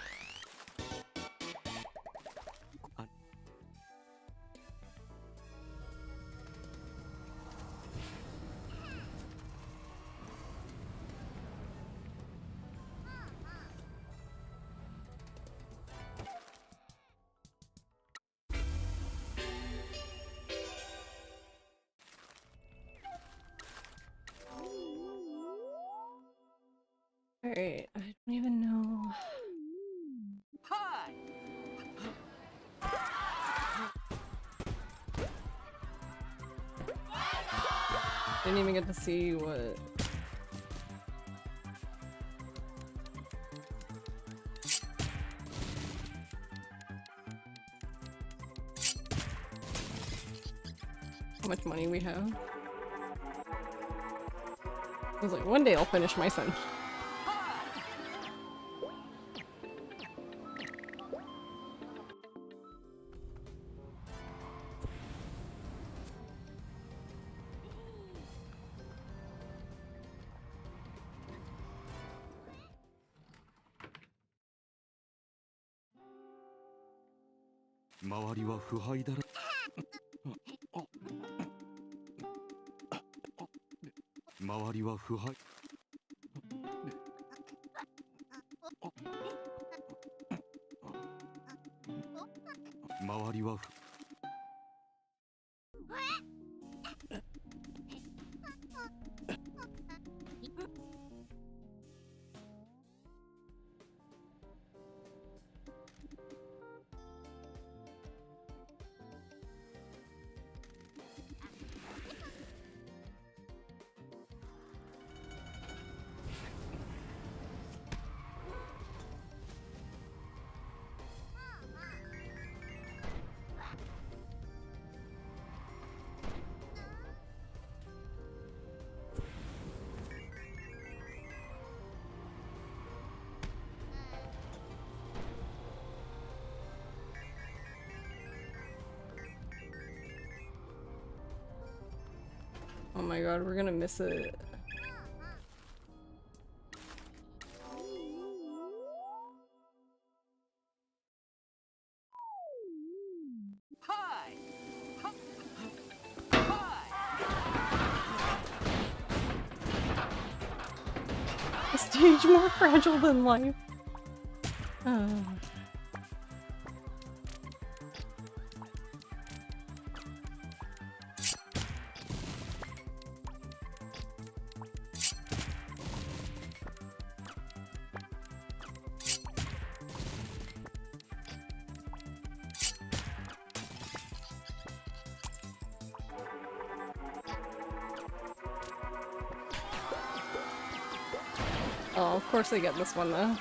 Alright, I don't even know. Hi! Didn't even get to see what. How much money we have. I was like, one day I'll finish my son. Oh my god, we're gonna miss it. Hi! Hi! A stage more fragile than life. Oh, of course I get this one though.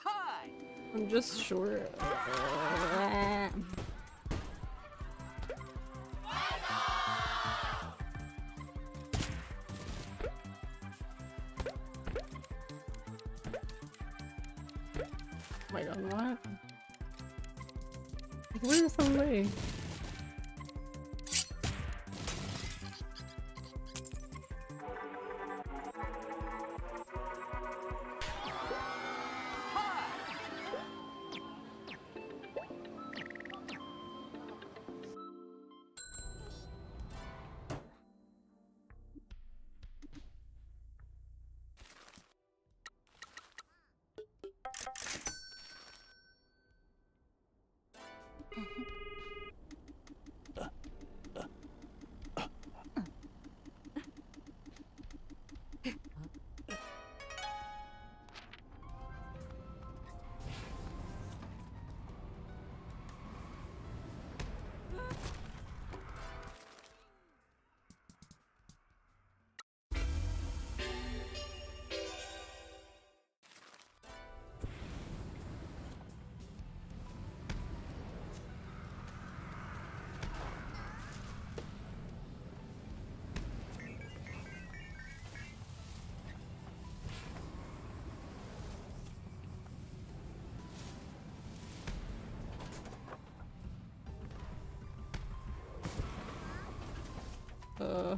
Hi. I'm just short. Oh my god, what? Where's the way? Uh...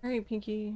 Alright, Pinky.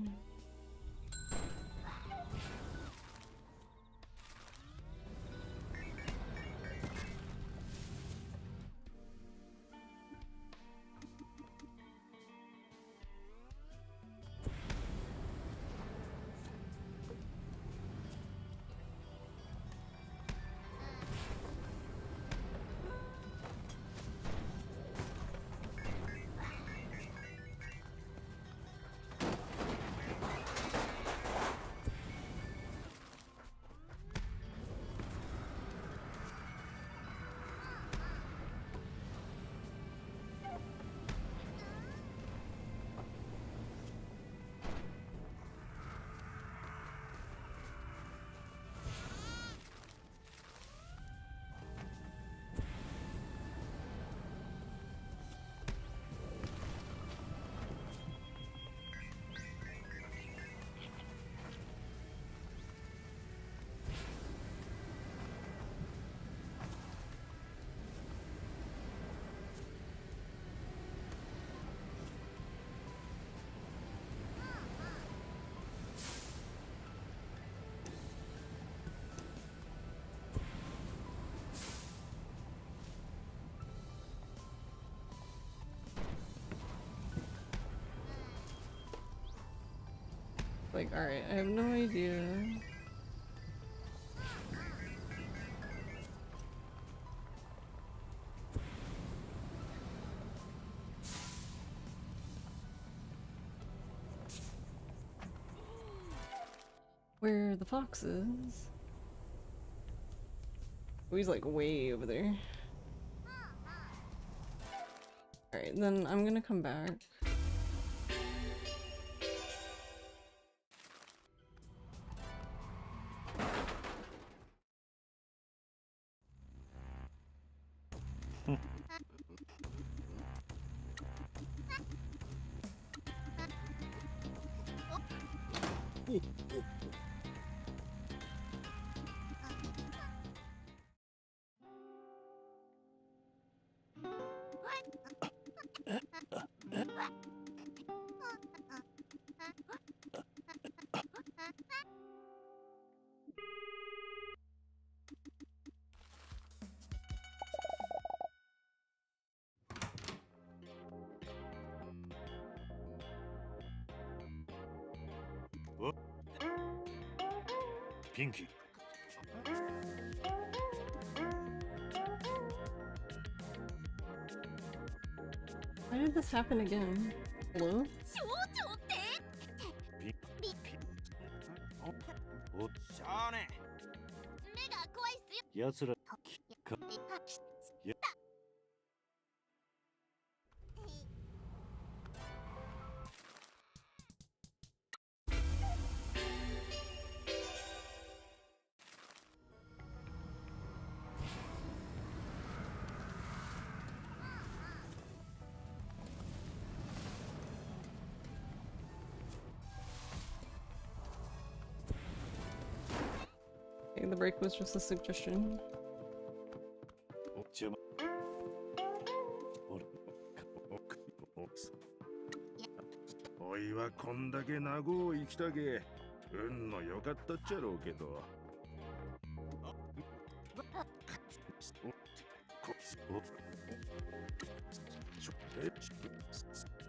Like, alright, I have no idea. Where the fox is. Oh, he's like way over there. Alright, then I'm gonna come back. ピンキー Why did this happen again? Hello? 少女っておしゃあね目が怖いっすよ。やつらかや Okay, the break was just a suggestion. お邪魔おいはこんだけ名護を生きたけ運の良かったっちゃろうけど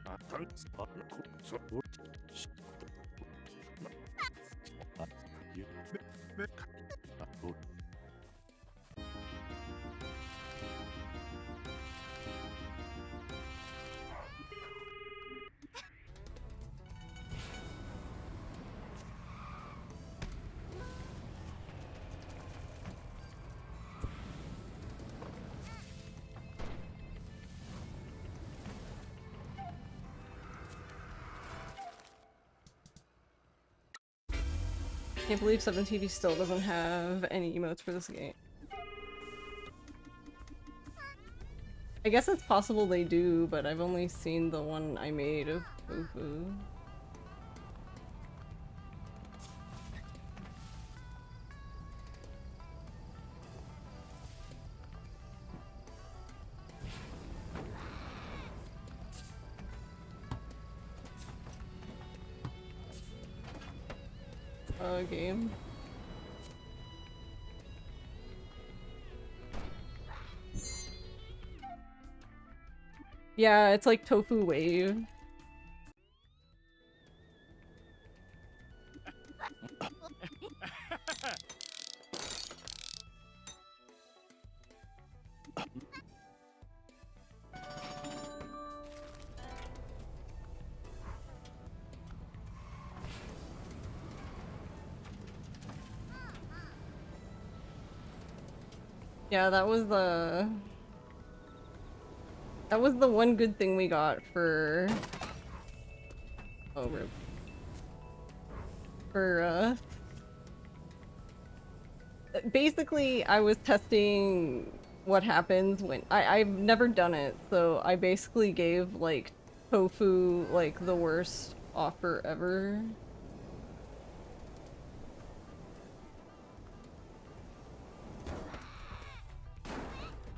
あたんあこそあゆめあお Can't believe 7TV still doesn't have any emotes for this game. I guess it's possible they do, but I've only seen the one I made of Tofu. Game. Yeah, it's like Tofu Wave. Yeah, that was the one good thing we got for rip. For basically I was testing what happens when I've never done it, so I basically gave like Tofu like the worst offer ever.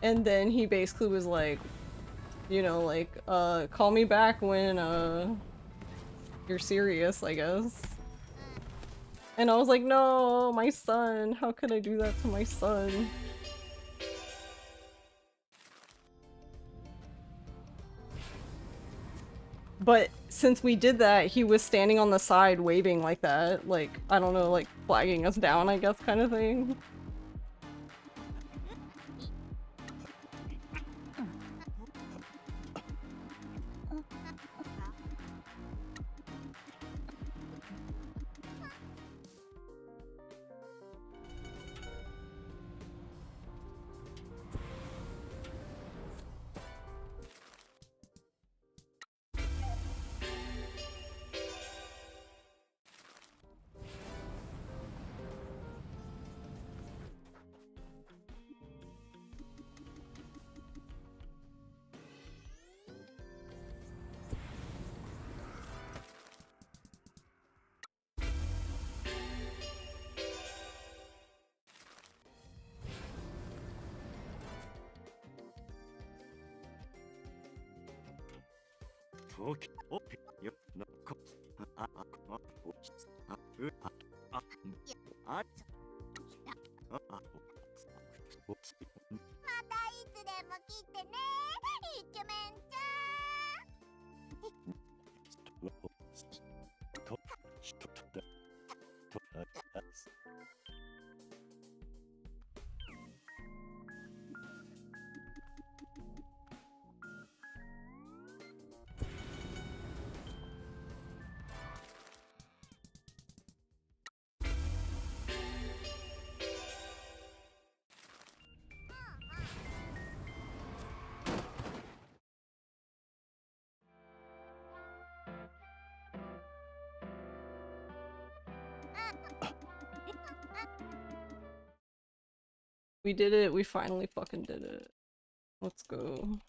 And then he basically was like, you know, like, call me back when, you're serious, I guess. And I was like, no, my son, how could I do that to my son? But since we did that, he was standing on the side waving like that, like, I don't know, like, flagging us down, I guess, kind of thing. We did it. We finally fucking did it. Let's go.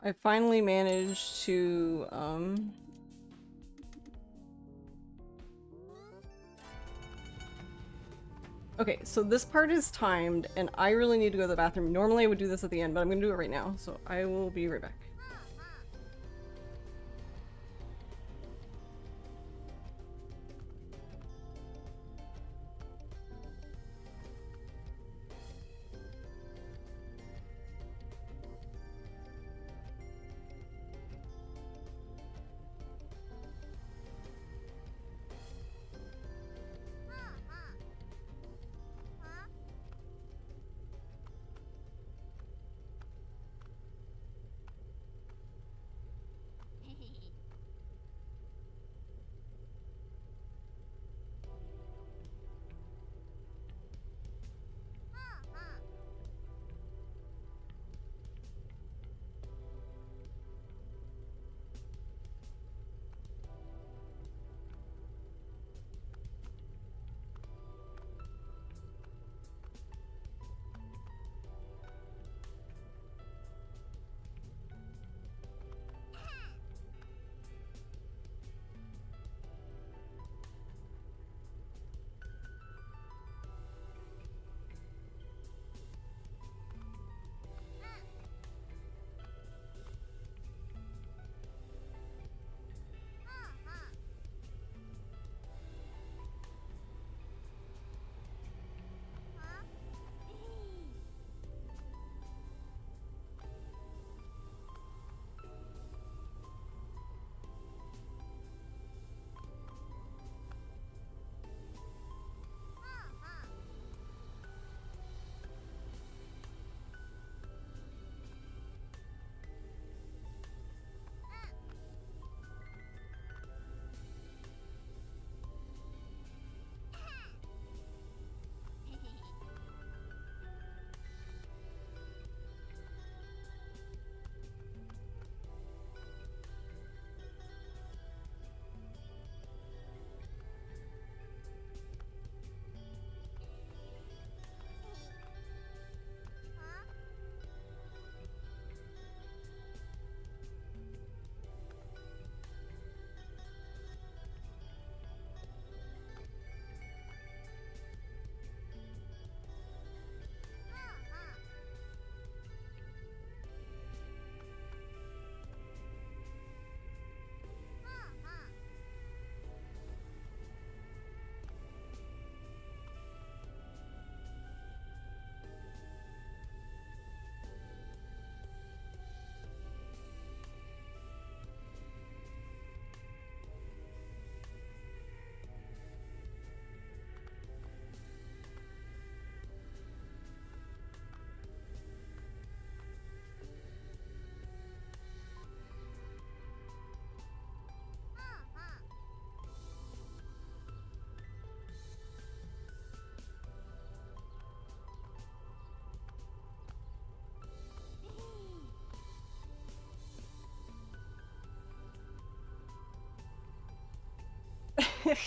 I finally managed to, okay, so this part is timed, and I really need to go to the bathroom. Normally I would do this at the end, but I'm gonna do it right now, so I will be right back.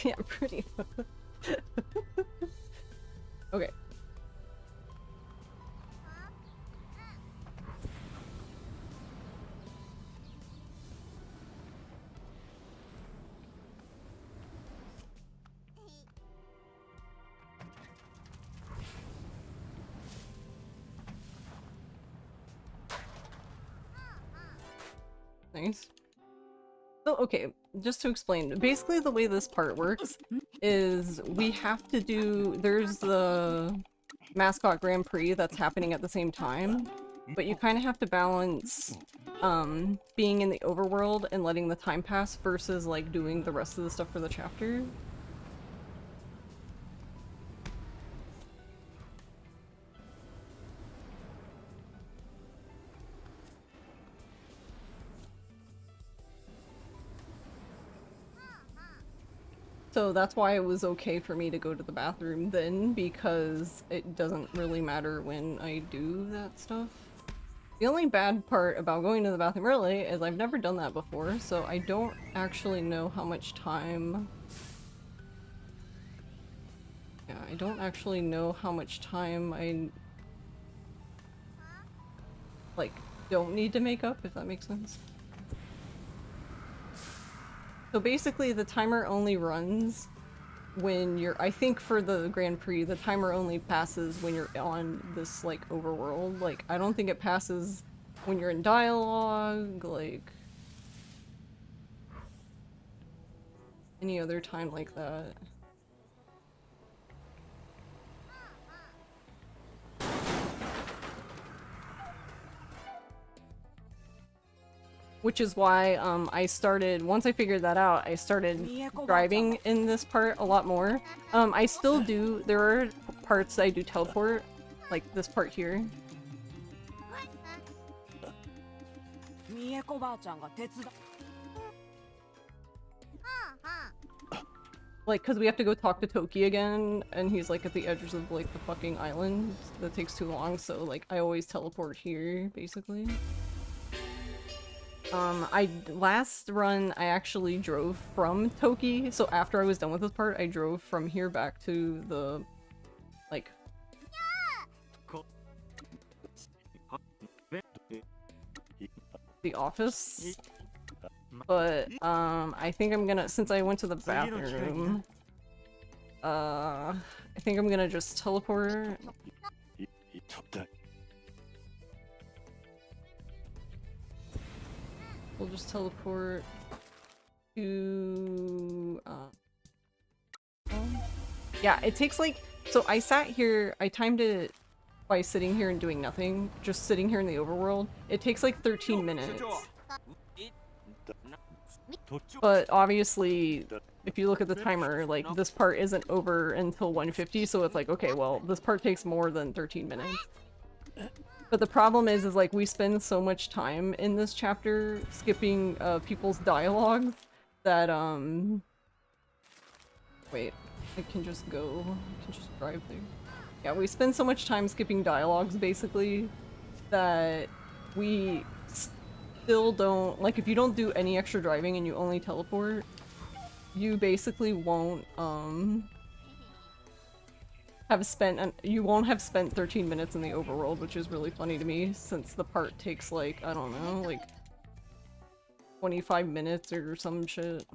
Yeah, pretty much. Okay. Nice. So, okay, just to explain, basically the way this part works is we have to do, there's the Mascot Grand Prix that's happening at the same time, but you kind of have to balance being in the overworld and letting the time pass versus like doing the rest of the stuff for the chapter. So that's why it was okay for me to go to the bathroom then, because it doesn't really matter when I do that stuff. The only bad part about going to the bathroom early is I've never done that before, so I don't actually know how much time... Yeah, I don't actually know how much time I... like, don't need to make up, if that makes sense. So basically the timer only runs when you're- I think for the Grand Prix, the timer only passes when you're on this, like, overworld. Like, I don't think it passes when you're in dialogue, like... any other time like that. Which is why, I started- once I figured that out, I started driving in this part a lot more. I still do- there are parts I do teleport, like this part here. みえこばあちゃんが手伝 Like, cause we have to go talk to Toki again, and he's like at the edges of like the fucking island. That takes too long, so like I always teleport here, basically. Last run I actually drove from Toki, so after I was done with this part, I drove from here back to the, like... the office. But, I think I'm gonna- since I went to the bathroom, I think I'm gonna just teleport. We'll just teleport to, yeah, it takes like- so I sat here- I timed it by sitting here and doing nothing, just sitting here in the overworld. It takes like 13 minutes. But obviously, if you look at the timer, like, this part isn't over until 150, so it's like, okay, well, this part takes more than 13 minutes. But the problem is like, we spend so much time in this chapter skipping, people's dialogue that, wait, I can just go- I can just drive there. Yeah, we spend so much time skipping dialogues, basically, that we still don't- like, if you don't do any extra driving and you only teleport, you basically won't, have spent- you won't have spent 13 minutes in the overworld, which is really funny to me, since the part takes, like, I don't know, like, 25 minutes or some shit.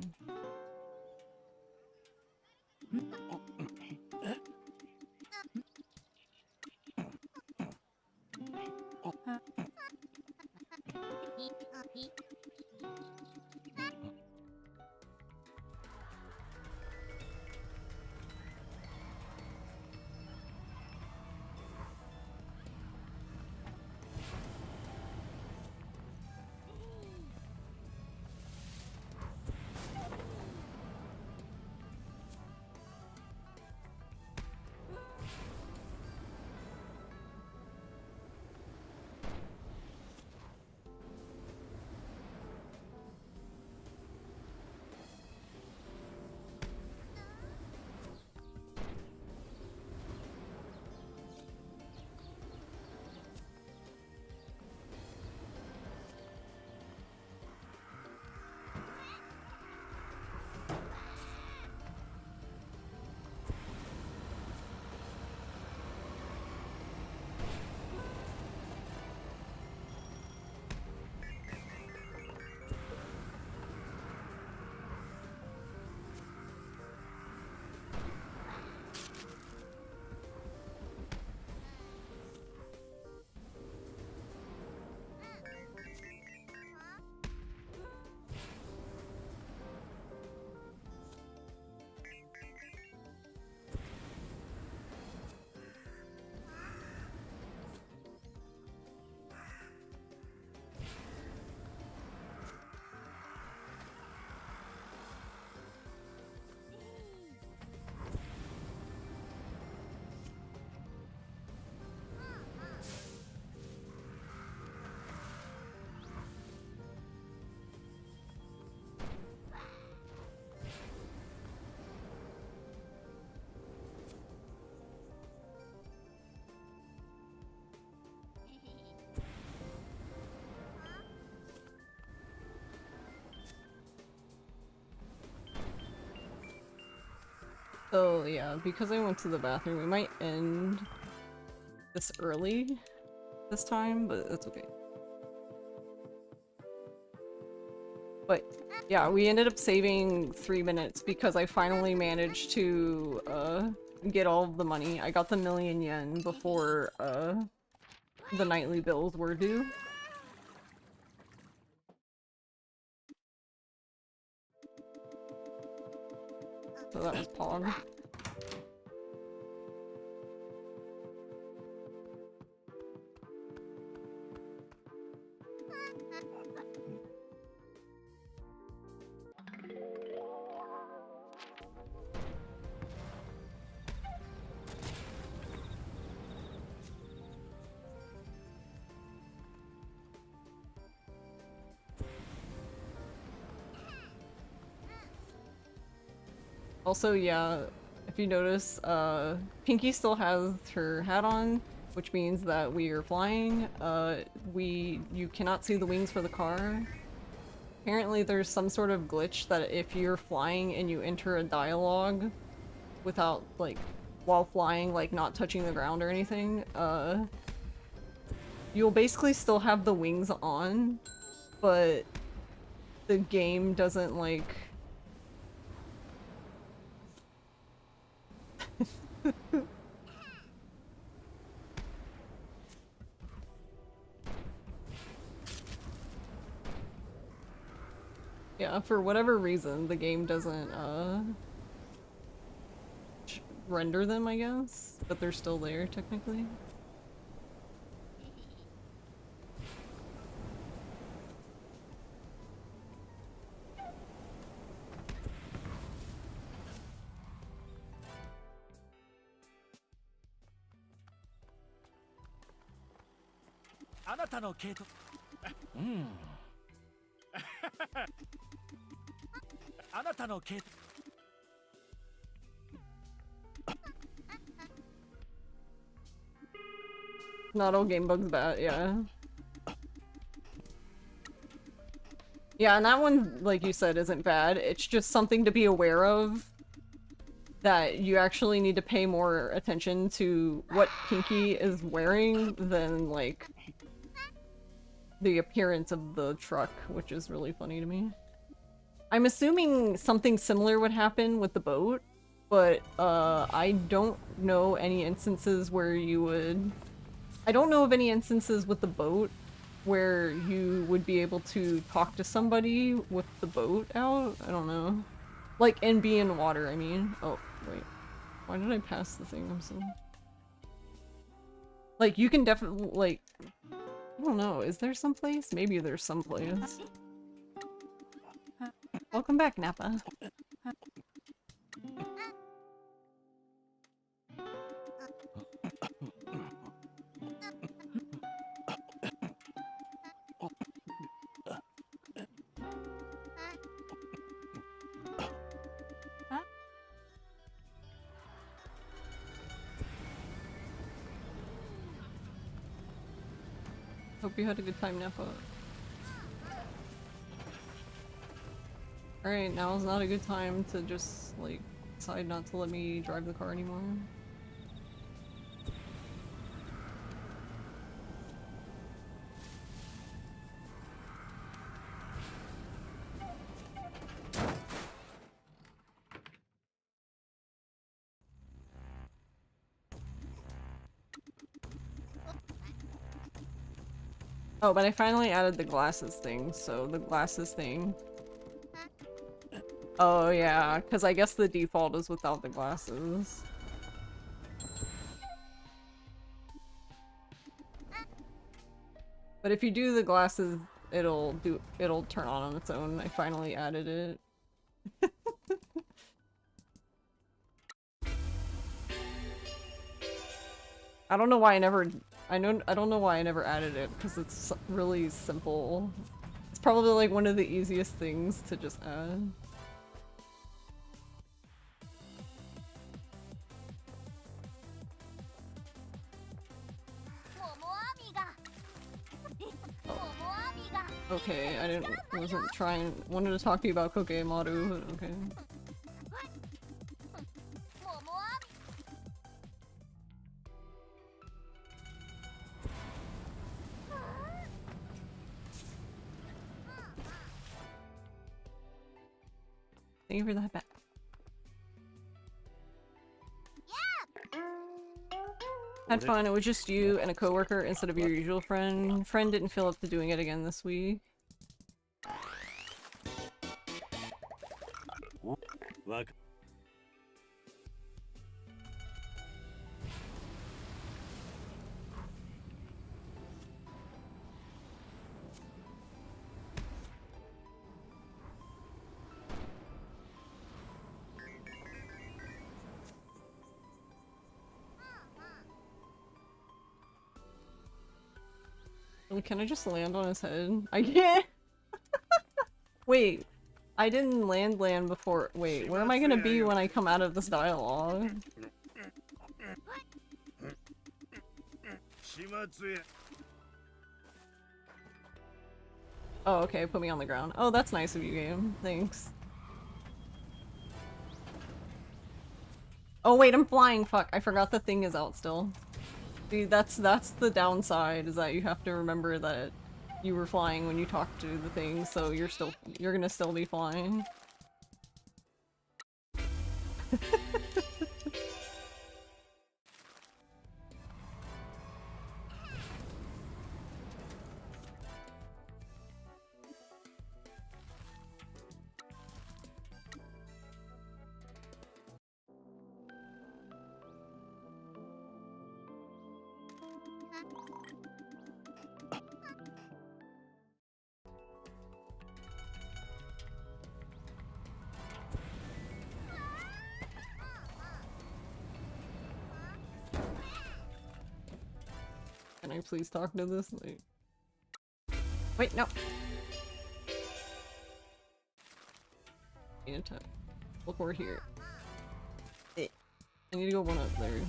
So yeah, because I went to the bathroom, we might end this early this time, but that's okay. But yeah, we ended up saving 3 minutes because I finally managed to get all of the money. I got the 1,000,000 yen before the nightly bills were due. So that was Pog. Also, yeah, if you notice, Pinky still has her hat on, which means that we are flying. You cannot see the wings for the car. Apparently there's some sort of glitch that if you're flying and you enter a dialogue without, like, while flying, like, not touching the ground or anything, you'll basically still have the wings on, but the game doesn't, like... Yeah, for whatever reason, the game doesn't, render them, I guess, but they're still there, technically. Not all game bugs bad, yeah. Yeah, and that one, like you said, isn't bad. It's just something to be aware of. That you actually need to pay more attention to what Pinky is wearing than, like, the appearance of the truck, which is really funny to me. I'm assuming something similar would happen with the boat, but I don't know any instances where you would... I don't know of any instances with the boat where you would be able to talk to somebody with the boat out. I don't know. Like, and be in water, I mean. Oh, wait. Why did I pass the thing? I'm so... Like, you can definitely, like... I don't know, is there someplace? Maybe there's someplace. Welcome back, Nappa. Hope you had a good time, Nappa. Alright, now is not a good time to just, like, decide not to let me drive the car anymore. Oh, but I finally added the glasses thing, so the glasses thing... Oh yeah, because I guess the default is without the glasses. But if you do the glasses, it'll turn on its own. I finally added it. I don't know why I never... I don't know why I never added it, because it's really simple. It's probably like one of the easiest things to just add. Okay, wasn't trying, wanted to talk to you about Kokemaru, but okay. Thank you for that back. Had fun. It was just you and a coworker instead of your usual friend. Friend didn't feel up to doing it again this week. Can I just land on his head? I can't! Wait, I didn't land before- wait, where am I gonna be when I come out of this dialogue? Oh, okay, put me on the ground. Oh, that's nice of you, game. Thanks. Oh wait, I'm flying, fuck, I forgot the thing is out still. See, that's the downside, is that you have to remember that you were flying when you talked to the thing, so you're gonna still be flying. Can I please talk to this? Like... Wait, no! I need to look over here. I need to go one up there.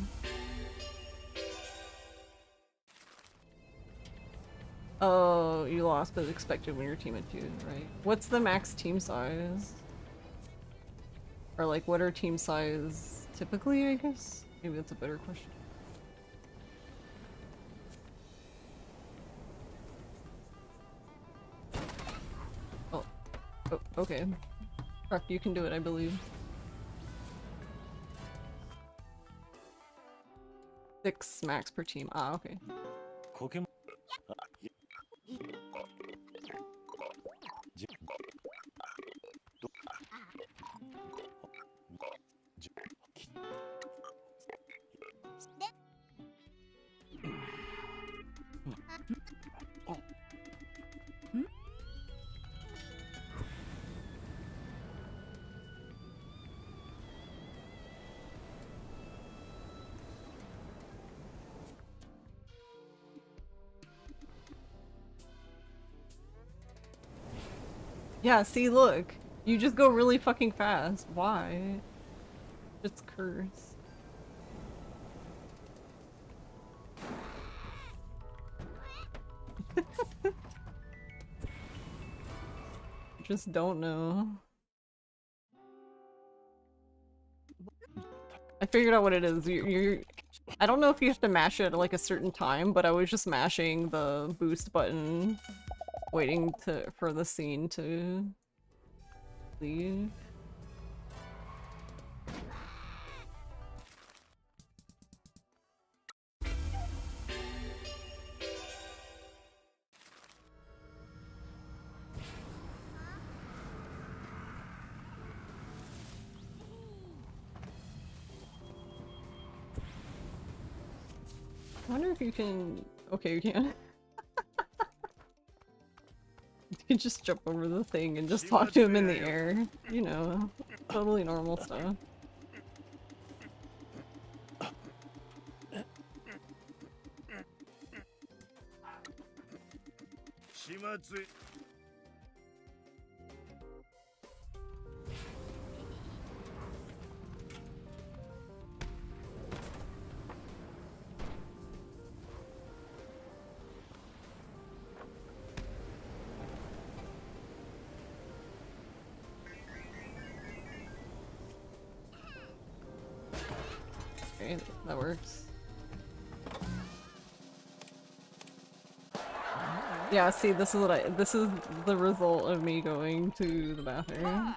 Oh, you lost but expected when your team at 2, right? What's the max team size? Or like, what are team size typically, I guess? Maybe that's a better question. Oh. Oh, okay. Truck, you can do it, I believe. 6 max per team. Ah, okay. Yeah, see, look. You just go really fucking fast. Why? Just curse. Just don't know. I figured out what it is. I don't know if you have to mash it at like a certain time, but I was just mashing the boost button, waiting for the scene to leave. I wonder if you can... Okay, you can. You can just jump over the thing and just talk to him in the air. You know, totally normal stuff. Okay, that works. Yeah, see, this is the result of me going to the bathroom.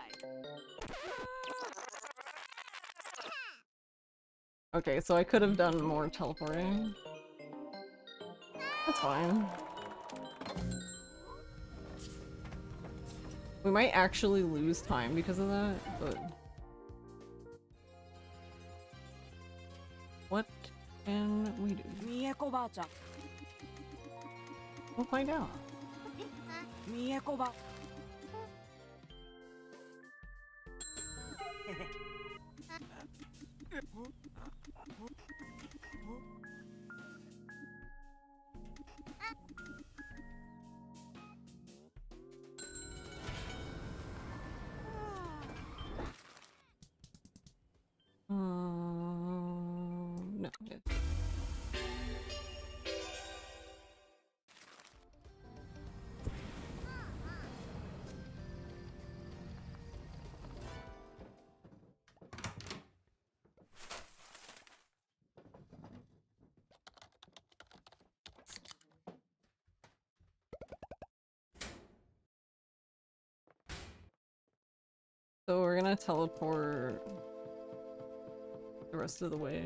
Okay, so I could have done more teleporting. That's fine. We might actually lose time because of that, but... What can we do? We'll find out. No. So we're gonna teleport the rest of the way.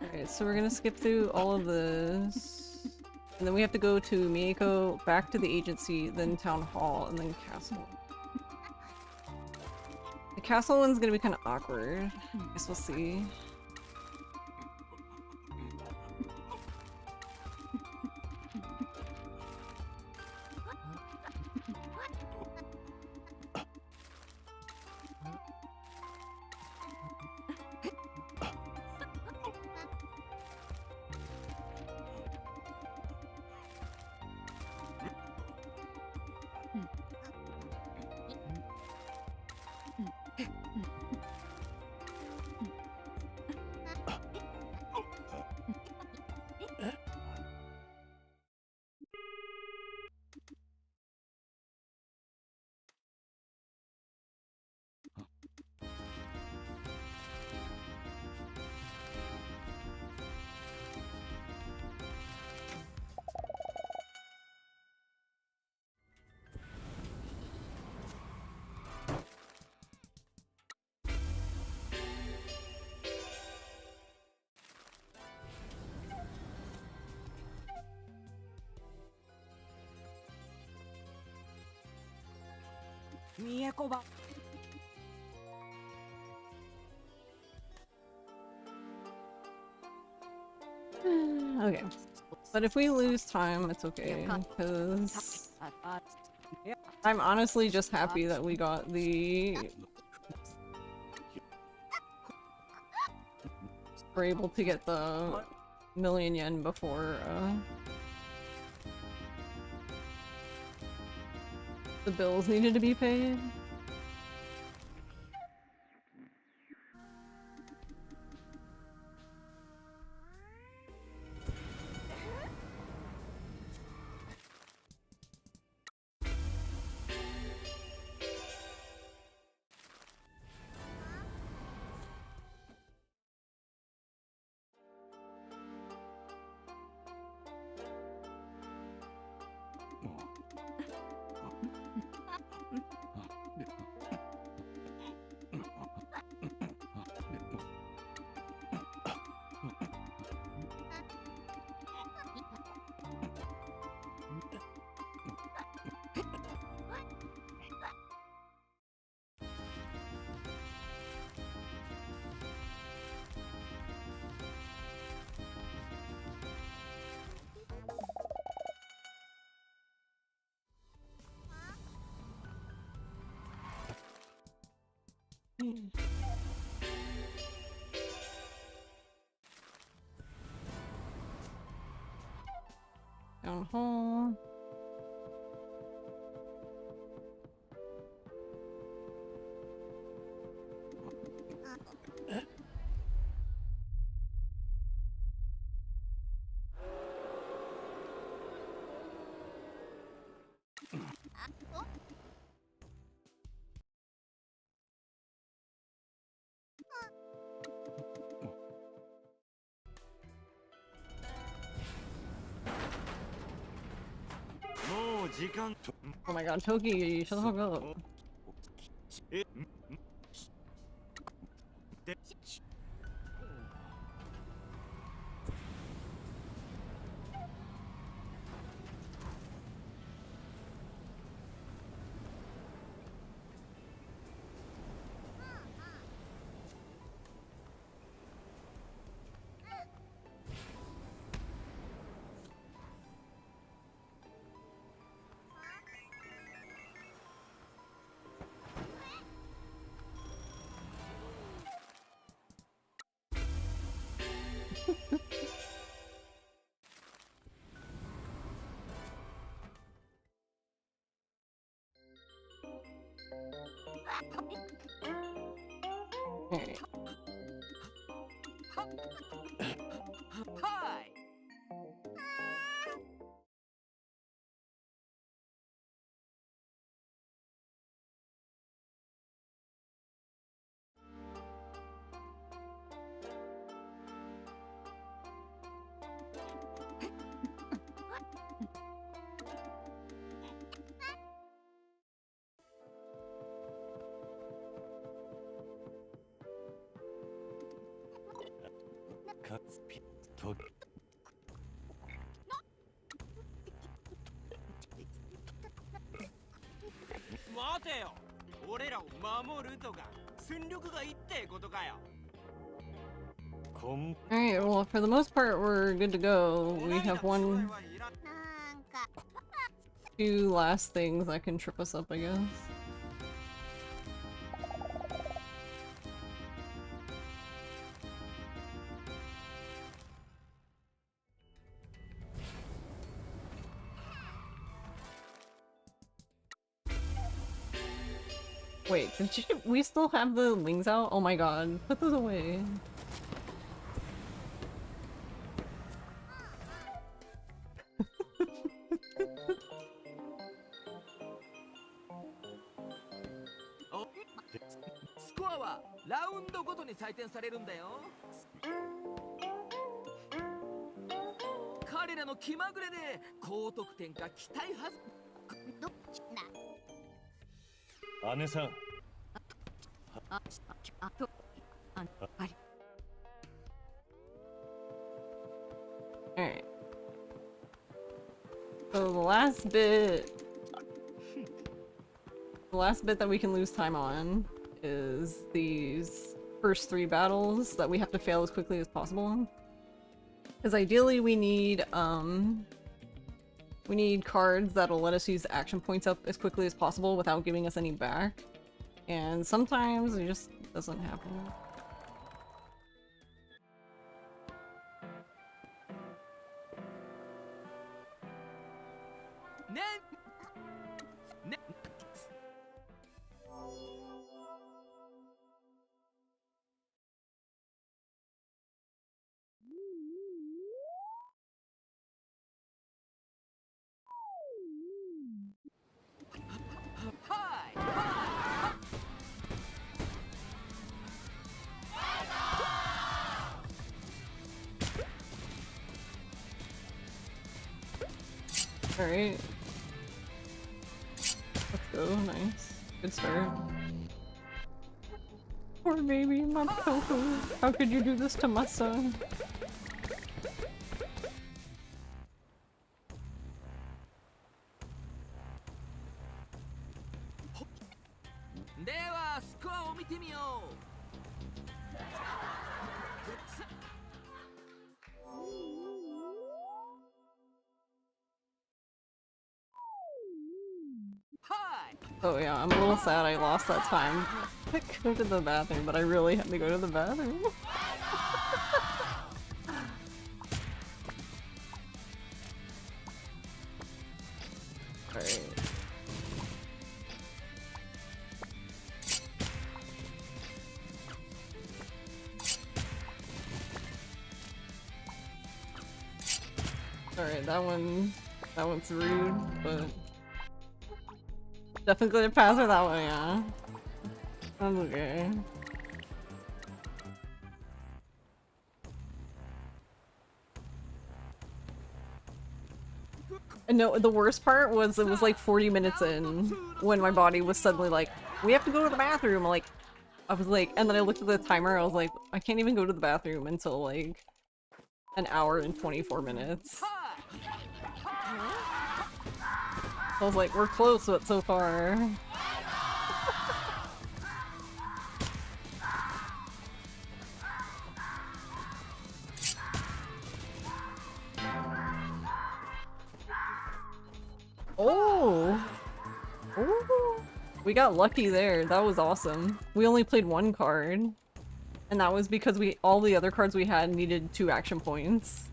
Alright, so we're gonna skip through all of this. And then we have to go to Miyako, back to the agency, then town hall, and then castle. The castle one's gonna be kind of awkward. Guess we'll see. Okay. But if we lose time, it's okay, because I'm honestly just happy that we got the... We're able to get the million yen before, the bills needed to be paid. Down hall. Oh my god, Toki, shut the fuck up. Alright. Hi. Toki. 待てよ。俺らを守るとか戦力がいいってことかよ。 Alright, well, for the most part, we're good to go. We have two last things that can trip us up, I guess. Wait, we still have the wings out? Oh my god, put those away. Alright. So the last bit that we can lose time on is these first 3 battles that we have to fail as quickly as possible. Because ideally we need cards that'll let us use action points up as quickly as possible without giving us any back. And sometimes it just doesn't happen. Alright. Let's go, nice. Good start. Poor baby, my Tofu. How could you do this to my son? Oh yeah, I'm a little sad I lost that time. Go to the bathroom, but I really had to go to the bathroom. Alright. Alright, that one's rude, but definitely gonna pass her that way, yeah. That's okay. And no, the worst part was it was like 40 minutes in when my body was suddenly like, we have to go to the bathroom. Like, I was like, and then I looked at the timer, I was like, I can't even go to the bathroom until like an hour and 24 minutes. I was like, we're close, but so far. Oh! Ooh. We got lucky there. That was awesome. We only played one card. And that was because all the other cards we had needed 2 action points.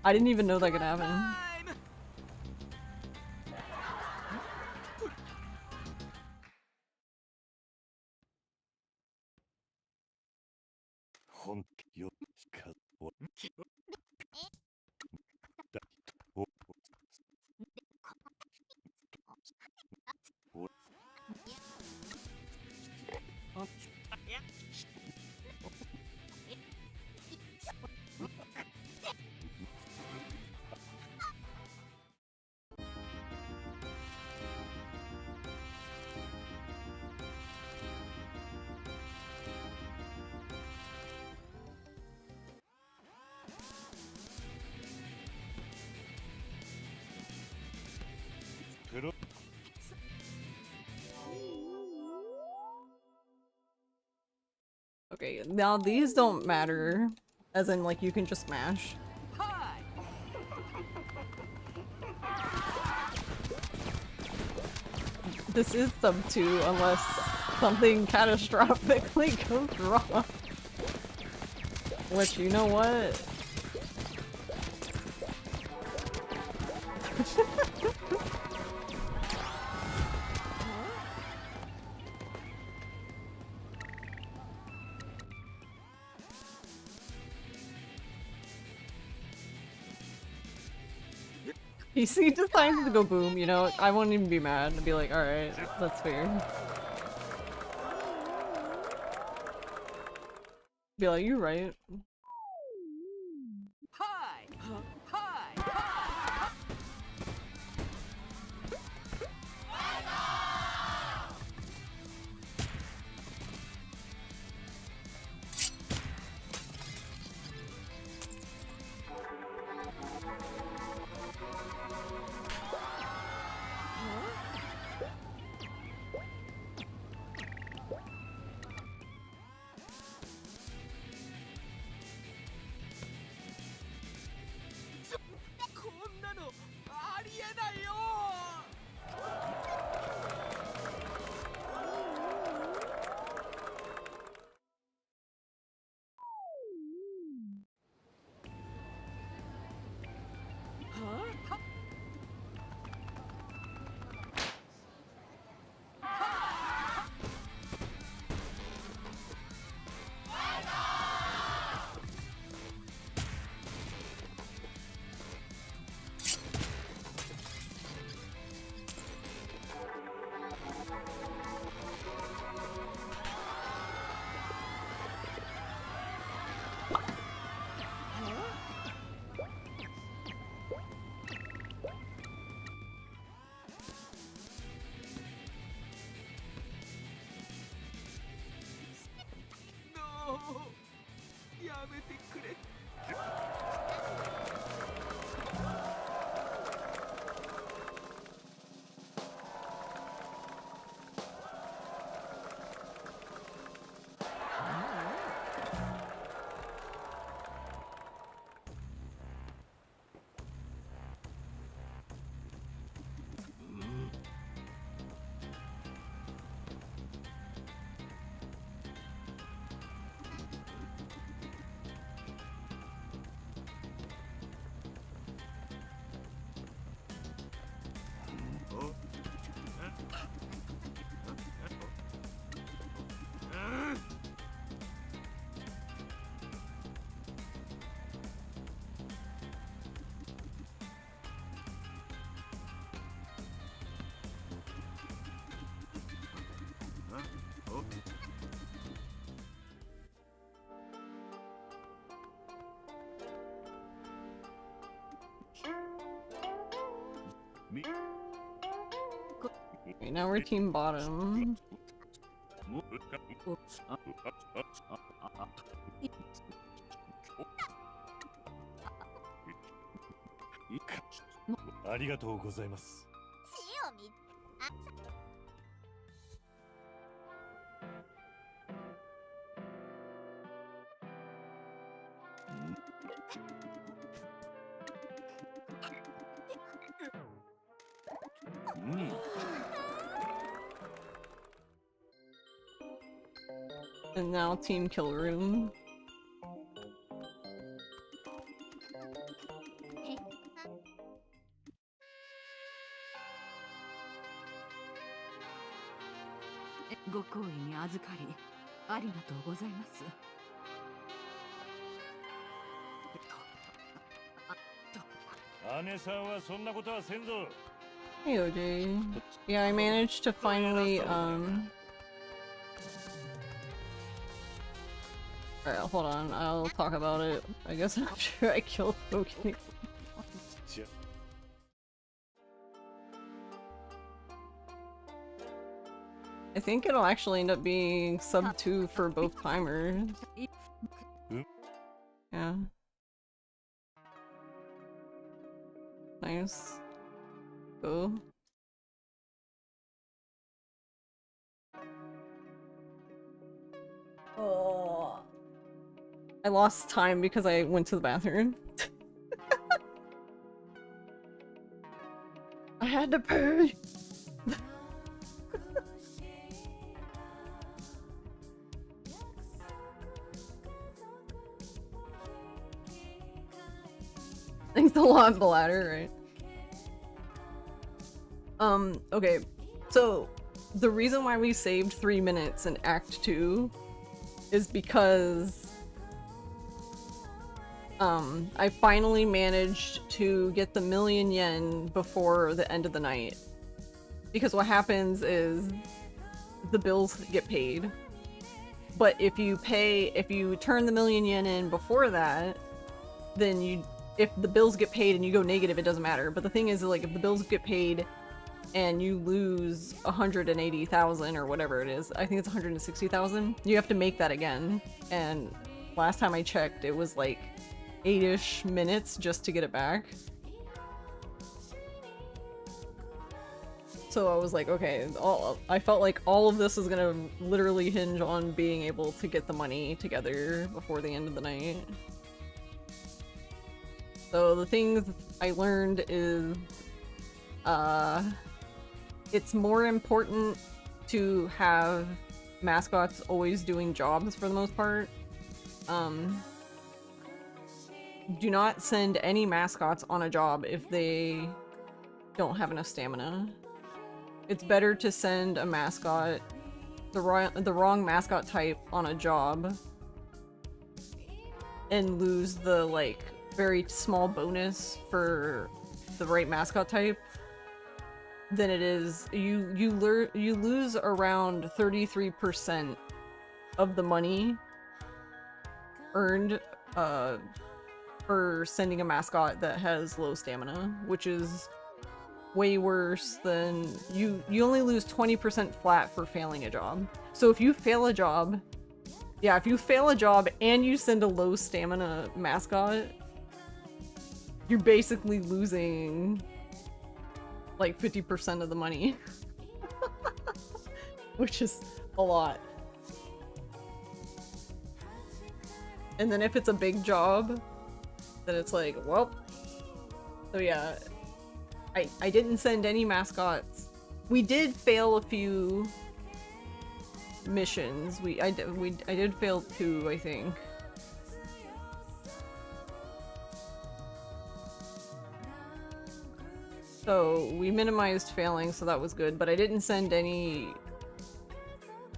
I didn't even know that could happen. Okay, now these don't matter. As in, like, you can just smash. This is sub 2 unless something catastrophically goes wrong. Which, you know what? PC decides to go boom, you know, I won't even be mad. I'd be like, alright, that's fair. Be like, you're right. Okay, now we're team bottom. And now team kill room. Hey OJ. Yeah, I managed to finally alright, hold on, I'll talk about it, I guess, after I kill Pokemon. I think it'll actually end up being sub 2 for both timers. Yeah. Nice. Go. Oh. I lost time because I went to the bathroom. I had to pee. Thanks a lot, Bladder, right? Okay. So, the reason why we saved 3 minutes in Act 2 is because I finally managed to get the 1,000,000 yen before the end of the night. Because what happens is the bills get paid. But if you turn the 1,000,000 yen in before that, then if the bills get paid and you go negative, it doesn't matter. But the thing is, like, if the bills get paid and you lose 180,000 or whatever it is, I think it's 160,000, you have to make that again. And last time I checked, it was like 8-ish minutes just to get it back. So I was like, okay, I felt like all of this is gonna literally hinge on being able to get the money together before the end of the night. So the things I learned is, it's more important to have mascots always doing jobs for the most part. Do not send any mascots on a job if they don't have enough stamina. It's better to send a mascot, the wrong mascot type on a job and lose the, like, very small bonus for the right mascot type than it is you lose around 33% of the money earned for sending a mascot that has low stamina, which is way worse than you only lose 20% flat for failing a job. So if you fail a job, yeah, if you fail a job and you send a low stamina mascot, you're basically losing like 50% of the money. Which is a lot. And then if it's a big job, then it's like, well. So yeah, I didn't send any mascots. We did fail a few missions. I did fail 2, I think. So we minimized failing, so that was good, but I didn't send any.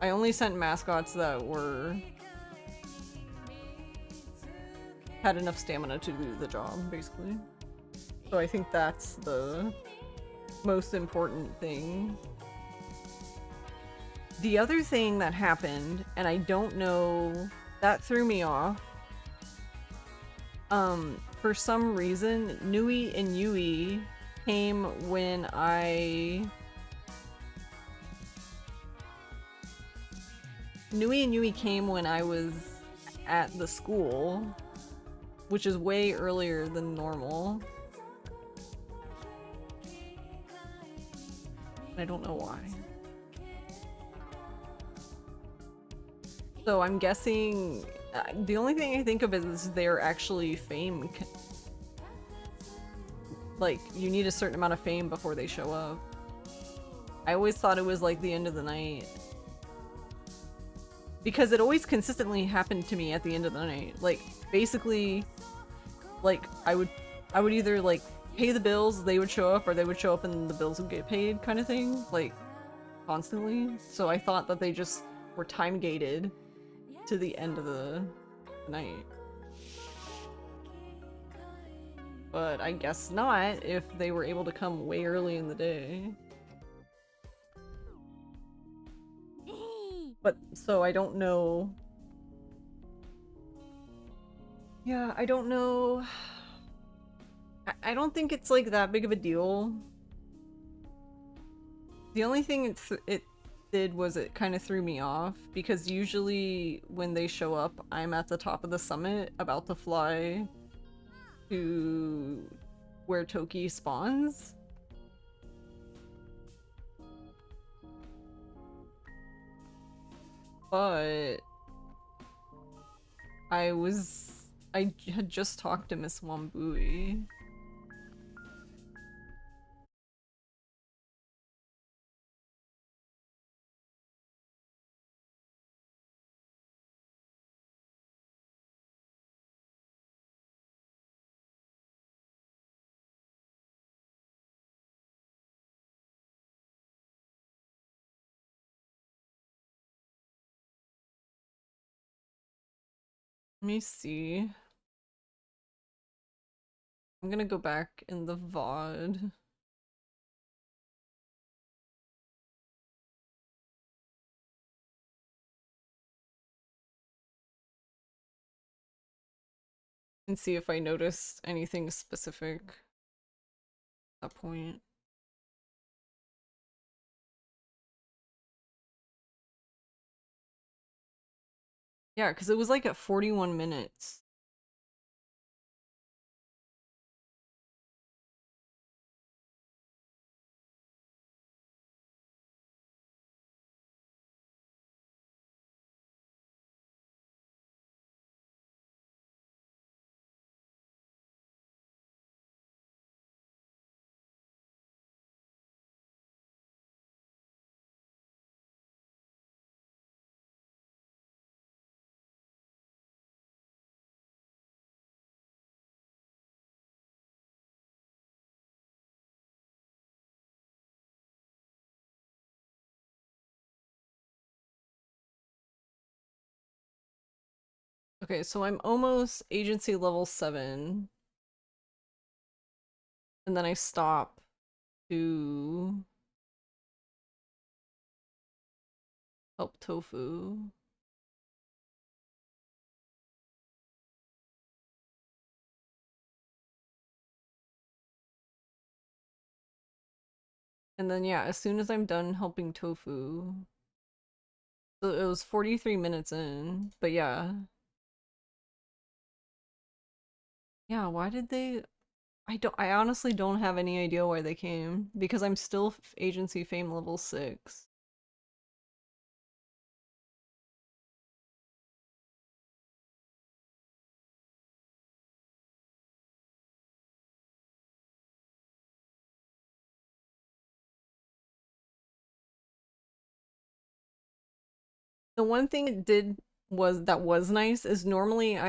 I only sent mascots that had enough stamina to do the job, basically. So I think that's the most important thing. The other thing that happened, and I don't know, that threw me off. For some reason, Nui and Yui came when Nui came when I was at the school, which is way earlier than normal. I don't know why. So I'm guessing the only thing I think of is they're actually fame. Like, you need a certain amount of fame before they show up. I always thought it was like the end of the night. Because it always consistently happened to me at the end of the night. Like, basically, like, I would either, like, pay the bills, they would show up, or they would show up and the bills would get paid, kind of thing. Like, constantly. So I thought that they just were time-gated to the end of the night. But I guess not, if they were able to come way early in the day. But, so I don't know. Yeah, I don't know. I don't think it's like that big of a deal. The only thing it did was it kind of threw me off, because usually when they show up, I'm at the top of the summit about to fly to where Toki spawns. But I had just talked to Miss Wambui. Let me see. I'm gonna go back in the VOD. And see if I noticed anything specific at that point. Yeah, because it was like at 41 minutes. Okay, so I'm almost agency level 7. And then I stop to help Tofu. And then yeah, as soon as I'm done helping Tofu. So it was 43 minutes in, but yeah. Yeah, why did they... I honestly don't have any idea why they came, because I'm still agency fame level 6. The one thing it did that was nice is normally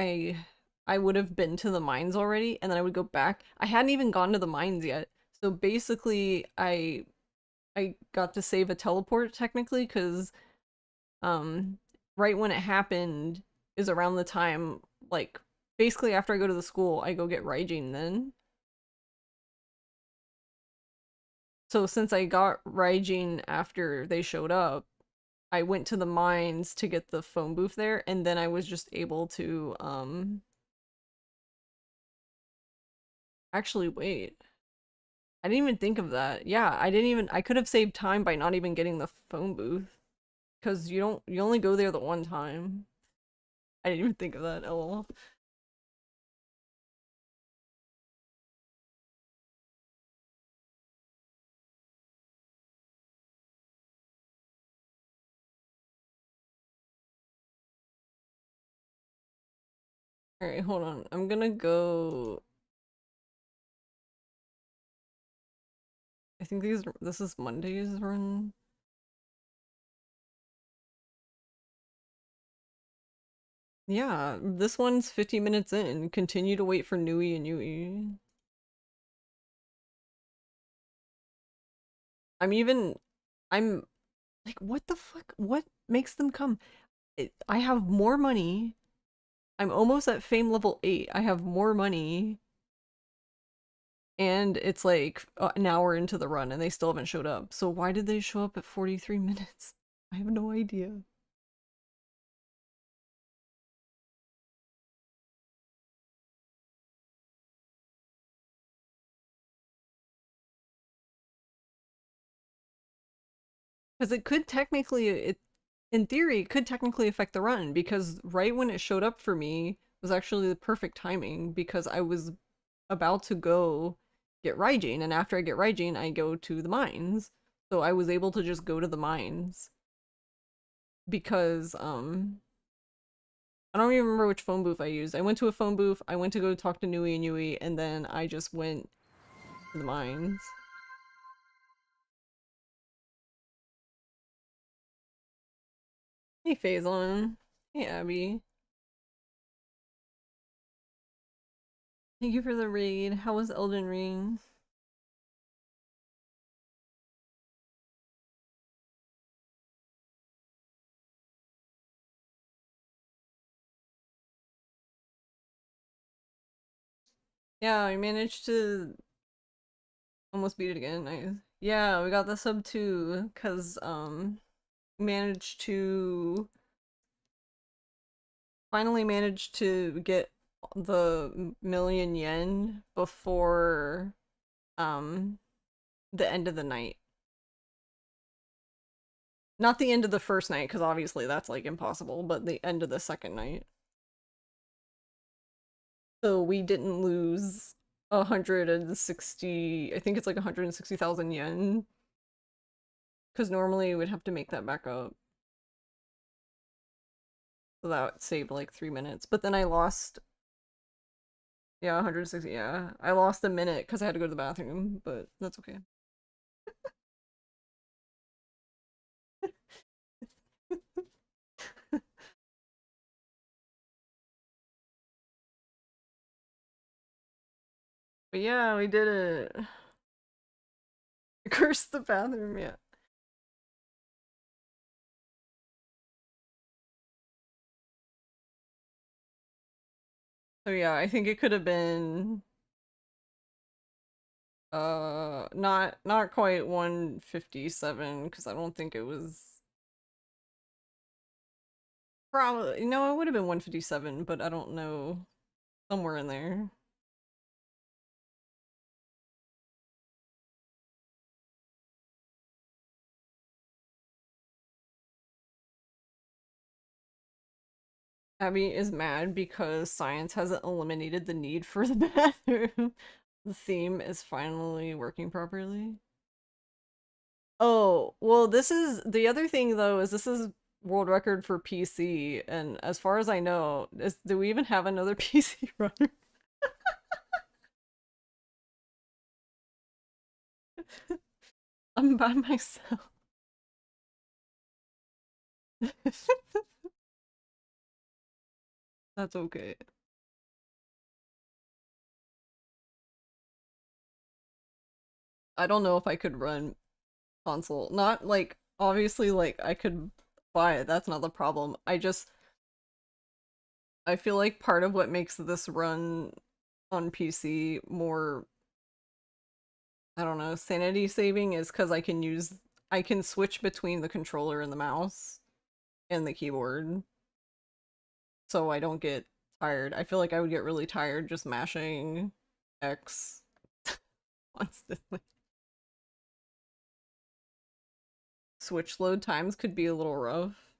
I would have been to the mines already, and then I would go back. I hadn't even gone to the mines yet. So basically I got to save a teleport technically, because right when it happened is around the time, like, basically after I go to the school, I go get Raijin then. So since I got Raijin after they showed up, I went to the mines to get the phone booth there, and then I was just able to, actually, wait. I didn't even think of that. Yeah, I could have saved time by not even getting the phone booth. Because you only go there the one time. I didn't even think of that, lol. Alright, hold on. I'm gonna go... I think this is Monday's run. Yeah, this one's 50 minutes in. Continue to wait for Nui and Yui. I'm like, what the fuck? What makes them come? I have more money. I'm almost at fame level 8. I have more money. And it's like an hour into the run and they still haven't showed up. So why did they show up at 43 minutes? I have no idea. Because it could technically, in theory, it could technically affect the run because right when it showed up for me was actually the perfect timing because I was about to go get Raijin, and after I get Raijin, I go to the mines. So I was able to just go to the mines because, I don't even remember which phone booth I used. I went to a phone booth, I went to go talk to Nui and Yui, and then I just went to the mines. Hey Phazon. Hey Abby. Thank you for the raid. How was Elden Ring? Yeah, I managed to almost beat it again. Yeah, we got the sub 2 because managed to finally managed to get the million yen before the end of the night. Not the end of the first night, because obviously that's like impossible, but the end of the second night. So we didn't lose 160, I think it's like 160,000 yen. Because normally we'd have to make that back up. So that saved like 3 minutes. But then I lost, yeah, 160, yeah. I lost a minute because I had to go to the bathroom, but that's okay. But yeah, we did it. Curse the bathroom, yeah. So yeah, I think it could have been not quite 157 because I don't think it was probably no, it would have been 157, but I don't know, somewhere in there. Abby is mad because science hasn't eliminated the need for the bathroom. The theme is finally working properly. Oh, well, this is the other thing though, is this is world record for PC, and as far as I know, do we even have another PC runner? I'm by myself. That's okay. I don't know if I could run console. Not like, obviously, like, I could buy it. That's not the problem. I feel like part of what makes this run on PC more, I don't know, sanity saving is because I can switch between the controller and the mouse and the keyboard. So I don't get tired. I feel like I would get really tired just mashing X constantly. switch load times could be a little rough.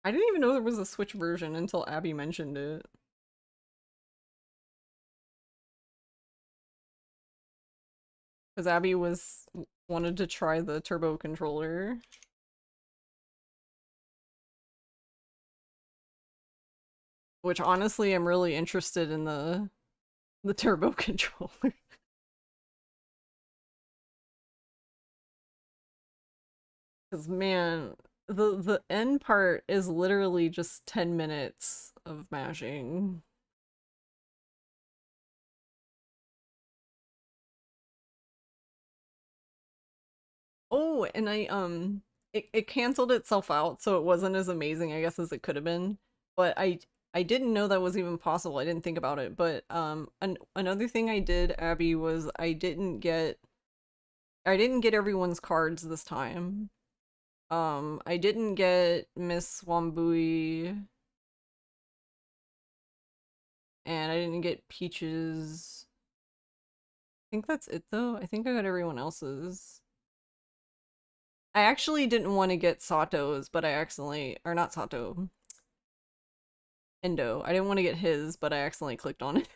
I didn't even know there was a Switch version until Abby mentioned it. Because Abby wanted to try the turbo controller. Which honestly I'm really interested in the turbo controller. Because man, the end part is literally just 10 minutes of mashing. Oh, and it canceled itself out, so it wasn't as amazing, I guess, as it could have been. But I didn't know that was even possible. I didn't think about it. But another thing I did, Abby, was I didn't get everyone's cards this time. I didn't get Miss Wambui, and I didn't get Peaches. I think that's it though. I think I got everyone else's. I actually didn't want to get Sato's, but I accidentally, or not Sato, Endo. I didn't want to get his, but I accidentally clicked on it.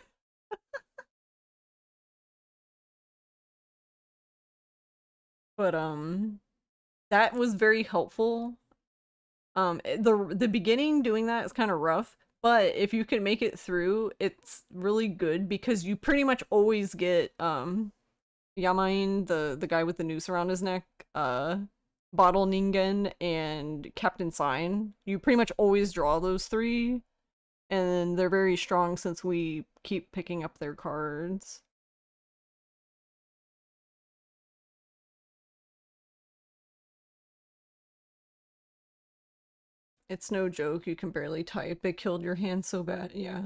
But that was very helpful. The beginning doing that is kind of rough, but if you can make it through, it's really good because you pretty much always get Yamain, the guy with the noose around his neck, Bottle Ningen, and Captain Sign. You pretty much always draw those three, and they're very strong since we keep picking up their cards. It's no joke, you can barely type. It killed your hand so bad, yeah.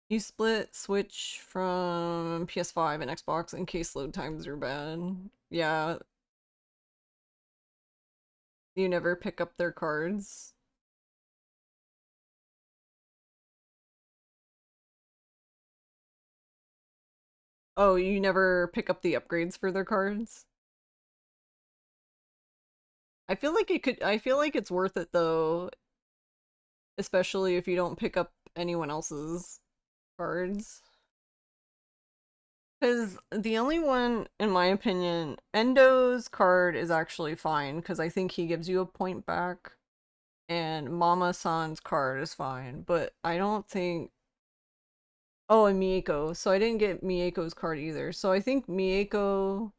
You split Switch from PS5 and Xbox in case load times are bad. Yeah. You never pick up their cards. Oh, you never pick up the upgrades for their cards? I feel like it's worth it though, especially if you don't pick up anyone else's cards. Because the only one, in my opinion, Endo's card is actually fine, because I think he gives you a point back, and Mama-san's card is fine, but I don't think... Oh, and Mieko. So I didn't get Mieko's card either. So I think Mieko,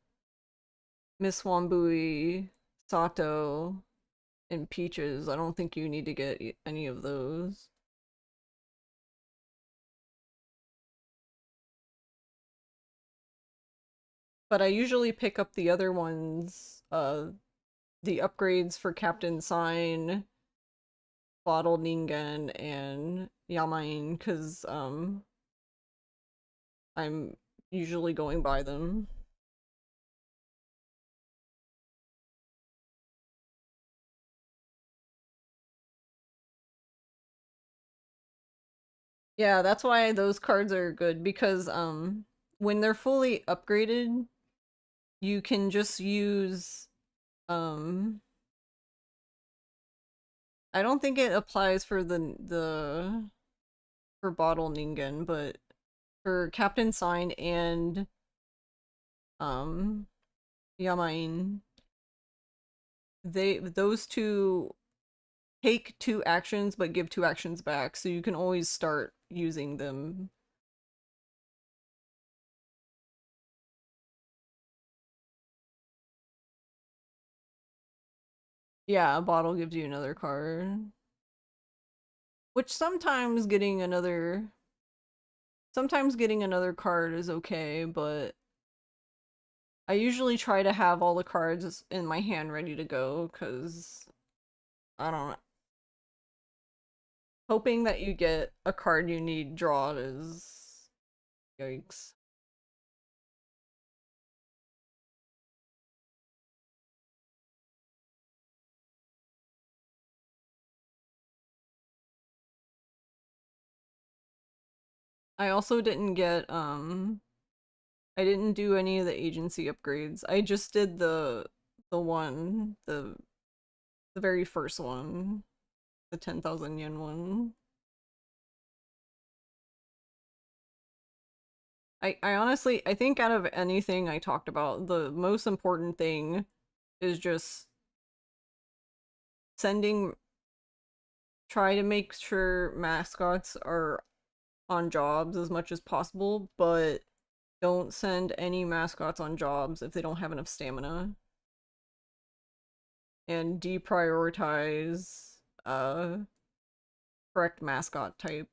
Miss Wambui, Sato, and Peaches, I don't think you need to get any of those. But I usually pick up the other ones, the upgrades for Captain Sign, Bottle Ningen, and Yamain, because, I'm usually going by them. Yeah, that's why those cards are good, because, when they're fully upgraded, you can just use, I don't think it applies for for Bottle Ningen, but for Captain Sign and, Yamain, those two take 2 actions but give 2 actions back, so you can always start using them. Yeah, a bottle gives you another card. Which sometimes getting another card is okay, but I usually try to have all the cards in my hand ready to go, because I don't know. Hoping that you get a card you need drawn is... yikes. I also didn't get, I didn't do any of the agency upgrades. I just did the one, the very first one. The 10,000 yen one. I honestly, I think out of anything I talked about, the most important thing is just try to make sure mascots are on jobs as much as possible, but don't send any mascots on jobs if they don't have enough stamina. And deprioritize correct mascot type.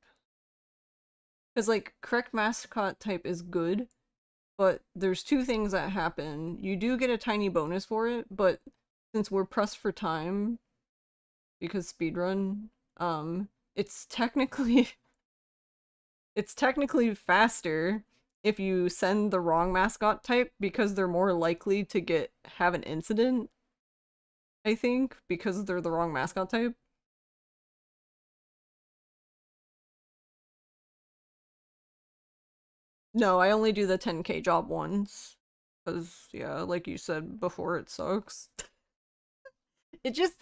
Because, like, correct mascot type is good, but there's two things that happen. You do get a tiny bonus for it, but since we're pressed for time, because speedrun, it's technically it's technically faster if you send the wrong mascot type because they're more likely to have an incident, I think, because they're the wrong mascot type. No, I only do the 10k job once. Because, yeah, like you said before, it sucks. it just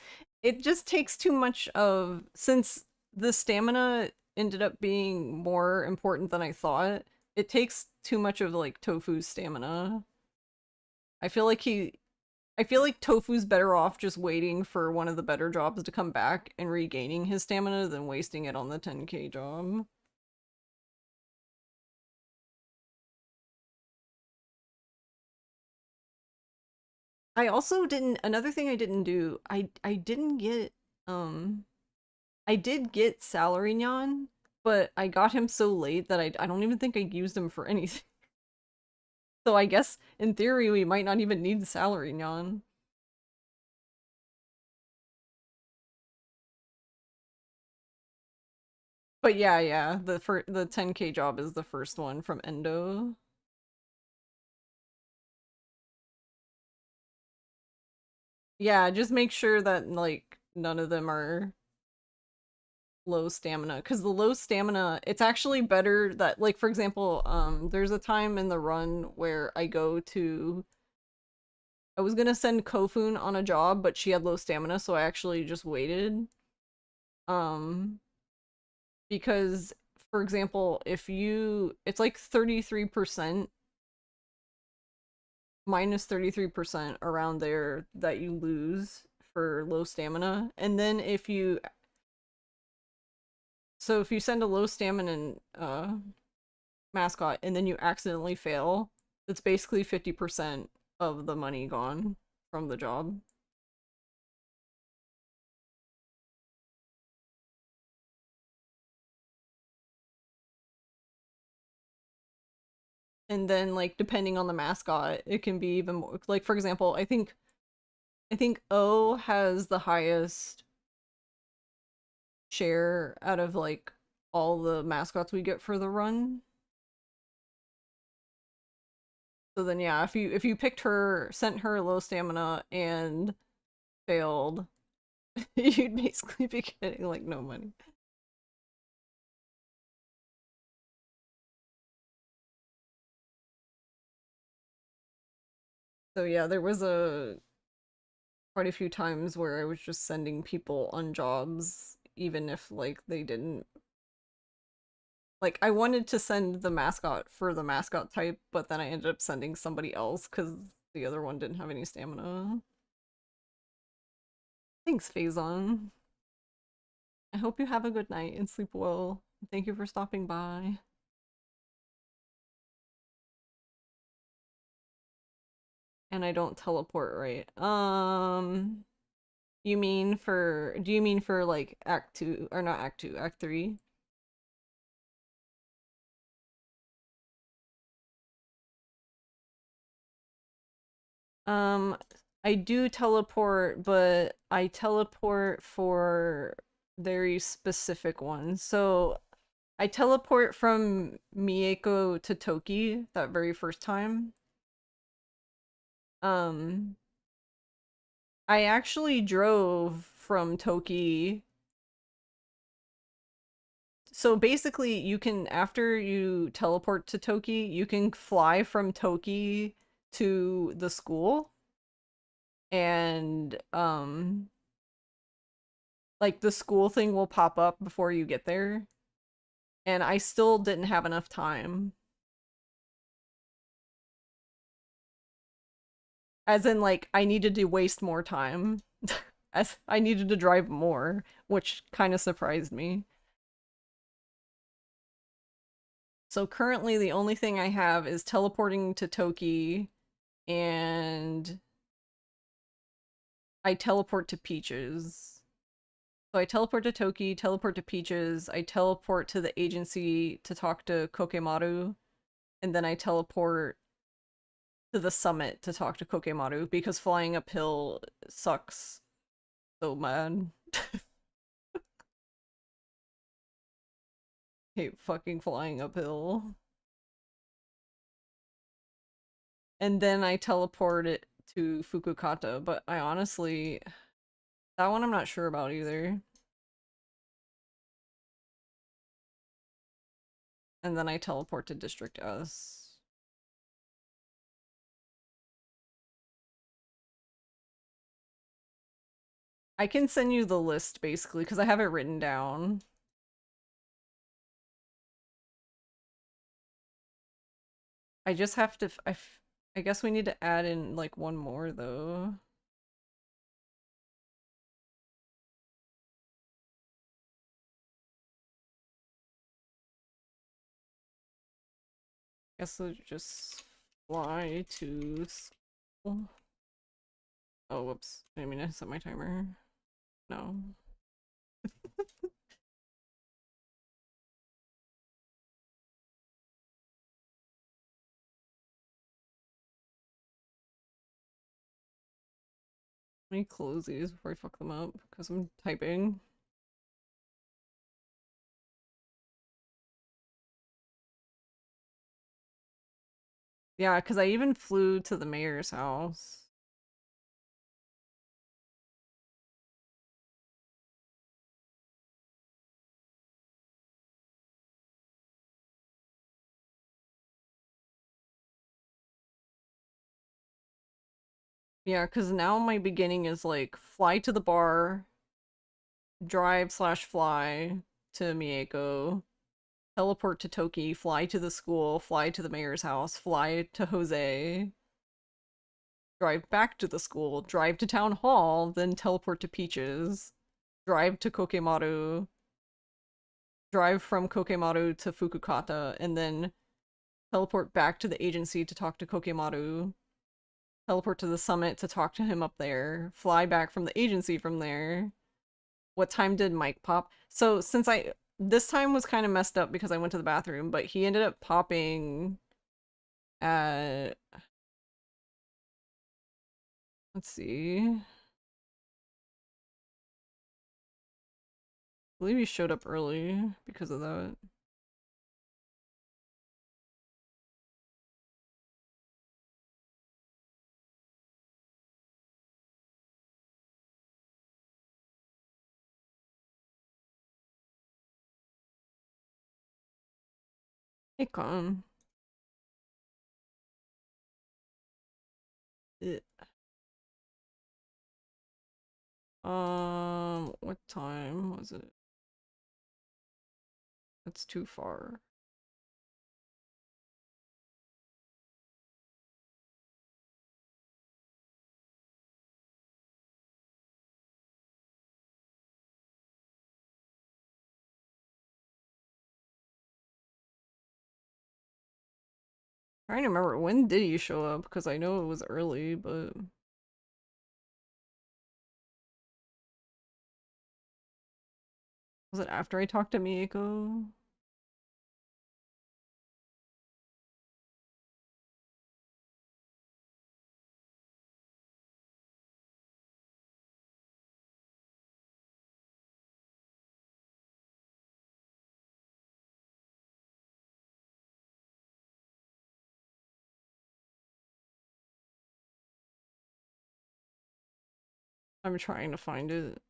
it just takes too much of, since the stamina ended up being more important than I thought, it takes too much of like Tofu's stamina. I feel like Tofu's better off just waiting for one of the better jobs to come back and regaining his stamina than wasting it on the 10k job. I also didn't, another thing I didn't do, I didn't get I did get Salary-nyan, but I got him so late that I don't even think I used him for anything. So I guess in theory we might not even need Salary-nyan. But yeah, the 10k job is the first one from Endo. Yeah, just make sure that like none of them are low stamina, because the low stamina, it's actually better that, like, for example, there's a time in the run where I was gonna send Kofun on a job, but she had low stamina, so I actually just waited. Because, for example, it's like 33%, minus 33% around there that you lose for low stamina. And then if you send a low stamina mascot and then you accidentally fail, it's basically 50% of the money gone from the job. And then, like, depending on the mascot, it can be even more, like, for example, I think O has the highest share out of like all the mascots we get for the run. So then yeah, if you picked her, sent her low stamina and failed, you'd basically be getting like no money. So yeah, there was quite a few times where I was just sending people on jobs even if like they didn't, like, I wanted to send the mascot for the mascot type, but then I ended up sending somebody else because the other one didn't have any stamina. Thanks, Phazon. I hope you have a good night and sleep well. Thank you for stopping by. And I don't teleport, right? Do you mean for like Act 2, or not Act 2, Act 3? I do teleport, but I teleport for very specific ones. So I teleport from Mieko to Toki that very first time. I actually drove from Toki So basically, you can, after you teleport to Toki, you can fly from Toki to the school. And, like, the school thing will pop up before you get there. And I still didn't have enough time. As in, like, I needed to waste more time. As I needed to drive more, which kind of surprised me. So currently the only thing I have is teleporting to Toki, and I teleport to Peaches. So I teleport to Toki, teleport to Peaches, I teleport to the agency to talk to Kokemaru, and then I teleport to the summit to talk to Kokemaru because flying uphill sucks so bad. Hate fucking flying uphill. And then I teleport it to Fukukata, but I honestly... that one I'm not sure about either. And then I teleport to District S. I can send you the list, basically, because I have it written down. I just have to... I guess we need to add in, like, one more, though. Guess I'll just fly to school. Oh, whoops. I didn't mean to set my timer. No. Let me close these before I fuck them up, because I'm typing. Yeah, because I even flew to the mayor's house. Yeah, because now my beginning is like fly to the bar, drive/fly to Mieko, teleport to Toki, fly to the school, fly to the mayor's house, fly to Jose, drive back to the school, drive to town hall, then teleport to Peaches, drive to Kokemaru, drive from Kokemaru to Fukukata, and then teleport back to the agency to talk to Kokemaru, teleport to the summit to talk to him up there, fly back from the agency from there. What time did Mike pop? So since this time was kind of messed up because I went to the bathroom, but he ended up popping at, let's see, I believe he showed up early because of that. Hey, Con. Eh. What time was it? That's too far. Trying to remember, when did he show up? Because I know it was early, but... was it after I talked to Mieko? I'm trying to find it.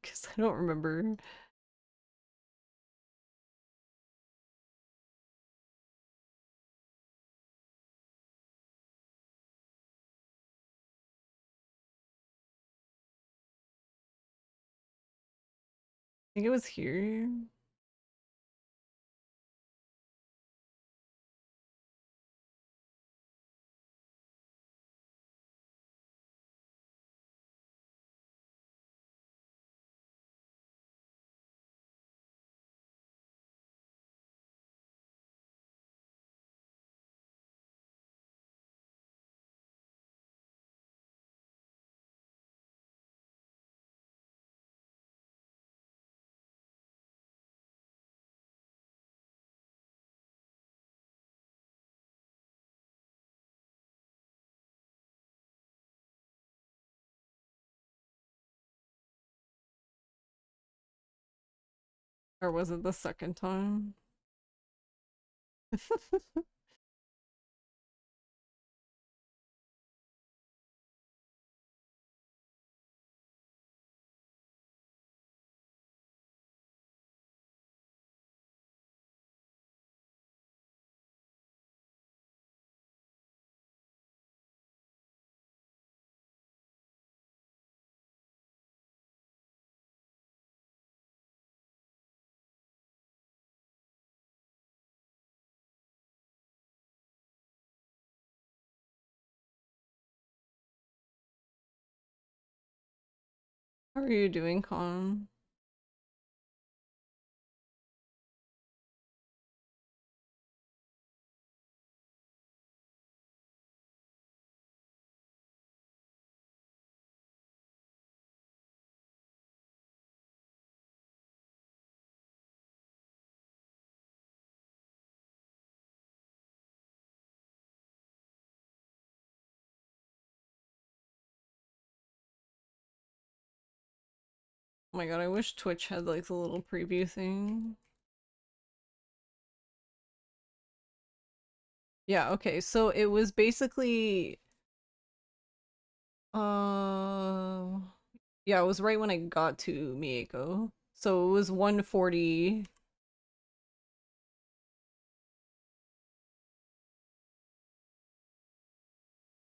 Because I don't remember. think it was here. Or was it the second time? How are you doing, Con? Oh my god, I wish Twitch had like the little preview thing. Yeah, okay, so it was basically yeah, it was right when I got to Mieko. So it was 140.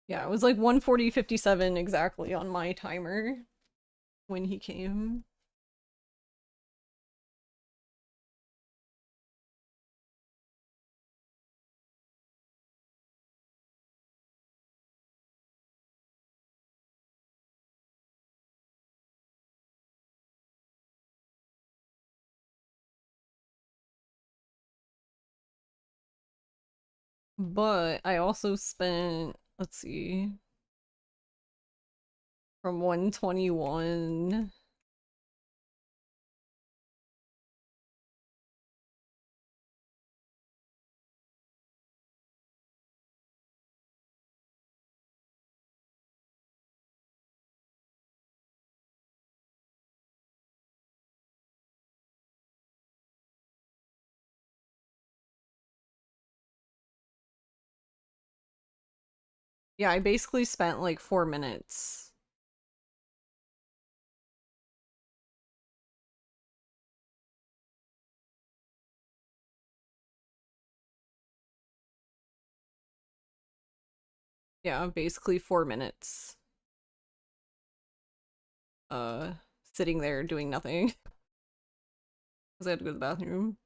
Yeah, it was like 140:57 exactly on my timer when he came. But I also spent, let's see, from 121. Yeah, I basically spent like 4 minutes. Yeah, basically 4 minutes. Uh, Sitting there doing nothing. Because I had to go to the bathroom.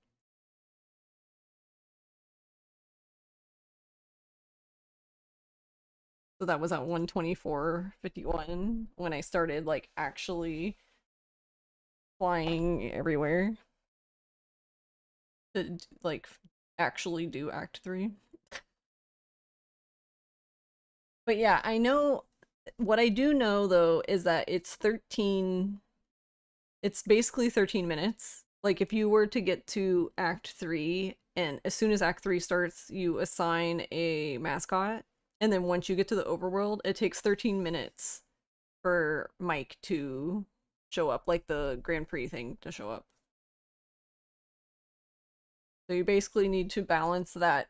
So that was at 124:51 when I started like actually flying everywhere to like actually do Act 3. But yeah, I know what I do know though is that it's basically 13 minutes. Like if you were to get to Act 3 and as soon as Act 3 starts, you assign a mascot and then once you get to the overworld, it takes 13 minutes for Mike to show up, like the Grand Prix thing to show up. So you basically need to balance that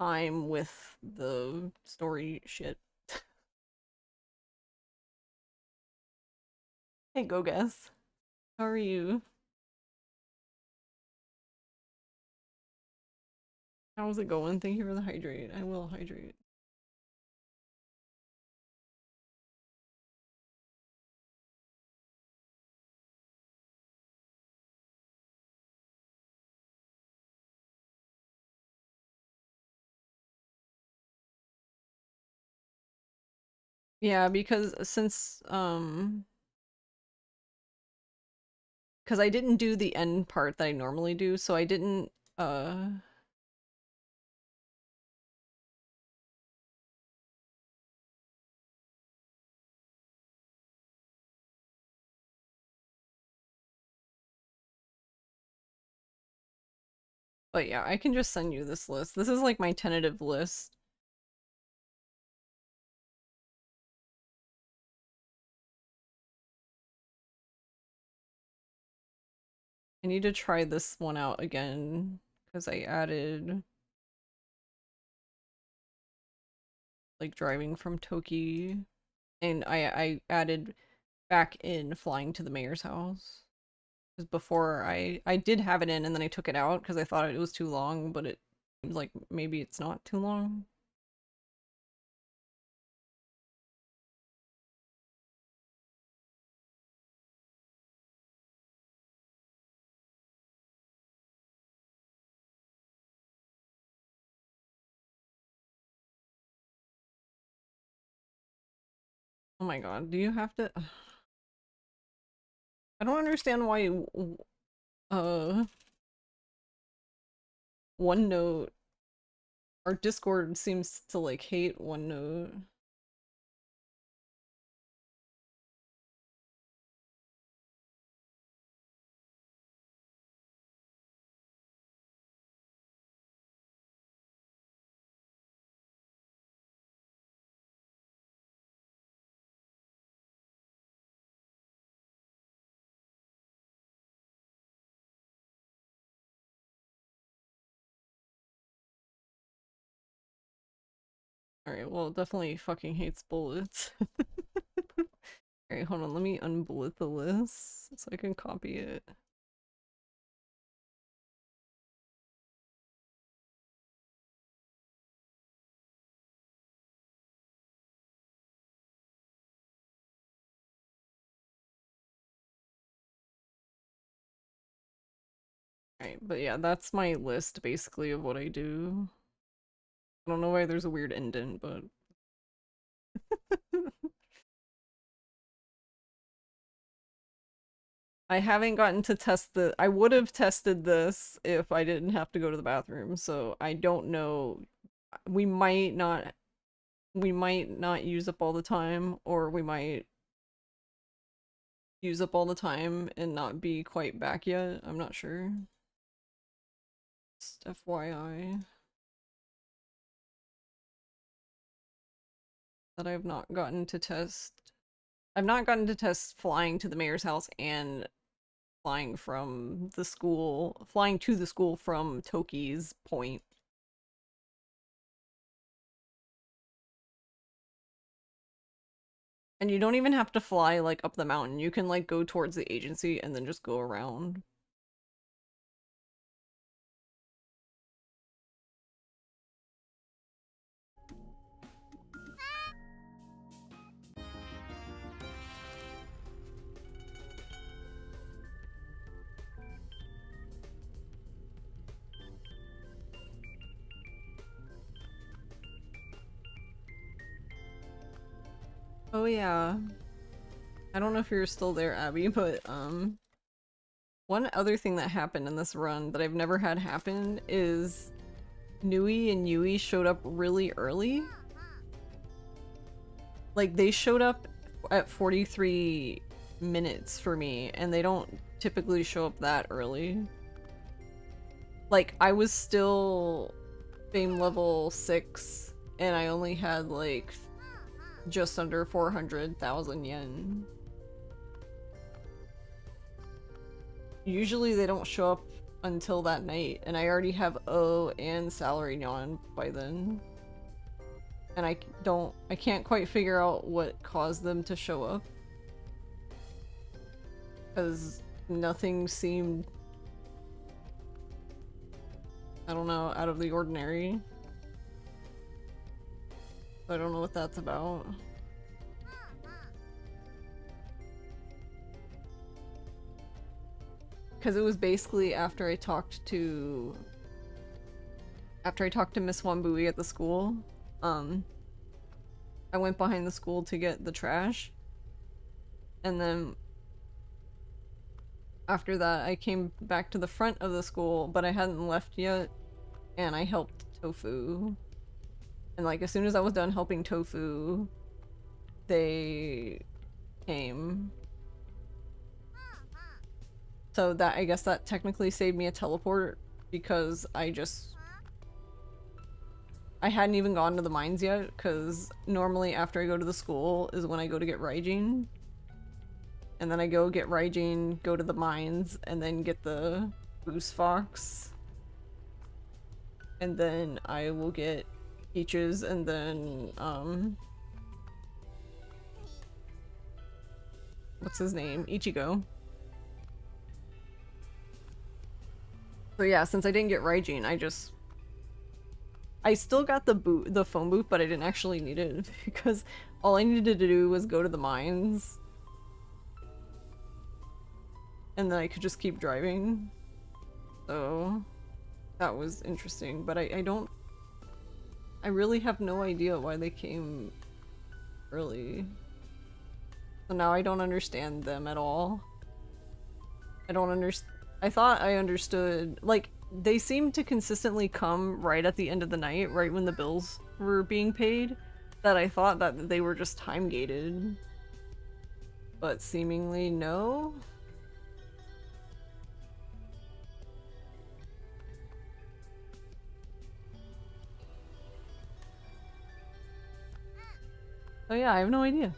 time with the story shit. Hey, go guess. How are you? How's it going? Thank you for the hydrate. I will hydrate. Yeah, because because I didn't do the end part that I normally do, so I didn't but yeah, I can just send you this list. This is like my tentative list. I need to try this one out again because I added like driving from Toki, and I added back in flying to the mayor's house. Because before I did have it in and then I took it out because I thought it was too long, but it seems like maybe it's not too long. Oh my god, do you have to? I don't understand why OneNote, our Discord seems to like hate OneNote. Alright, well, it definitely fucking hates bullets. Alright, hold on, let me unbullet the list so I can copy it. Alright, but yeah, that's my list basically of what I do. I don't know why there's a weird indent, but I haven't gotten to test the- I would have tested this if I didn't have to go to the bathroom, so I don't know. We might not use up all the time, or we might use up all the time and not be quite back yet. I'm not sure. Just FYI. That I've not gotten to test. I've not gotten to test flying to the mayor's house and flying from the school, flying to the school from Toki's point. And you don't even have to fly like up the mountain. You can like go towards the agency and then just go around. Oh yeah. I don't know if you're still there, Abby, but one other thing that happened in this run that I've never had happen is Nui and Yui showed up really early. Like, they showed up at 43 minutes for me, and they don't typically show up that early. Like, I was still fame level 6, and I only had, like, just under 400,000 yen. Usually they don't show up until that night, and I already have O and salary Nyan by then. And I can't quite figure out what caused them to show up. Because nothing seemed, I don't know, out of the ordinary. I don't know what that's about. Because it was basically after I talked to Miss Wambui at the school. I went behind the school to get the trash. And then after that, I came back to the front of the school, but I hadn't left yet. And I helped Tofu. And like, as soon as I was done helping Tofu, they came. So that, I guess that technically saved me a teleport, because I hadn't even gone to the mines yet, because normally after I go to the school is when I go to get Raijin. And then I go get Raijin, go to the mines, and then get the Boost Fox. And then I will get Peaches, and then, what's his name? Ichigo. So yeah, since I didn't get Raijin, I still got the phone booth, but I didn't actually need it because all I needed to do was go to the mines. And then I could just keep driving. So that was interesting, but I really have no idea why they came early. So now I don't understand them at all. I thought I understood, like, they seemed to consistently come right at the end of the night, right when the bills were being paid, that I thought that they were just time gated. But seemingly no. Oh yeah, I have no idea.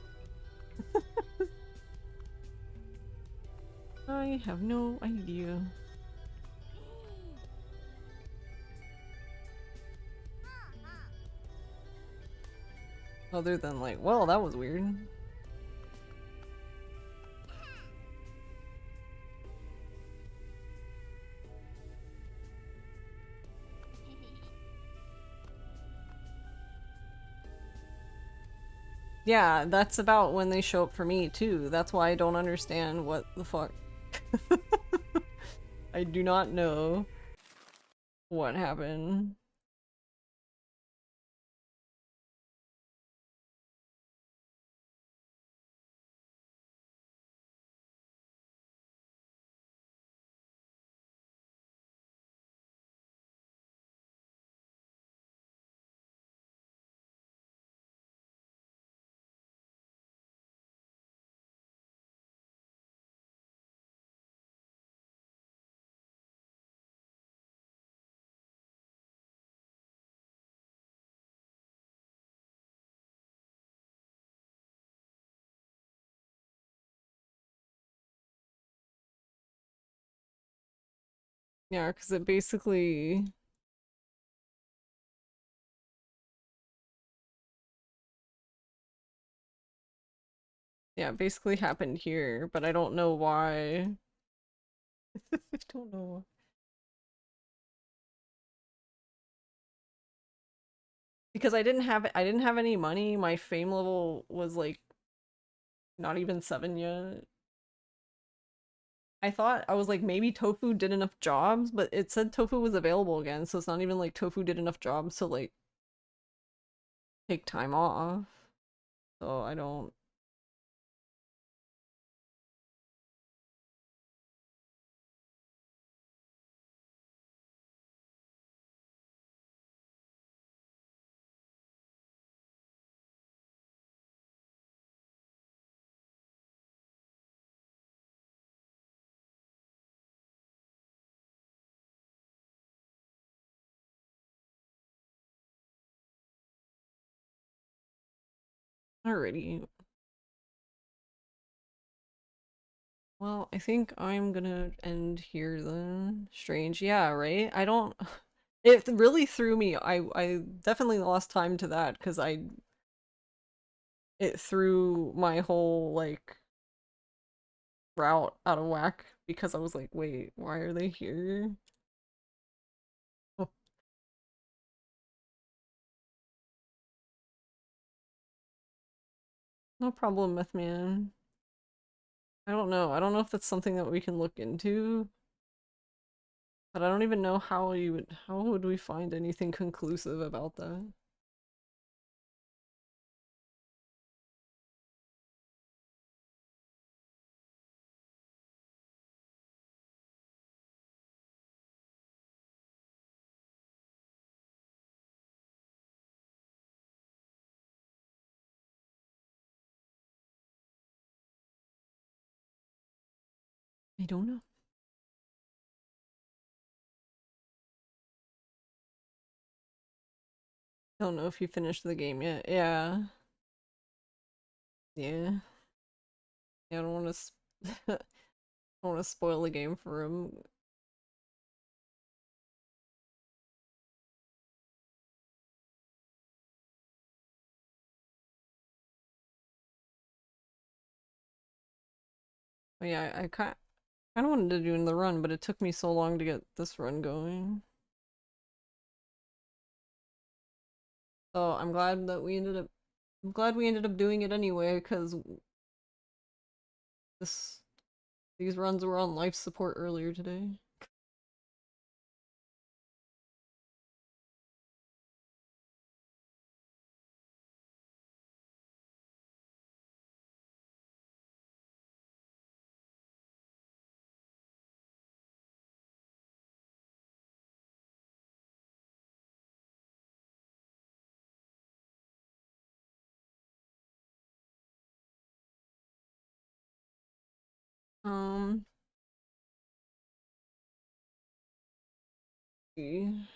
I have no idea. Other than like, well, that was weird. Yeah, that's about when they show up for me too. That's why I don't understand what the fuck. I do not know what happened. Yeah, because it basically... Yeah, it basically happened here, but I don't know why. I don't know. Because I didn't have any money. My fame level was like not even 7 yet. I was like, maybe Tofu did enough jobs, but it said Tofu was available again, so it's not even like Tofu did enough jobs to like take time off. So I don't... Alrighty. Well, I think I'm gonna end here then. Strange. Yeah, right? I don't... It really threw me. I definitely lost time to that because it threw my whole like route out of whack because I was like, wait, why are they here? Oh. No problem, Mythman. I don't know. I don't know if that's something that we can look into. But I don't even know how would we find anything conclusive about that? I don't know. Don't know if you finished the game yet. Yeah. Yeah. Yeah, I don't want to I don't want to spoil the game for him. But yeah, I kind of wanted to do the run, but it took me so long to get this run going. So I'm glad that we ended up doing it anyway, because these runs were on life support earlier today. See.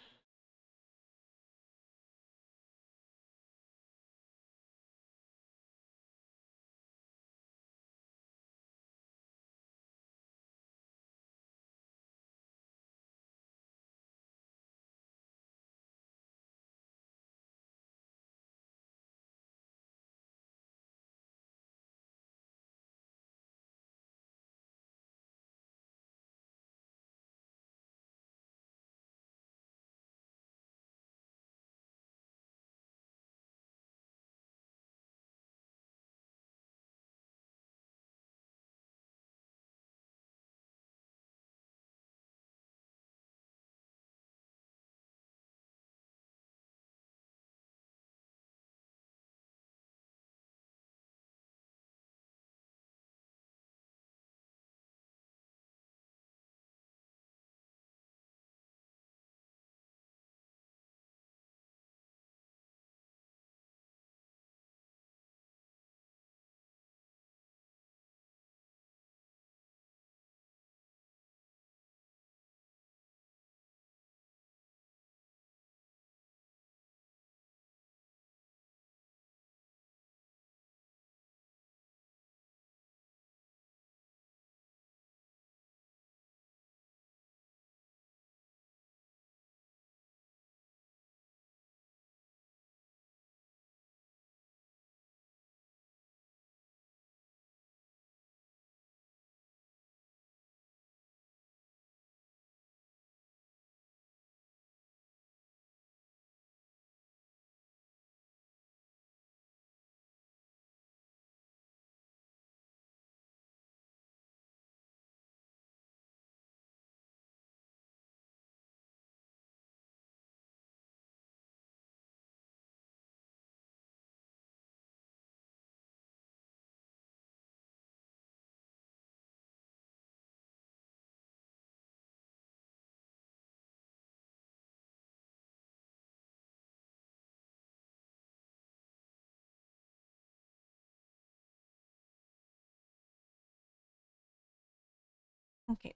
Okay.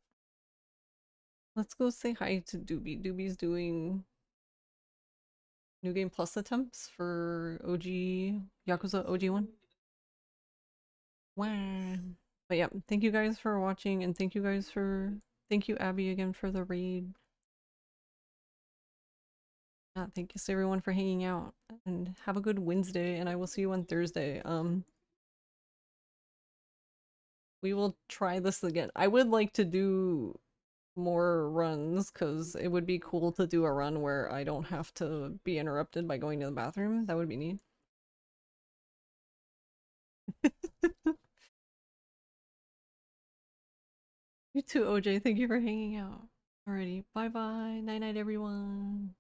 Let's go say hi to Doobie. Doobie's doing New Game Plus attempts for OG Yakuza OG 1. Wow. But yeah, thank you guys for watching, and thank you Abby again for the raid. Thank you to everyone for hanging out, and have a good Wednesday, and I will see you on Thursday. We will try this again. I would like to do more runs, because it would be cool to do a run where I don't have to be interrupted by going to the bathroom. That would be neat. You too, OJ. Thank you for hanging out. Alrighty, bye bye. Night night, everyone.